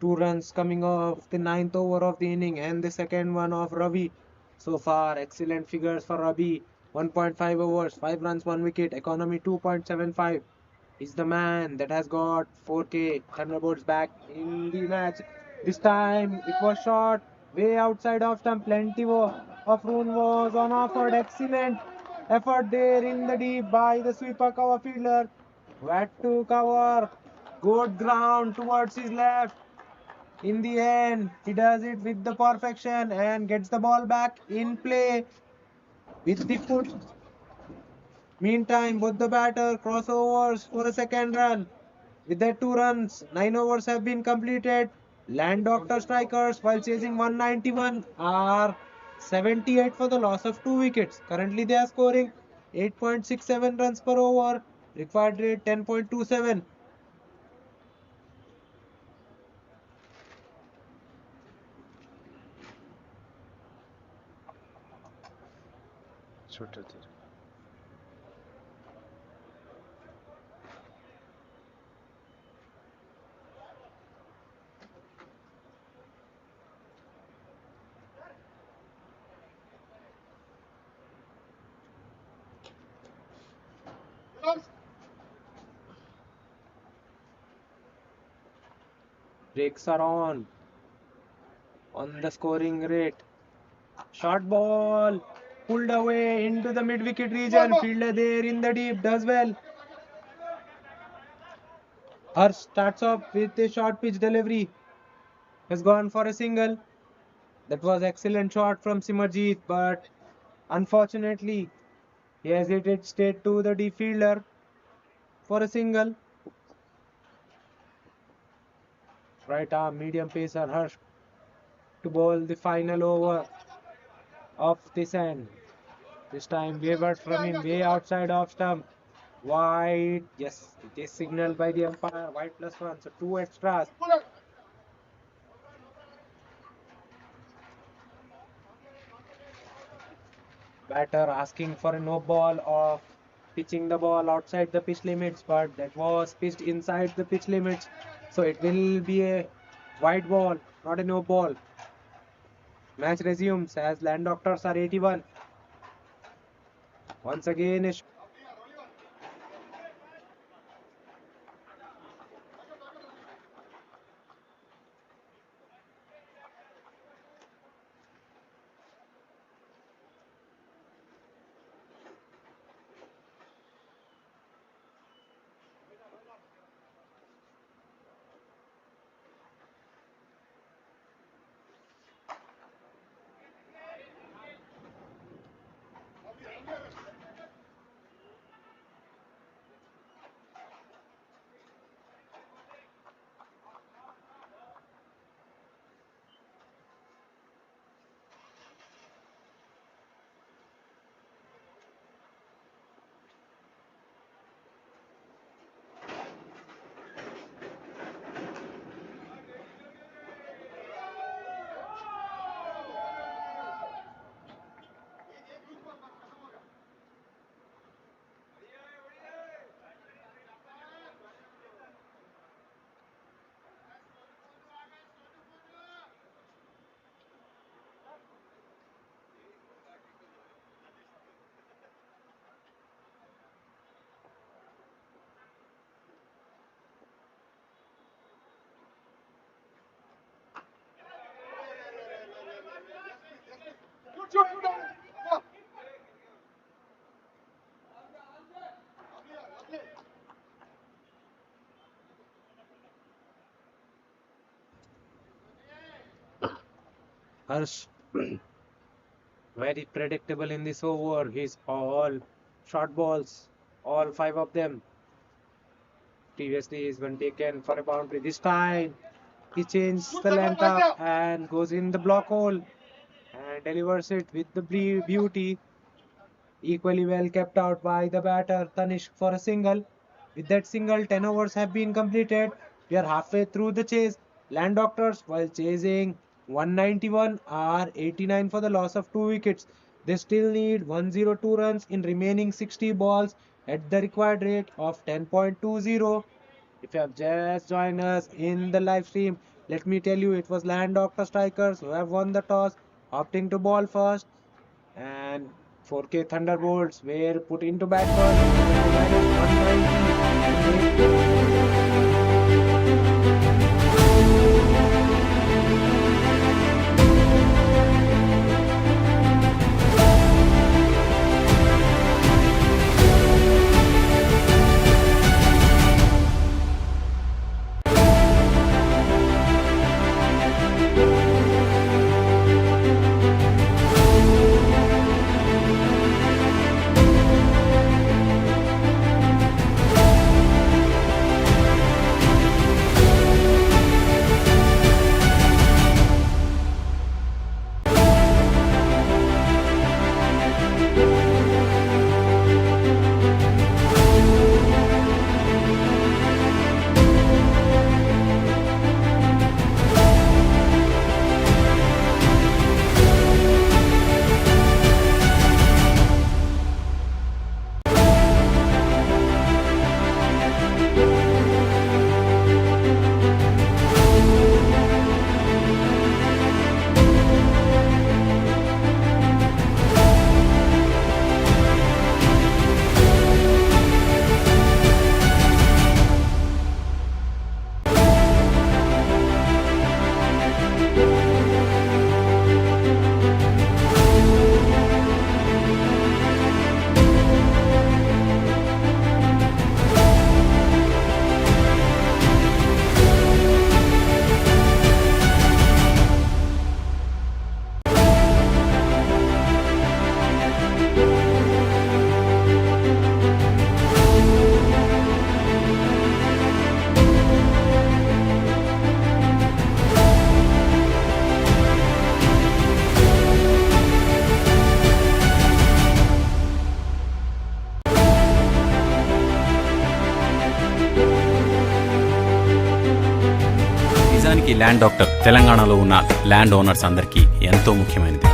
2 runs coming off the 9th over of the inning and the second one of Ravi. So far, excellent figures for Ravi. 1.5 overs, 5 runs, 1 wicket, economy 2.75. He's the man that has got 4K Thunderbolts back in the match. This time it was shot way outside of stump. Plenty of room was on offered. Excellent effort there in the deep by the sweeper cover fielder. Wet to cover. Good ground towards his left. In the end, he does it with the perfection and gets the ball back in play with the foot. Meantime, both the batter crossovers for a second run. With that 2 runs, 9 overs have been completed. Land Doctor strikers, while chasing 191, are 78 for the loss of 2 wickets. Currently, they are scoring 8.67 runs per over. Required rate 10.27. छोटा तेरा Breaks are on the scoring rate. Short ball pulled away into the mid wicket region. Fielder there in the deep does well. Harsh starts off with a short pitch delivery. Has gone for a single. That was excellent shot from Simarjeet, but unfortunately he has hit it straight to the deep fielder for a single. Right arm medium pacer Harsh to bowl the final over of this end. This time wavered from him way outside off stump. White, yes, it is signaled by the umpire. White +1, so 2 extras. Batter asking for a no ball of pitching the ball outside the pitch limits, but that was pitched inside the pitch limits. So it will be a wide ball, not a no ball. Match resumes as Land Doctors are 81. Once again, Harsh very predictable in this over. He's all short balls, all 5 of them. Previously, he's been taken for a boundary. This time, he changes the length up and goes in the block hole and delivers it with the beauty. Equally well kept out by the batter Tanishq for a single. With that single, 10 overs have been completed. We are halfway through the chase. Land Doctors, while chasing 191, are 89 for the loss of 2 wickets. They still need 102 runs in remaining 60 balls at the required rate of 10.20. If you have just joined us in the live stream, let me tell you it was Land Doctor Strikers who have won the toss, opting to ball first, and 4K Thunderbolts were put into bat first. నిజానికి land doctor తెలంగాణలో ఉన్న land owners అందరికీ ఎంతో ముఖ్యమైనది.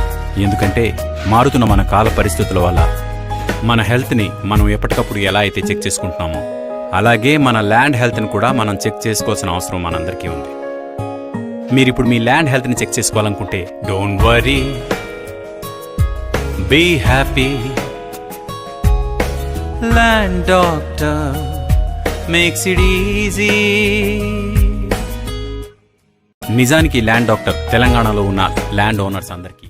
ఎందుకంటే మారుతున్న మన కాల పరిస్థితుల వల్ల మన హెల్త్ని మనం ఎప్పటికప్పుడు ఎలా అయితే చెక్ చేసుకుంటున్నామో అలాగే మన ల్యాండ్ హెల్త్ని కూడా మనం చెక్ చేసుకోవాల్సిన అవసరం మనందరికీ ఉంది. మీరిప్పుడు మీ ల్యాండ్ హెల్త్ని చెక్ చేసుకోవాలనుకుంటే don't worry, be happy. Land doctor makes it easy. నిజానికి ల్యాండ్ డాక్టర్ తెలంగాణలో ఉన్న ల్యాండ్ ఓనర్స్ అందరికీ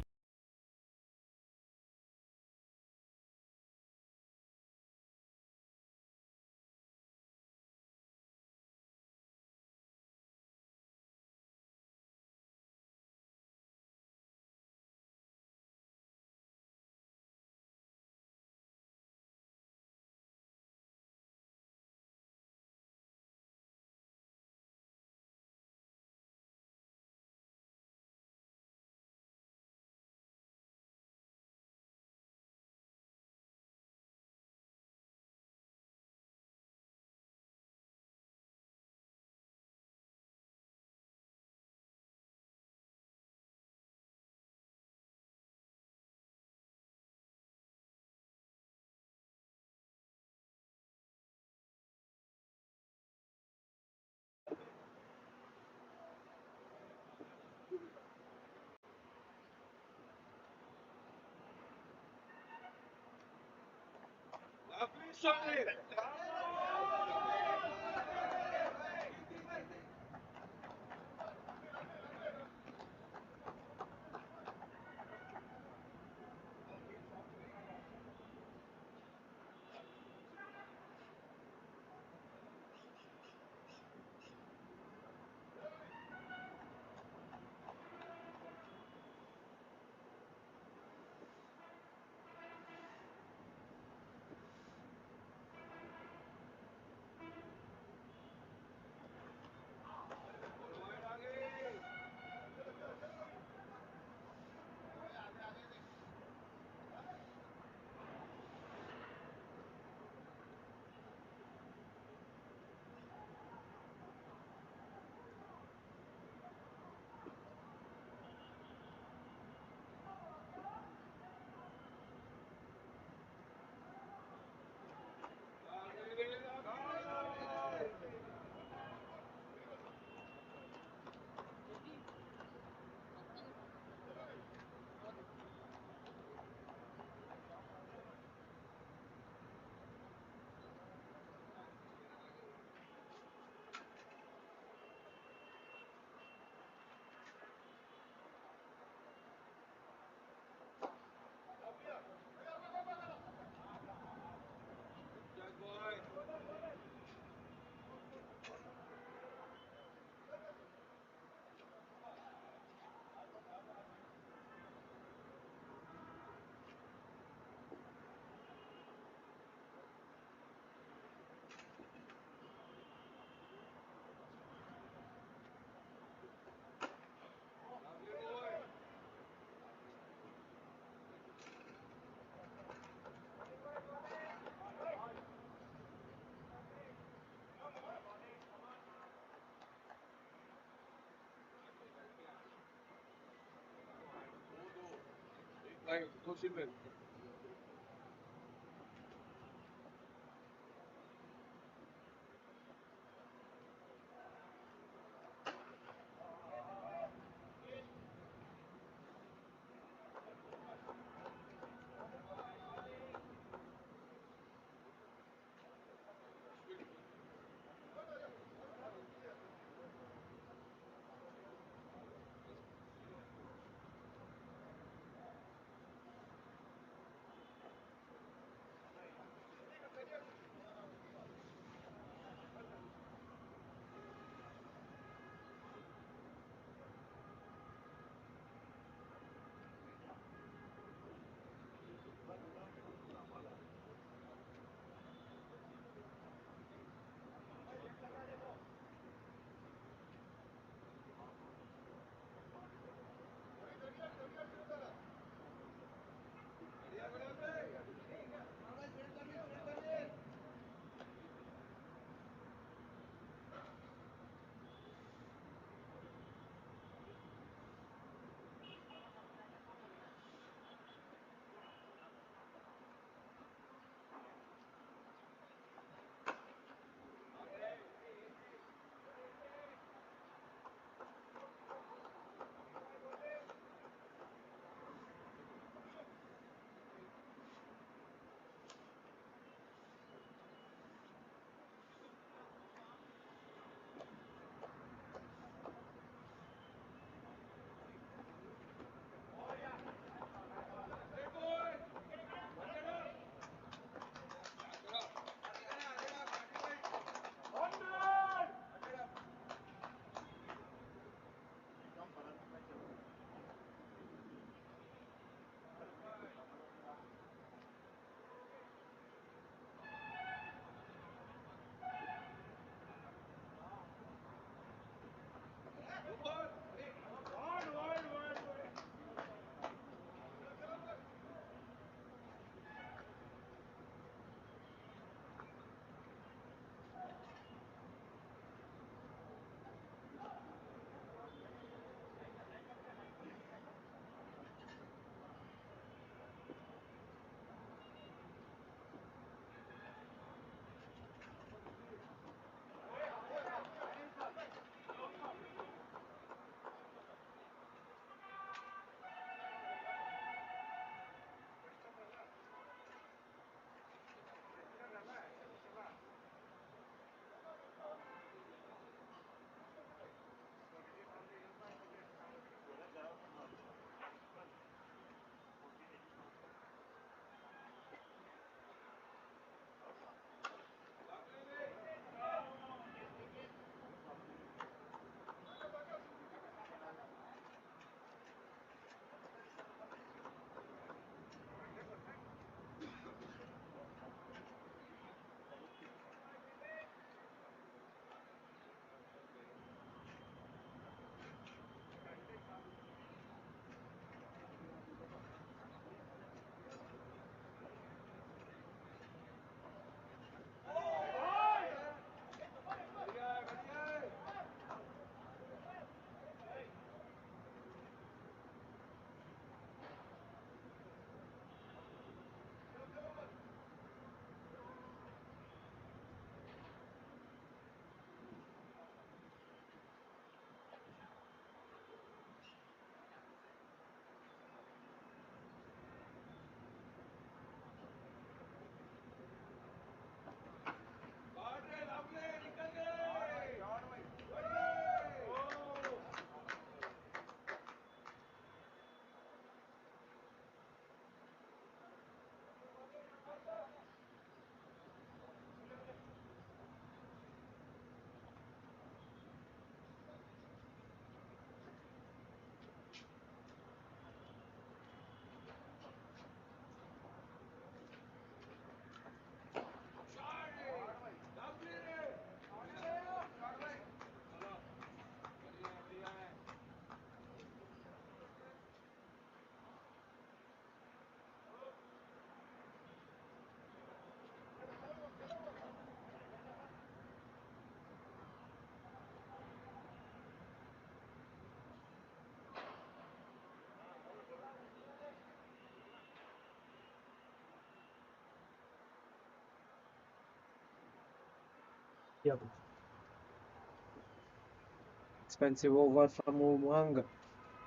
Expensive over from Umang.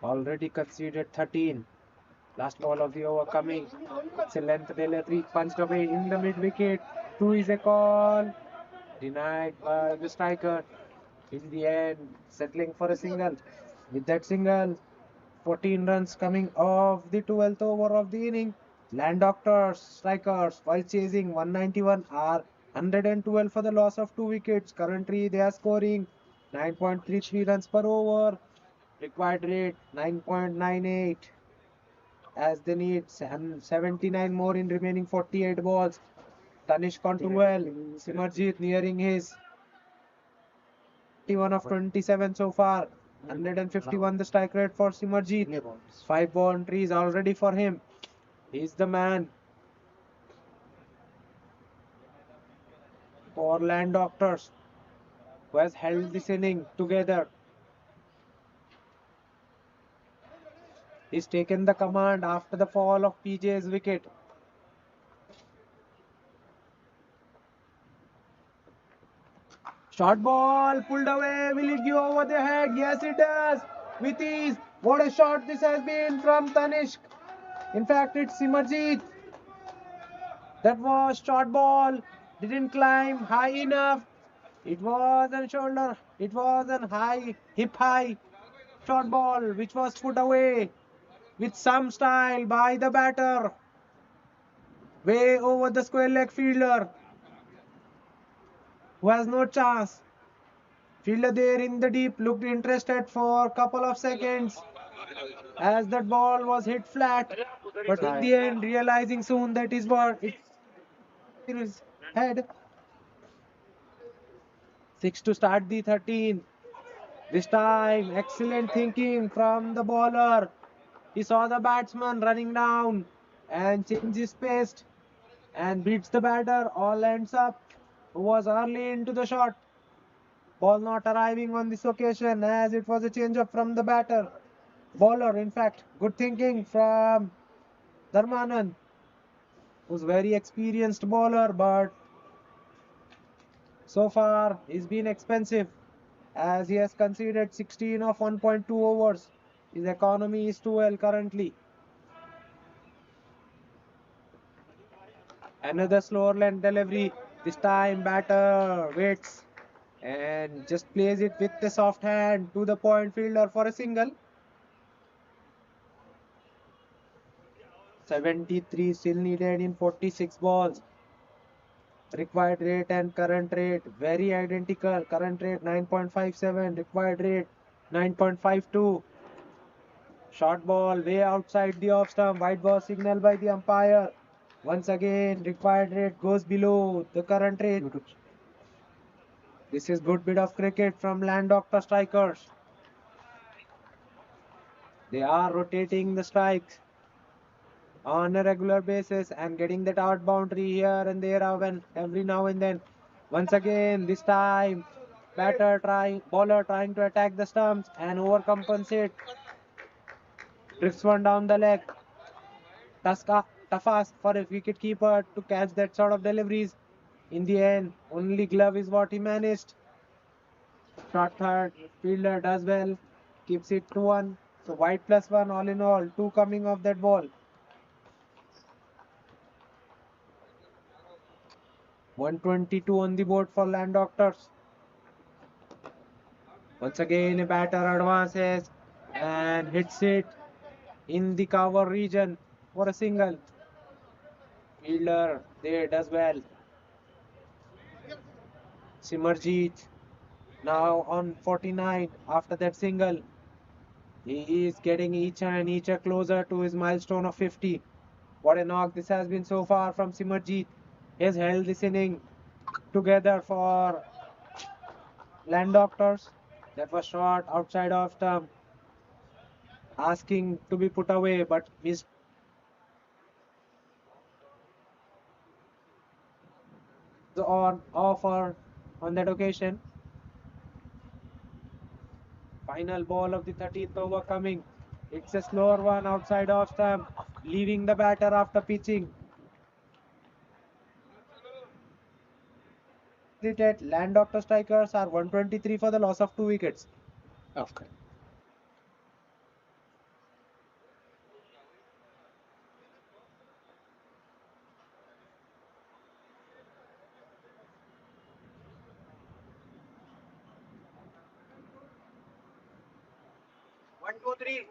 Already conceded 13. Last ball of the over coming. It's a length delivery punched away in the mid wicket. Two is a call. Denied by the striker. In the end, settling for a single. With that single, 14 runs coming off the 12th over of the inning. Landoctor strikers, while chasing 191, are 112 for the loss of 2 wickets. Currently, they are scoring 9.33 runs per over. Required rate 9.98, as they need 79 more in remaining 48 balls. Tanishq on 12. Simarjeet nearing his 21 of 27 so far. 151 the strike rate for Simarjeet. 5 boundaries already for him. He's the man for Land Doctors, who has held this inning together. He's taken the command after the fall of PJ's wicket. Short ball pulled away. Will it go over the head? Yes, it does. With ease. What a shot this has been from Tanishq. In fact, it's Simarjeet. That was short ball. Didn't climb high enough. It was on shoulder. It was on high, hip high short ball, which was put away with some style by the batter. Way over the square leg fielder, who has no chance. Fielder there in the deep looked interested for a couple of seconds as that ball was hit flat. But in the end, realizing soon that is what it is head. 6 to start the 13th. This time, excellent thinking from the bowler. He saw the batsman running down and changes pace and beats the batter. All ends up, who was early into the shot. Ball not arriving on this occasion, as it was a change up from the batter. Bowler, in fact, good thinking from Dharmanand, who's very experienced bowler, but so far he's been expensive, as he has conceded 16 of 1.2 overs. His economy is 12 currently. Another slower length delivery. This time batter waits and just plays it with the soft hand to the point fielder for a single. 73 still needed in 46 balls. Required rate and current rate very identical. Current rate 9.57, required rate 9.52. Short ball way outside the off stump. White ball signal by the umpire. Once again, required rate goes below the current rate. This is good bit of cricket from Landoctor strikers. They are rotating the strikes on a regular basis and getting that out boundary here and there every now and then. Once again, this time, bowler trying to attack the stumps and overcompensate. Drifts one down the leg. Tough ask for a wicket keeper to catch that sort of deliveries. In the end, only glove is what he managed. Shot third, fielder does well, keeps it to 1. So white plus 1, all in all, 2 coming off that ball. 122 on the board for Land Doctors. Once again, a batter advances and hits it in the cover region for a single. Fielder there does well. Simarjeet now on 49 after that single. He is getting each and each closer to his milestone of 50. What a knock this has been so far from Simarjeet. He has held this inning together for Land Doctors. That was shot outside of stump, asking to be put away, but missed on offer on that occasion. Final ball of the 13th over coming. It's a slower one outside off stump, leaving the batter after pitching. completed. LANDOCTOR strikers are 123 for the loss of 2 wickets. Okay. One, two, three.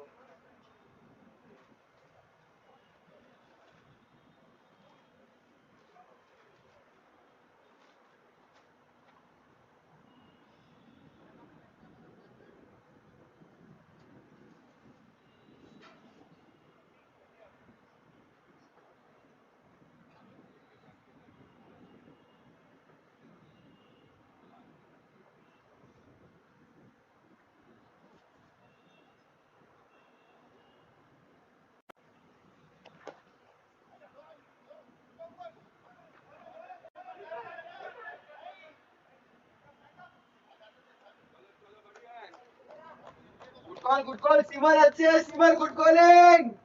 Good call, Simar अच्छे है, Simar good calling.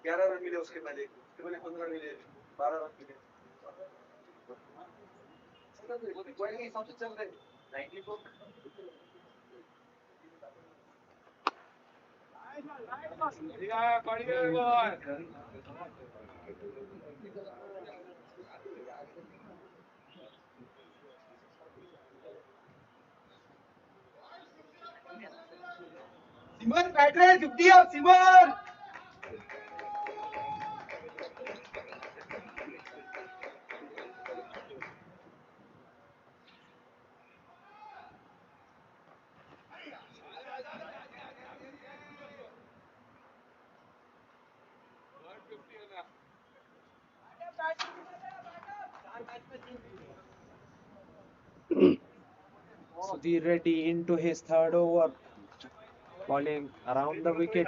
ग्यारह run मिले उसके पहले 15 मिले, 12 run मिले. कोई नहीं, सबसे चल रहे. 94. Simar batter 50 of Simar. Sudhir Reddy into his third over, bowling around the wicket.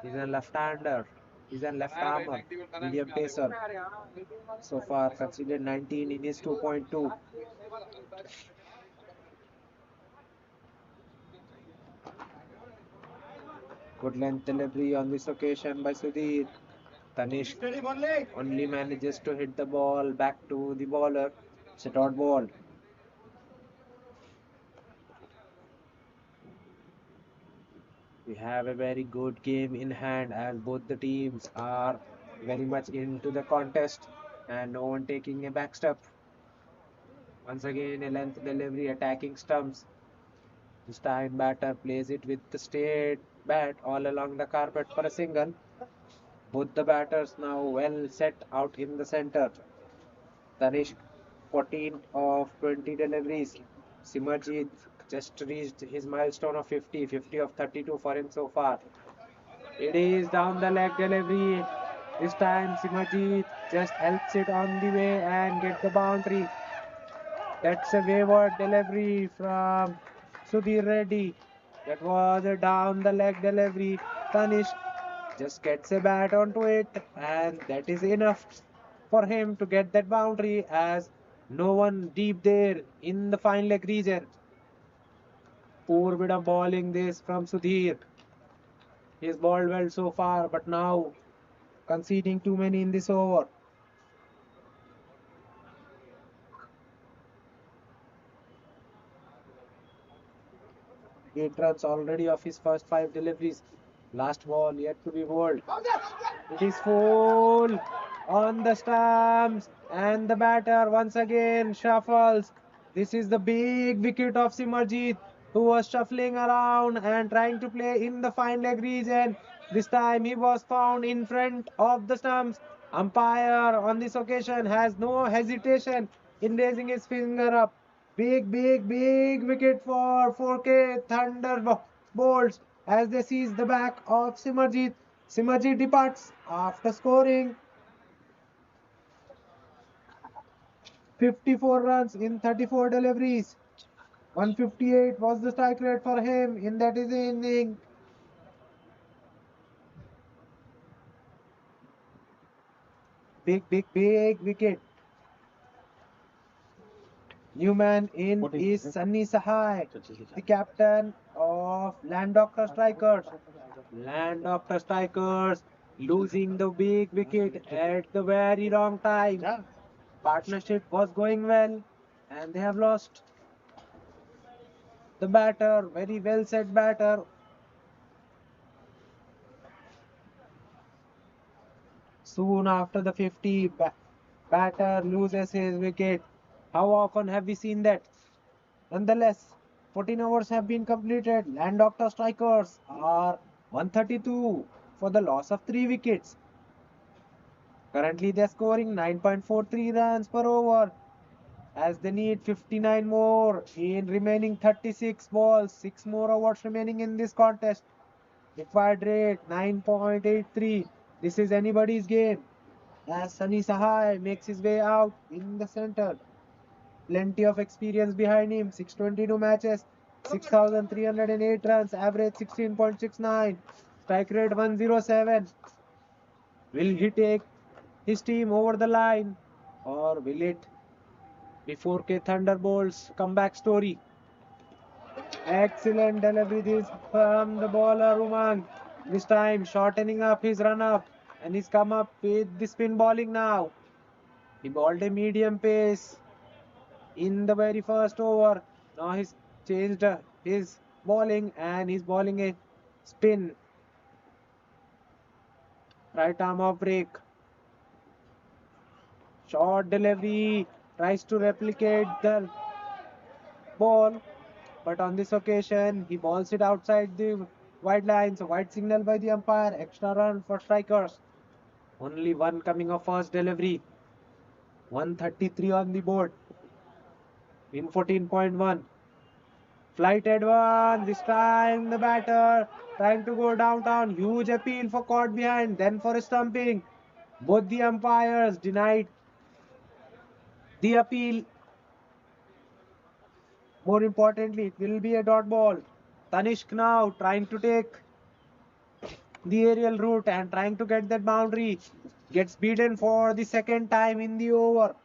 He's a left-hander. He's a left-armer, medium pacer. So far, conceded 19 in his 2.2. Good length delivery on this occasion by Sudhir. Tanishq only manages to hit the ball back to the bowler. It's a dot ball. We have a very good game in hand as both the teams are very much into the contest and no one taking a back step. Once again, a length delivery attacking stumps. This time batter plays it with the straight bat all along the carpet for a single. Both the batters now well set out in the center. Tanishq 14 of 20 deliveries. Simarjeet just reached his milestone of 50, 50 of 32 for him so far. It is down the leg delivery. This time Simarjeet just helps it on the way and get the boundary. That's a wayward delivery from Sudhir Reddy. That was a down the leg delivery. Tanishq just gets a bat onto it, and that is enough for him to get that boundary as no one deep there in the fine leg region. Poor bit of bowling this from Sudhir. He's bowled well so far, but now conceding too many in this over. 8 runs already of his first 5 deliveries. Last ball yet to be bowled. It is full on the stumps and the batter once again shuffles. This is the big wicket of Simarjeet who was shuffling around and trying to play in the fine leg region. This time he was found in front of the stumps. Umpire on this occasion has no hesitation in raising his finger up. Big, big, big wicket for 4K Thunderbolts as they seize the back of Simarjeet. Simarjeet departs after scoring 54 runs in 34 deliveries. 158 was the strike rate for him in that inning. Big, big, big wicket. New man in is Sunny Sahai, the captain of LANDOCTOR Strikers. Landoctor strikers losing the big wicket at the very wrong time. Partnership was going well and they have lost the batter. Very well said batter. Soon after the 50, batter loses his wicket. How often have we seen that? Nonetheless, 14 overs have been completed. Landoctor strikers are 132 for the loss of 3 wickets. Currently, they're scoring 9.43 runs per over as they need 59 more in remaining 36 balls. 6 more overs remaining in this contest. Required rate 9.83. This is anybody's game as Sunny Sahai makes his way out in the center. Plenty of experience behind him. 622 matches, 6,308 runs, average 16.69, strike rate 107. Will he take his team over the line or will it be 4K Thunderbolts comeback story? Excellent delivery this from the bowler Umang. This time shortening up his run up and he's come up with the spin bowling now. He bowled a medium pace in the very first over. Now he's changed his bowling and he's bowling a spin. Right arm off break. Short delivery. Tries to replicate the ball. But on this occasion, he balls it outside the wide lines. A white signal by the umpire. Extra run for strikers. Only one coming of first delivery. 133 on the board. In 14.1. Flighted one. This time the batter trying to go downtown. Huge appeal for caught behind. Then for a stumping. Both the umpires denied the appeal. More importantly, it will be a dot ball. Tanishq now trying to take the aerial route and trying to get that boundary. Gets beaten for the second time in the over.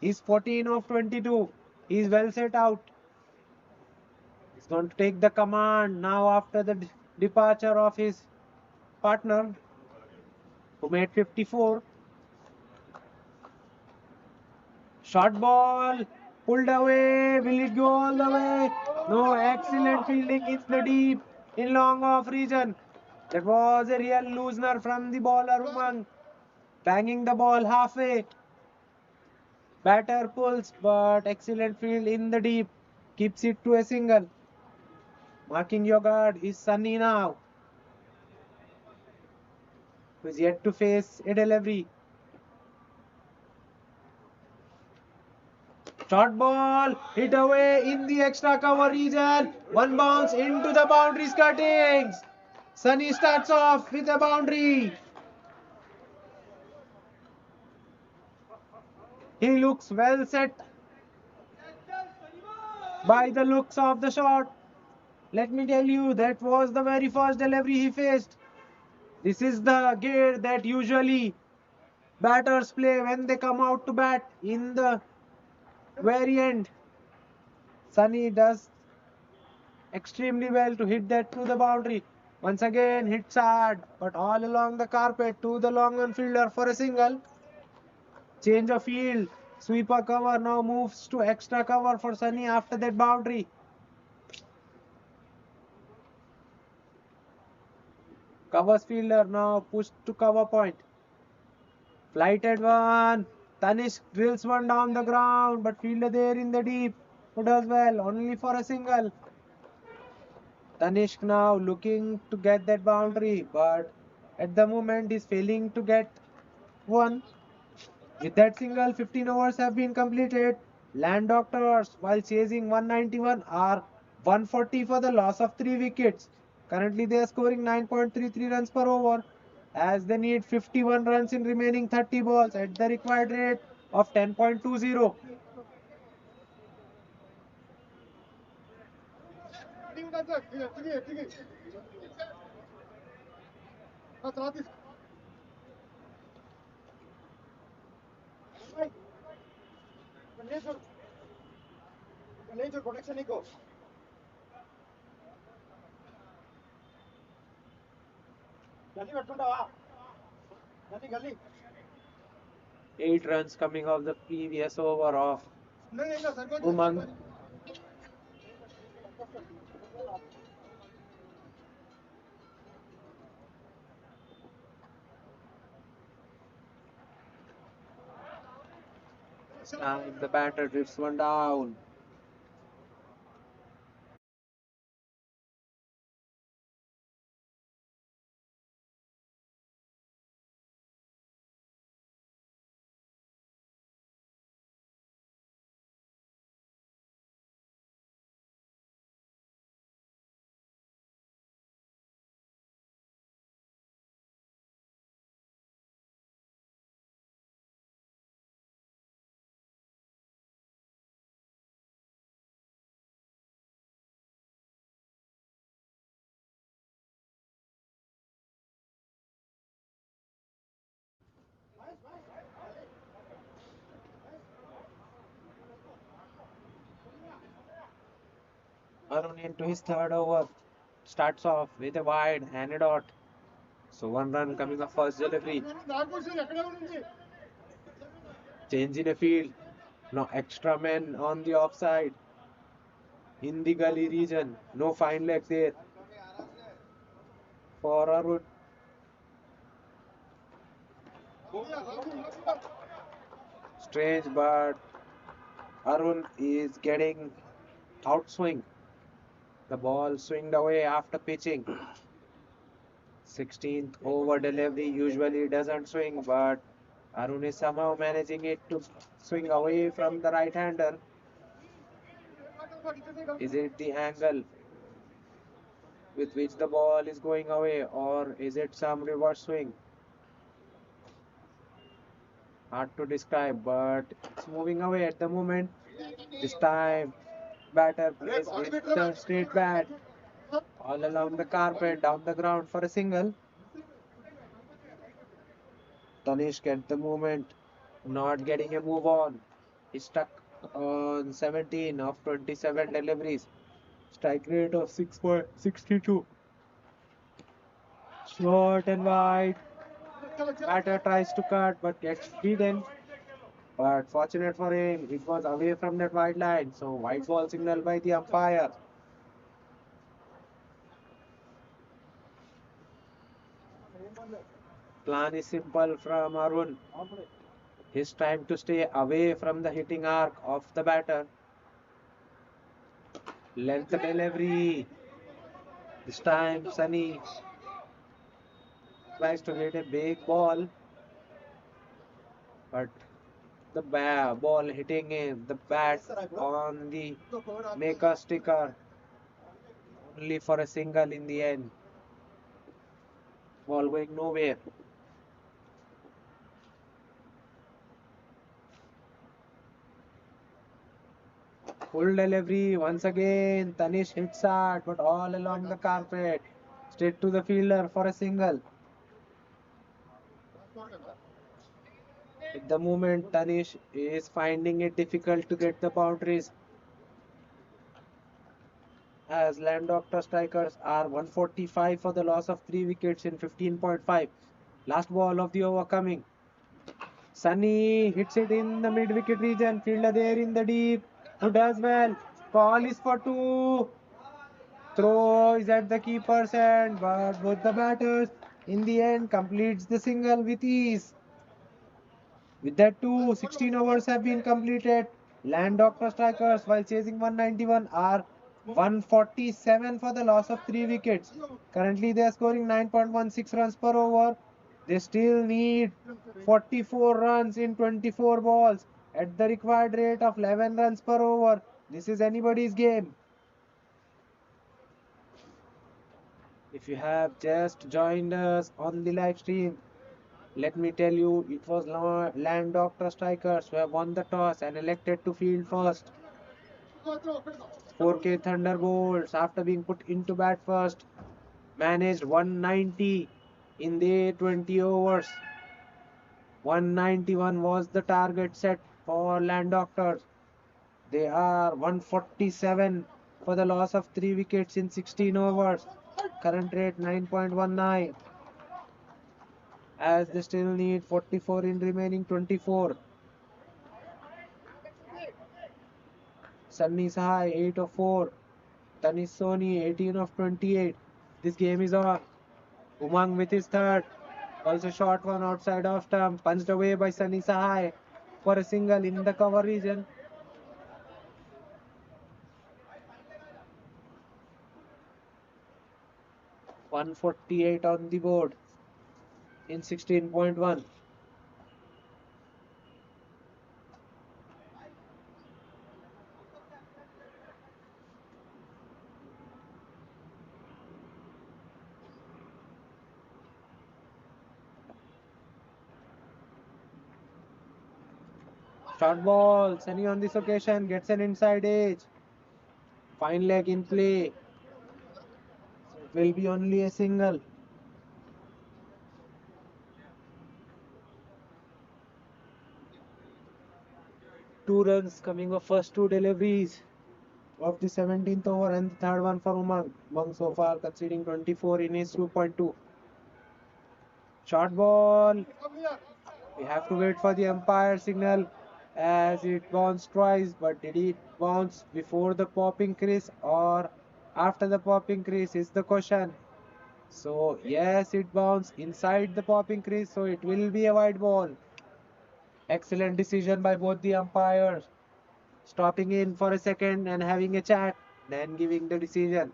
He's 14 of 22. He's well set out. He's going to take the command now after the departure of his partner who made 54. Short ball pulled away. Will it go all the way? No, excellent fielding in the deep in long off region. That was a real loosener from the bowler Umang. Banging the ball halfway. Batter pulls, but excellent field in the deep. Keeps it to a single. Marking your guard is Sunny now, who is yet to face a delivery. Short ball hit away in the extra cover region. One bounce into the boundary cuttings. Sunny starts off with a boundary. He looks well set by the looks of the shot. Let me tell you, that was the very first delivery he faced. This is the gear that usually batters play when they come out to bat in the very end. Sunny does extremely well to hit that to the boundary. Once again hits hard, but all along the carpet to the long on fielder for a single. Change of field. Sweeper cover now moves to extra cover for Sunny after that boundary. Covers fielder now pushed to cover point. Flighted one. Tanishq drills one down the ground, but fielder there in the deep who does well only for a single. Tanishq now looking to get that boundary, but at the moment is failing to get one. With that single, 15 overs have been completed. Landoctors, while chasing 191, are 140 for the loss of 3 wickets. Currently, they are scoring 9.33 runs per over as they need 51 runs in remaining 30 balls at the required rate of 10.20. Protection నీకు గల్లీ పెట్టుకుంటావా గల్లీ గల్లీ 8 runs coming off the previous over of ఉన్నది ఇంకా సరిపోతుంది Umang. This time the batter drifts one down. Arun into his third over. Starts off with a wide and a dot. So 1 run coming up first delivery. నాకు వచ్చింది ఎక్కడ నుంచి Change in a field. No extra men on the offside. In the gully region. No fine leg there for Arun. Strange, but Arun is getting outswing. The ball swinged away after pitching. 16th over delivery usually doesn't swing, but Arun is somehow managing it to swing away from the right-hander. Is it the angle with which the ball is going away, or is it some reverse swing? Hard to describe, but it's moving away at the moment. This time, batter plays with the straight bat all along the carpet, down the ground for a single. Tanishq at the moment not getting a move on. He's stuck on 17 of 27 deliveries. Strike rate of 6.62. Short and wide. Batter tries to cut but gets beaten. But fortunate for him, it was away from that wide line. So white ball signal by the umpire. Plan is simple from Arun. His time to stay away from the hitting arc of the batter. Length delivery. This time Sunny tries to hit a big ball, but the ball hitting the bat on the maker sticker only for a single in the end. Ball going nowhere. Full delivery once again. Tanishq hits hard, but all along the carpet. Straight to the fielder for a single. At the moment, Tanishq is finding it difficult to get the boundaries, as LANDOCTOR strikers are 145 for the loss of 3 wickets in 15.5. Last ball of the over coming. Sunny hits it in the mid-wicket region. Fielder there in the deep, who does well. Call is for 2. Throw is at the keeper's end, but both the batters in the end completes the single with ease. With that 16 overs have been completed. LANDOCTOR strikers, while chasing 191, are 147 for the loss of 3 wickets. Currently they are scoring 9.16 runs per over. They still need 44 runs in 24 balls at the required rate of 11 runs per over. This is anybody's game. If you have just joined us on the live stream, let me tell you, it was LANDOCTOR strikers who have won the toss and elected to field first. 4K Thunderbolts, after being put into bat first, managed 190 in their 20 overs. 191 was the target set for LANDOCTOR. They are 147 for the loss of 3 wickets in 16 overs. Current rate 9.19. as they still need 44 in remaining 24. Sunny Sahai 8 of 4. Tanis Soni 18 of 28. This game is on. Umang with his third. Also short one outside of stump. Punched away by Sunny Sahai for a single in the cover region. .148 on the board in 16.1. Short ball. Sunny on this occasion gets an inside edge. Fine leg in play. So it will be only a single. Two runs coming of first two deliveries of the 17th over and the third one for Umang. Umang so far conceding 24 in his 2.2. Short ball. Come here. We have to wait for the umpire signal as it bounced twice, but did it bounce before the popping crease or after the popping crease is the question. So yes, it bounced inside the popping crease, so it will be a wide ball. Excellent decision by both the umpires, stopping in for a second and having a chat, then giving the decision.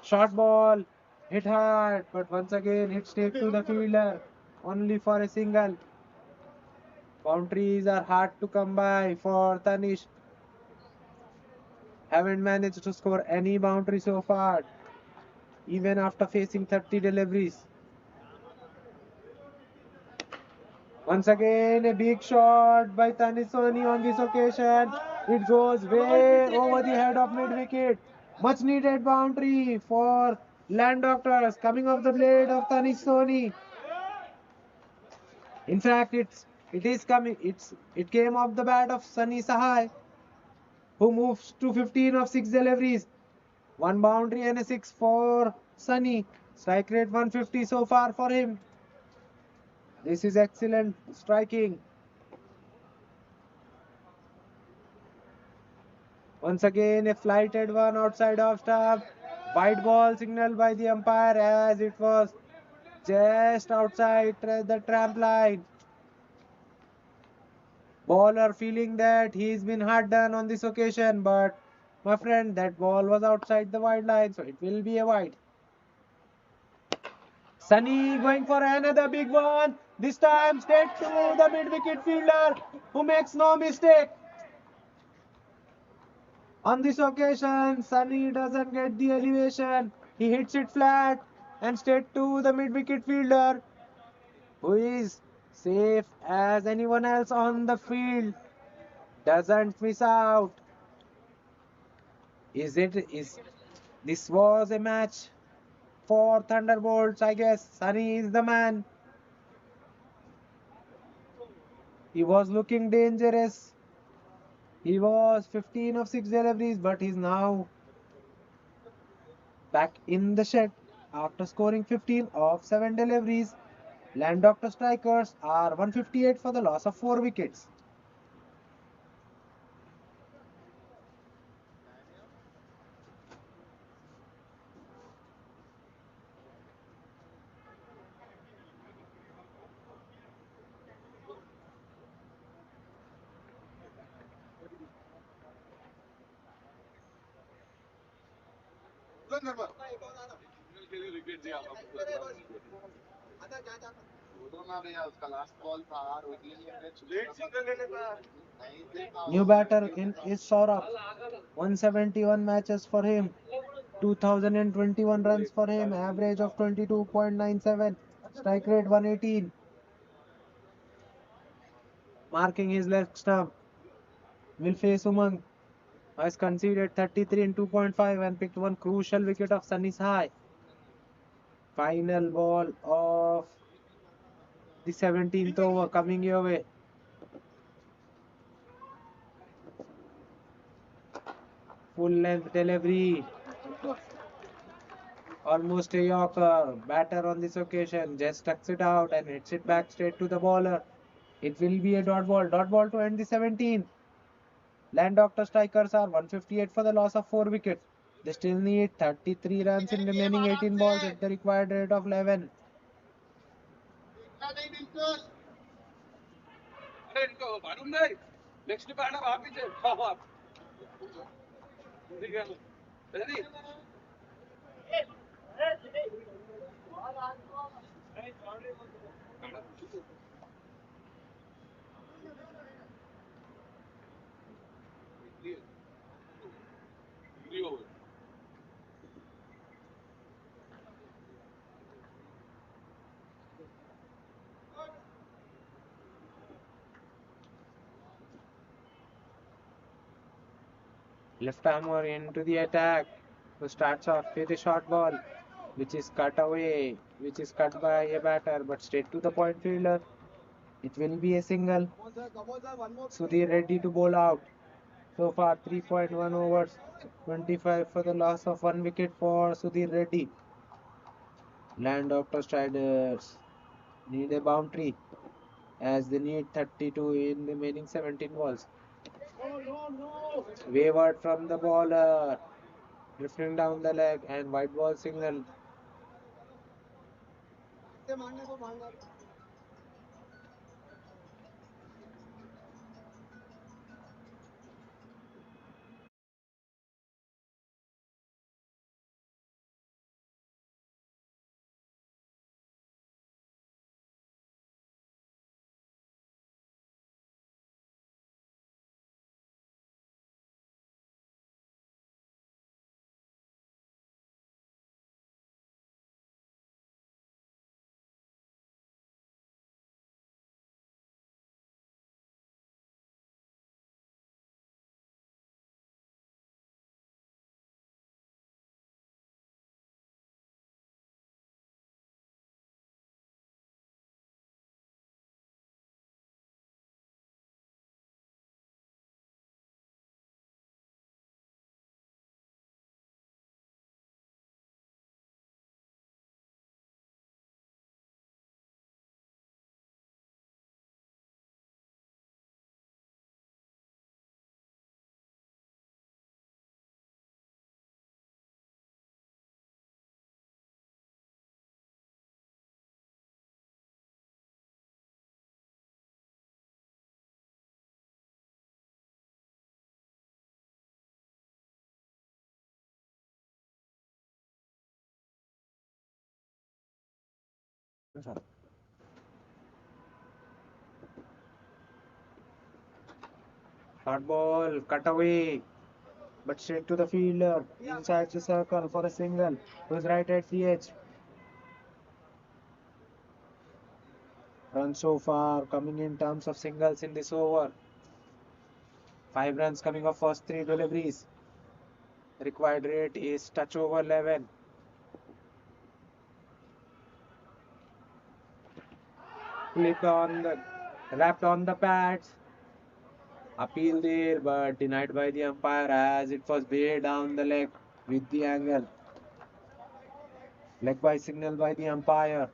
Short ball, hit hard, but once again hit straight to the fielder, only for a single. Boundaries are hard to come by for Tanish. Haven't managed to score any boundary so far, even after facing 30 deliveries. Once again, a big shot by Tanisoni on this occasion. It goes way over the head of mid-wicket. Much needed boundary for Landoctors coming off the blade of Tanisoni. In fact, it is coming. It came off the bat of Sunny Sahai, who moves to 15 of 6 deliveries. One boundary and a 6 for Sunny. Strike rate 150 so far for him. This is excellent striking. Once again, a flighted one outside of stump. White ball signaled by the umpire as it was just outside the tramp line. Bowler feeling that he's been hard done on this occasion, but my friend, that ball was outside the wide line, so it will be a wide. Sunny going for another big one. This time straight to the mid-wicket fielder who makes no mistake. On this occasion, Sunny doesn't get the elevation. He hits it flat and straight to the mid-wicket fielder, who is safe as anyone else on the field. Doesn't miss out. Is this was a match for Thunderbolts? I guess Sunny is the man. He was looking dangerous. He was 15 of 6 deliveries, but he's now back in the shed after scoring 15 of 7 deliveries. Landoctor strikers are 158 for the loss of 4 wickets. THUNDERB. New batter is Saurabh. 171 matches for him. 2021 runs for him. Average of 22.97. Strike rate 118. Marking his left stump. Will face Umang. Has conceded 33 in 2.5 and picked one crucial wicket of Sunny Sahai. Final ball of the 17th over coming your way. Full length delivery. Almost a Yorker. Batter on this occasion just tucks it out and hits it back straight to the bowler. It will be a dot ball. Dot ball to end the 17th. Land Doctor strikers are 158 for the loss of 4 wickets. They still need 33 runs in remaining 18 balls at the required rate of 11. Next batter आप ही हाँ ठीक है ready? Left armer into the attack, who starts off with a short ball, which is cut away, which is cut by a batter, but straight to the point fielder. It will be a single. Sudhir ready to bowl out. So far, 3.1 overs, 25 for the loss of 1 wicket for Sudhir Reddy. Land Doctor Striders need a boundary as they need 32 in remaining 17 balls. Wavered from the bowler, drifting down the leg and white ball signal. Short ball, cut away, but straight to the fielder, inside the circle for a single, who's right at the edge. Runs so far coming in terms of singles in this over. 5 runs coming off first 3 deliveries. Required rate is touch over 11. Clipped on the, wrapped on the pads. Appeal there, but denied by the umpire as it was way down the leg with the angle. Leg by signal by the umpire.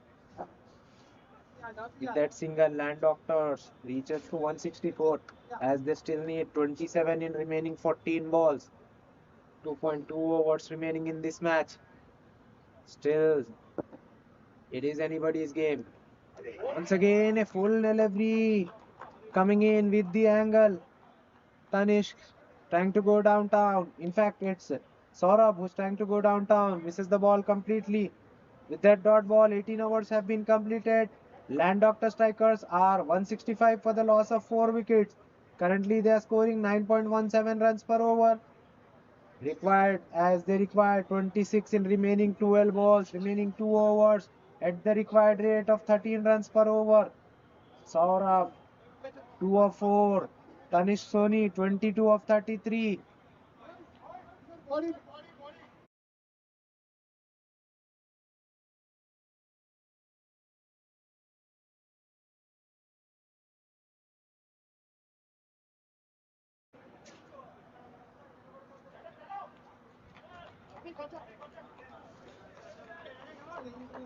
With that single, Land Doctors reaches to 164 as they still need 27 in remaining 14 balls. 2.2 overs remaining in this match. Still, it is anybody's game. Once again, a full delivery coming in with the angle. Tanish trying to go downtown. In fact, it's Saurabh who's trying to go downtown. Misses the ball completely. With that dot ball, 18 overs have been completed. Land Doctor strikers are 165 for the loss of 4 wickets. Currently, they are scoring 9.17 runs per over. Required as they require 26 in remaining 12 balls, remaining 2 overs at the required rate of 13 runs per over. Saurabh 2 of 4. Tanish Soni 22 of 33.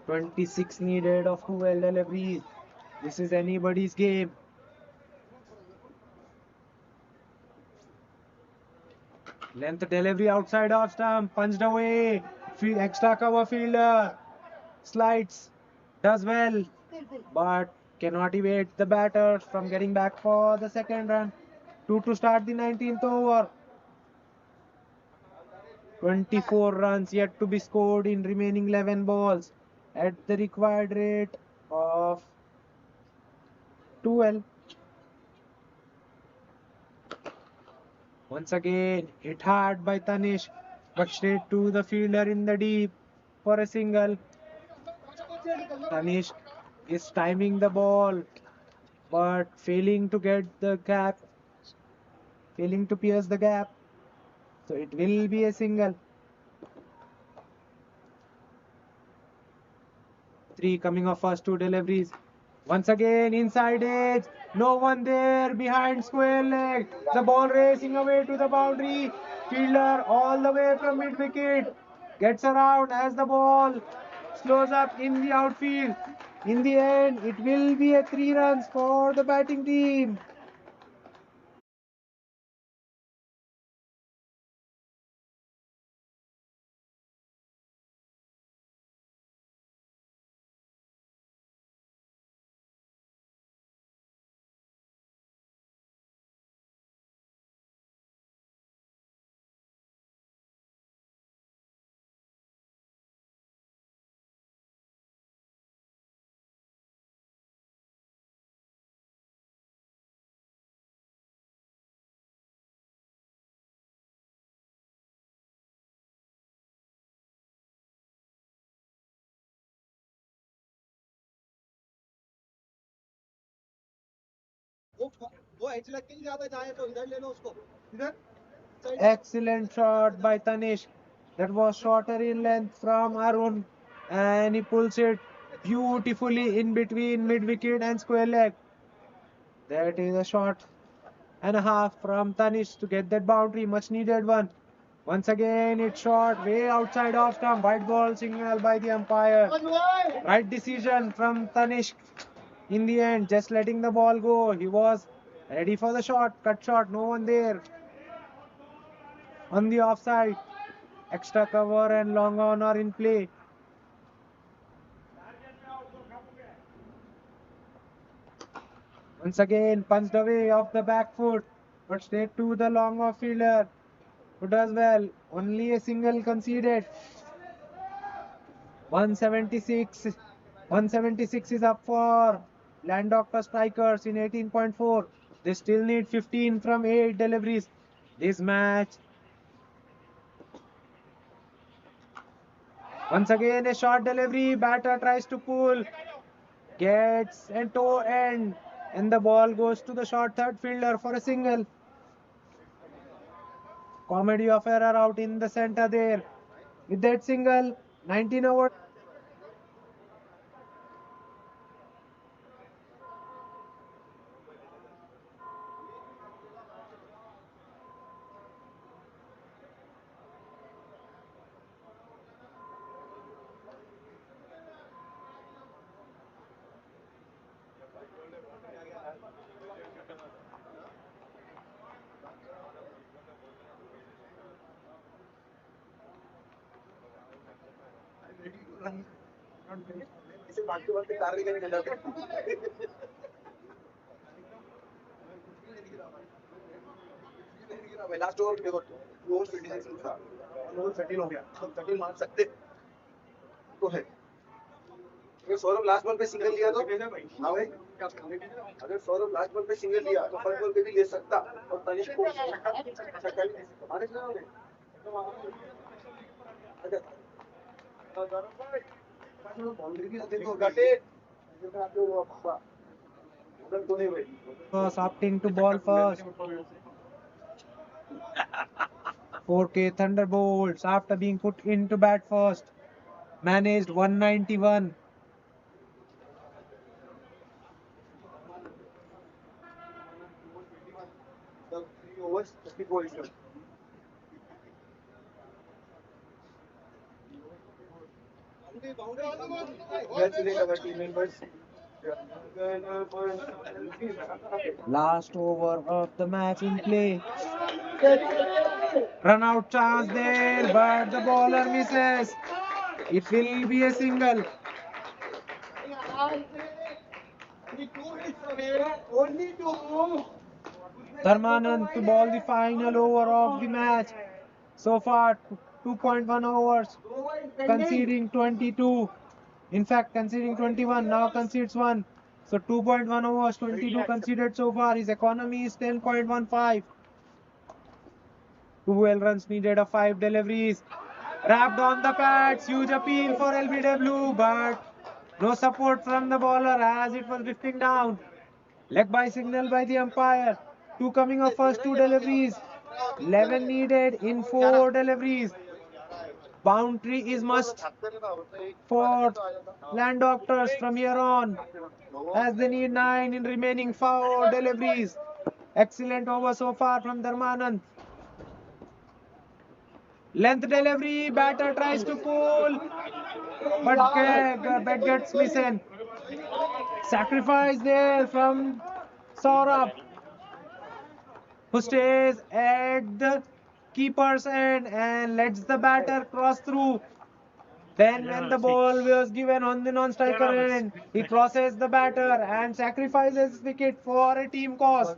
26 needed of 12 deliveries. This is anybody's game. Length delivery outside off stump, punched away. Extra cover fielder slides, does well, but cannot evade the batter from getting back for the second run. 2 to start the 19th over. 24 runs yet to be scored in remaining 11 balls at the required rate of 12. Once again, hit hard by Tanish, but straight to the fielder in the deep for a single. Tanish is timing the ball, but failing to get the gap, failing to pierce the gap. So it will be a single. 3 coming off first 2 deliveries. Once again, inside edge. No one there behind square leg. The ball racing away to the boundary. Fielder all the way from mid wicket. Gets around as the ball slows up in the outfield. In the end, it will be a 3 runs for the batting team. वो H लग के नहीं जाता जाए तो इधर ले लो उसको इधर Excellent shot by Tanish. That was shorter in length from Arun, and he pulls it beautifully in between mid wicket and square leg. That is a shot and a half from Tanish to get that boundary, much needed one. Once again, it's shot way outside off stump. White ball signal by the umpire. Right decision from Tanish. In the end, just letting the ball go. He was ready for the shot, cut shot, no one there. On the offside, extra cover and long on are in play. Once again, punched away off the back foot, but straight to the long off fielder, who does well. Only a single conceded. 176. 176 is up for Landoctor strikers in 18.4. They still need 15 from 8 deliveries. This match. Once again, a short delivery. Batter tries to pull. Gets a toe end. And the ball goes to the short third fielder for a single. Comedy of error out in the center there. With that single, 19 over. इसे बाकी वक्त car लेके निकल जाते last over देखो over 26 था over 13 हो गया तो 13 मार सकते तो है अगर सौरभ लास्ट बॉल पे सिंगल लिया तो हाँ भाई अगर सौरभ लास्ट बॉल पे सिंगल लिया तो फर्स्ट बॉल पे भी ले सकता और तनिष को छक्का भी दे सकता मारे चलोगे बाउंड्री की देखो गटे Was opting to ball first. 4K Thunderbolts after being put into bat first. Managed 191. overs 34 is Congratulate our team members. Last over of the match in play. Run out chance there, but the bowler misses. It will be a single. Dharmanand to ball the final over of the match. So far, 2.1 overs, conceding 22. In fact, conceding 21, now concedes 1. So 2.1 overs, 22 conceded so far. His economy is 10.15. 12 runs needed of 5 deliveries. Wrapped on the pads, huge appeal for LBW, but no support from the bowler as it was drifting down. Leg by signal by the umpire. 2 coming of first 2 deliveries. 11 needed in 4 deliveries. Boundary is must for land doctors from here on, as they need 9 in remaining 4 deliveries. Excellent over so far from Dharmanand. Length delivery, batter tries to pull, but bat gets missing. Sacrifice there from Saurabh, who stays at the keeper's end and lets the batter cross through. Then when the ball was given on the non-striker end, he crosses the batter and sacrifices his wicket for a team cause.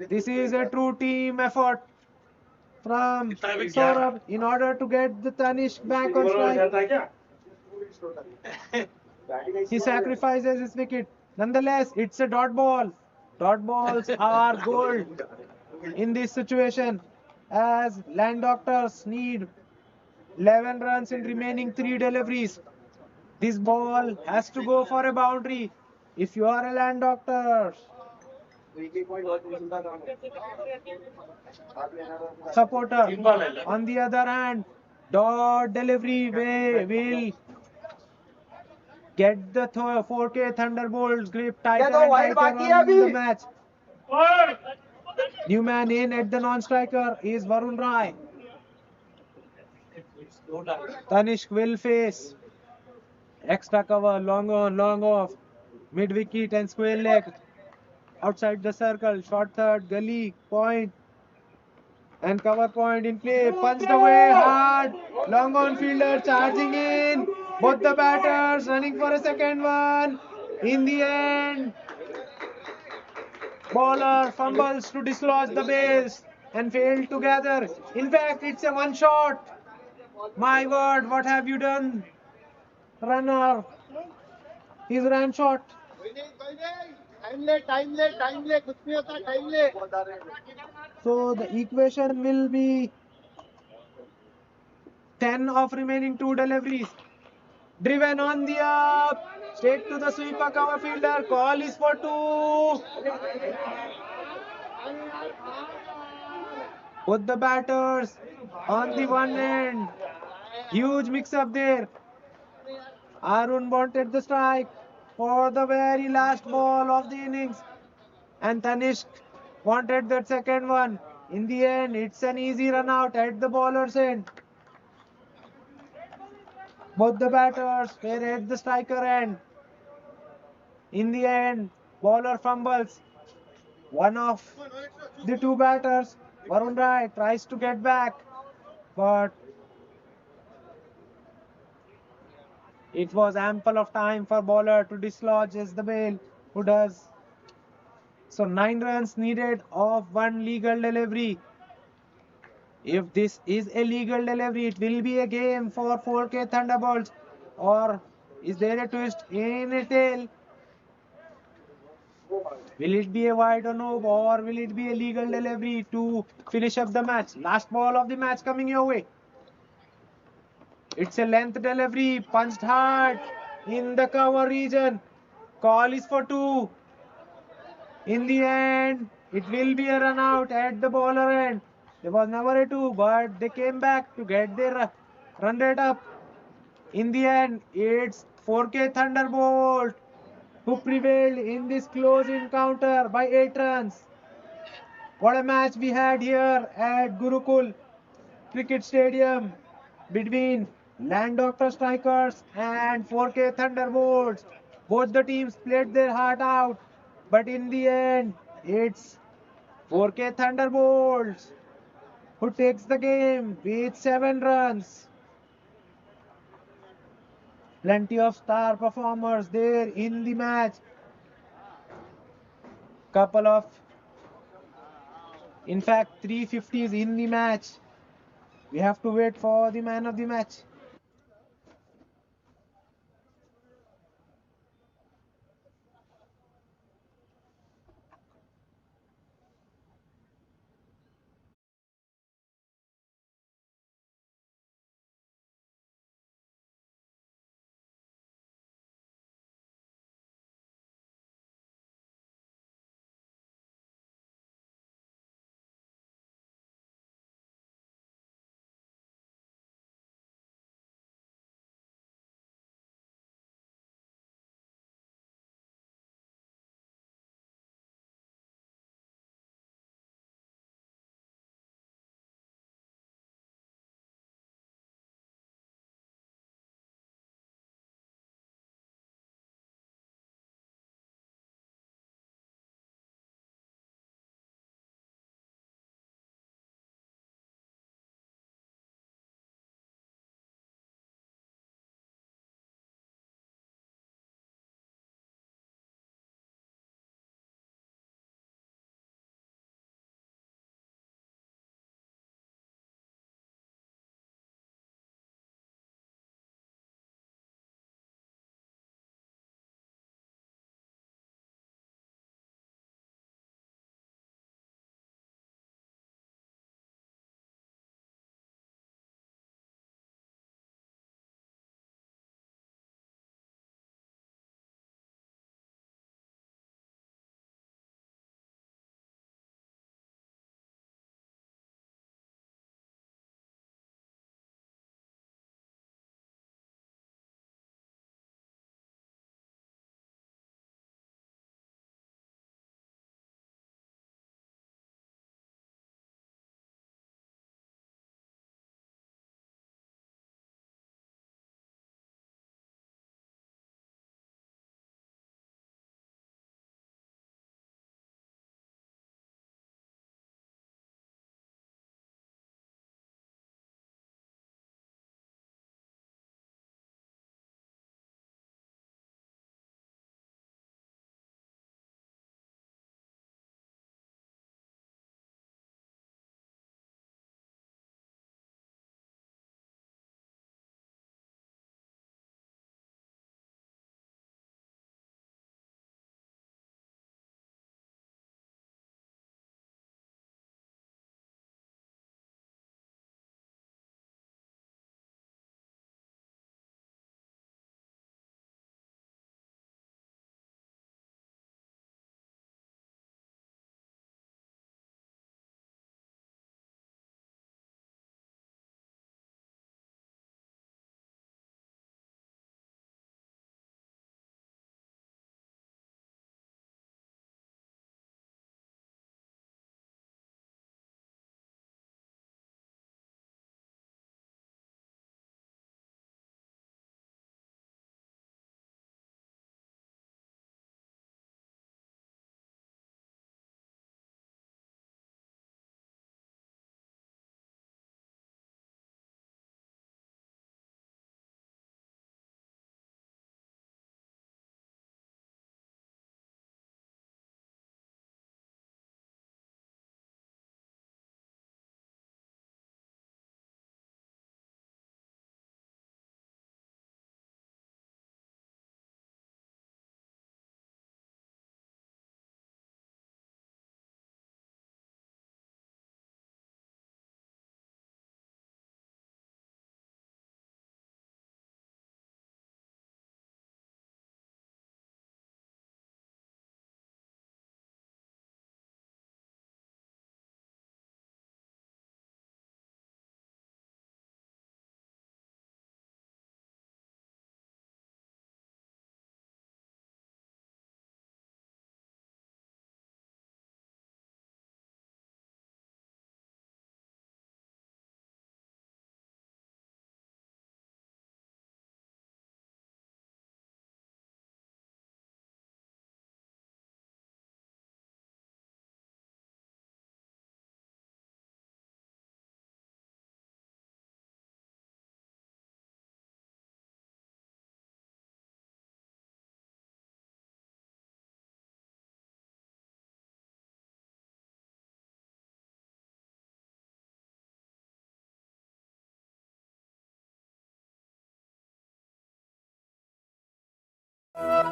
This is a true team effort from Saurabh in order to get the Tanishq back on strike. He sacrifices his wicket. Nonetheless, it's a dot ball. Dot balls are gold in this situation, as land doctors need 11 runs in remaining 3 deliveries. This ball has to go for a boundary if you are a land doctor supporter. On the other hand, dot delivery will get the 4K Thunderbolts grip tighter and tighter on the match. New man in at the non-striker is Varun Rai. Tanishq will face extra cover, long on, long off, mid wicket and square leg. Outside the circle, short third, gully, point, and cover point in play. Punched away hard. Long on fielder charging in. Both the batters running for a second one. In the end, bowler fumbles to dislodge the base and failed to gather. In fact, it's a one shot. My word, what have you done, runner? He's ran short. So the equation will be 10 of remaining 2 deliveries. Driven on the up. Straight to the sweeper cover fielder. Call is for 2. Both the batters on the one end. Huge mix up there. Arun wanted the strike for the very last ball of the innings, and Tanishq wanted that second one. In the end, it's an easy run out at the bowler's end. Both the batters were at the striker end. In the end, bowler fumbles. One of the 2 batters, Varun Rai, tries to get back, but it was ample of time for bowler to dislodge as the bail, who does. So 9 runs needed of 1 legal delivery. If this is a legal delivery, it will be a game for 4K Thunderbolts. Or is there a twist in a tail? Will it be a wide or no, or will it be a legal delivery to finish up the match? Last ball of the match coming your way. It's a length delivery, punched hard in the cover region. Call is for 2. In the end, it will be a run out at the bowler end. There was never a 2, but they came back to get their run rate up. In the end, it's 4K Thunderbolt who prevailed in this close encounter by 8 runs. What a match we had here at Gurukul Cricket Stadium between LANDOCTOR Strikers and 4K Thunderbolts. Both the teams played their heart out, but in the end, it's 4K Thunderbolts who takes the game with 7 runs. Plenty of star performers there in the match. Couple of, in fact, 350s in the match. We have to wait for the man of the match.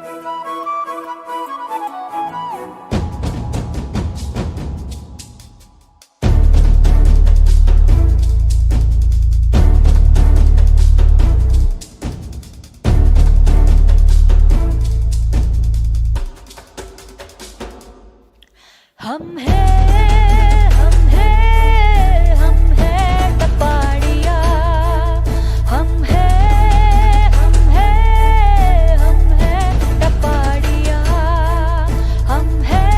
हम हैं हम हैं हम हैं टपाड़िया हम हैं हम हैं हम हैं टपाड़िया हम हैं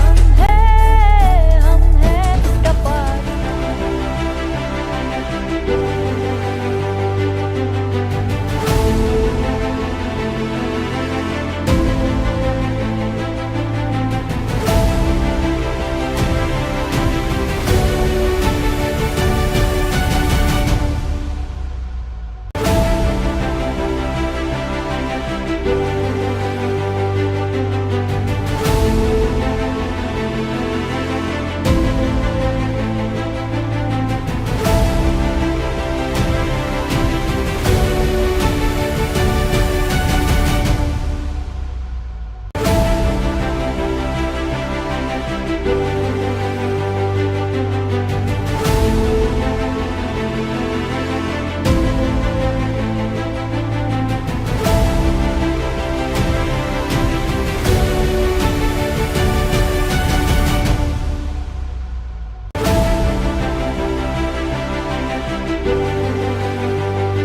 हम हैं हम हैं टपाड़िया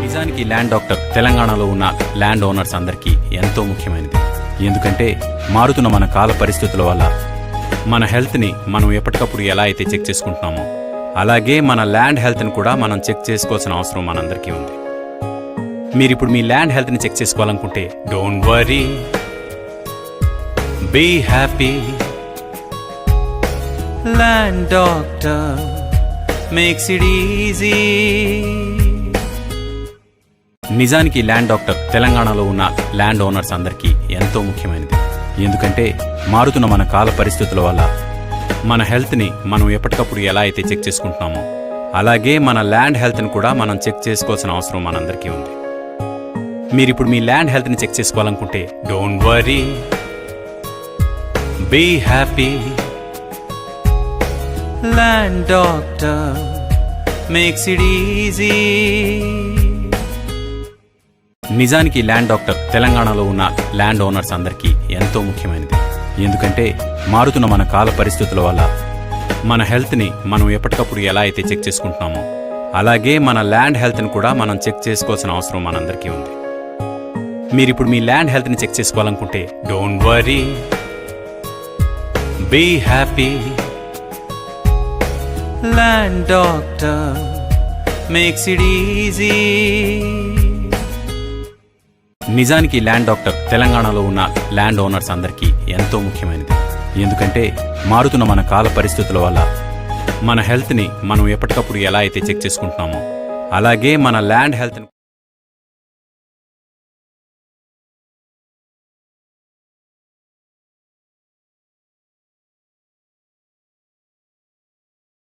నిజానికి ల్యాండ్ డాక్టర్ తెలంగాణలో ఉన్న ల్యాండ్ ఓనర్స్ అందరికీ ఎంతో ముఖ్యమైనది. ఎందుకంటే మారుతున్న మన కాల పరిస్థితుల వల్ల మన హెల్త్ని మనం ఎప్పటికప్పుడు ఎలా అయితే చెక్ చేసుకుంటున్నామో అలాగే మన ల్యాండ్ హెల్త్ని కూడా మనం చెక్ చేసుకోవాల్సిన అవసరం మనందరికీ ఉంది. మీరిప్పుడు మీ ల్యాండ్ హెల్త్ని చెక్ చేసుకోవాలనుకుంటే don't worry, be happy, land doctor makes it easy. నిజానికి ల్యాండ్ డాక్టర్ తెలంగాణలో ఉన్న ల్యాండ్ ఓనర్స్ అందరికీ ఎంతో ముఖ్యమైనది. ఎందుకంటే మారుతున్న మన కాల పరిస్థితుల వల్ల మన హెల్త్ని మనం ఎప్పటికప్పుడు ఎలా అయితే చెక్ చేసుకుంటున్నామో అలాగే మన ల్యాండ్ హెల్త్ని కూడా మనం చెక్ చేసుకోవాల్సిన అవసరం మనందరికీ ఉంది. మీరిప్పుడు మీ ల్యాండ్ హెల్త్ని చెక్ చేసుకోవాలనుకుంటే don't worry, be happy, land doctor makes it easy. నిజానికి ల్యాండ్ డాక్టర్ తెలంగాణలో ఉన్న ల్యాండ్ ఓనర్స్ అందరికీ ఎంతో ముఖ్యమైనది. ఎందుకంటే మారుతున్న మన కాల పరిస్థితుల వల్ల మన హెల్త్ని మనం ఎప్పటికప్పుడు ఎలా అయితే చెక్ చేసుకుంటున్నామో అలాగే మన ల్యాండ్ హెల్త్ని కూడా మనం చెక్ చేసుకోవాల్సిన అవసరం మనందరికీ ఉంది. మీరిప్పుడు మీ ల్యాండ్ హెల్త్ని చెక్ చేసుకోవాలనుకుంటే don't worry, be happy, land doctor makes it easy. నిజానికి ల్యాండ్ డాక్టర్ తెలంగాణలో ఉన్న ల్యాండ్ ఓనర్స్ అందరికీ ఎంతో ముఖ్యమైనది. ఎందుకంటే మారుతున్న మన కాల పరిస్థితుల వల్ల మన హెల్త్ని మనం ఎప్పటికప్పుడు ఎలా అయితే చెక్ చేసుకుంటున్నామో అలాగే మన ల్యాండ్ హెల్త్ని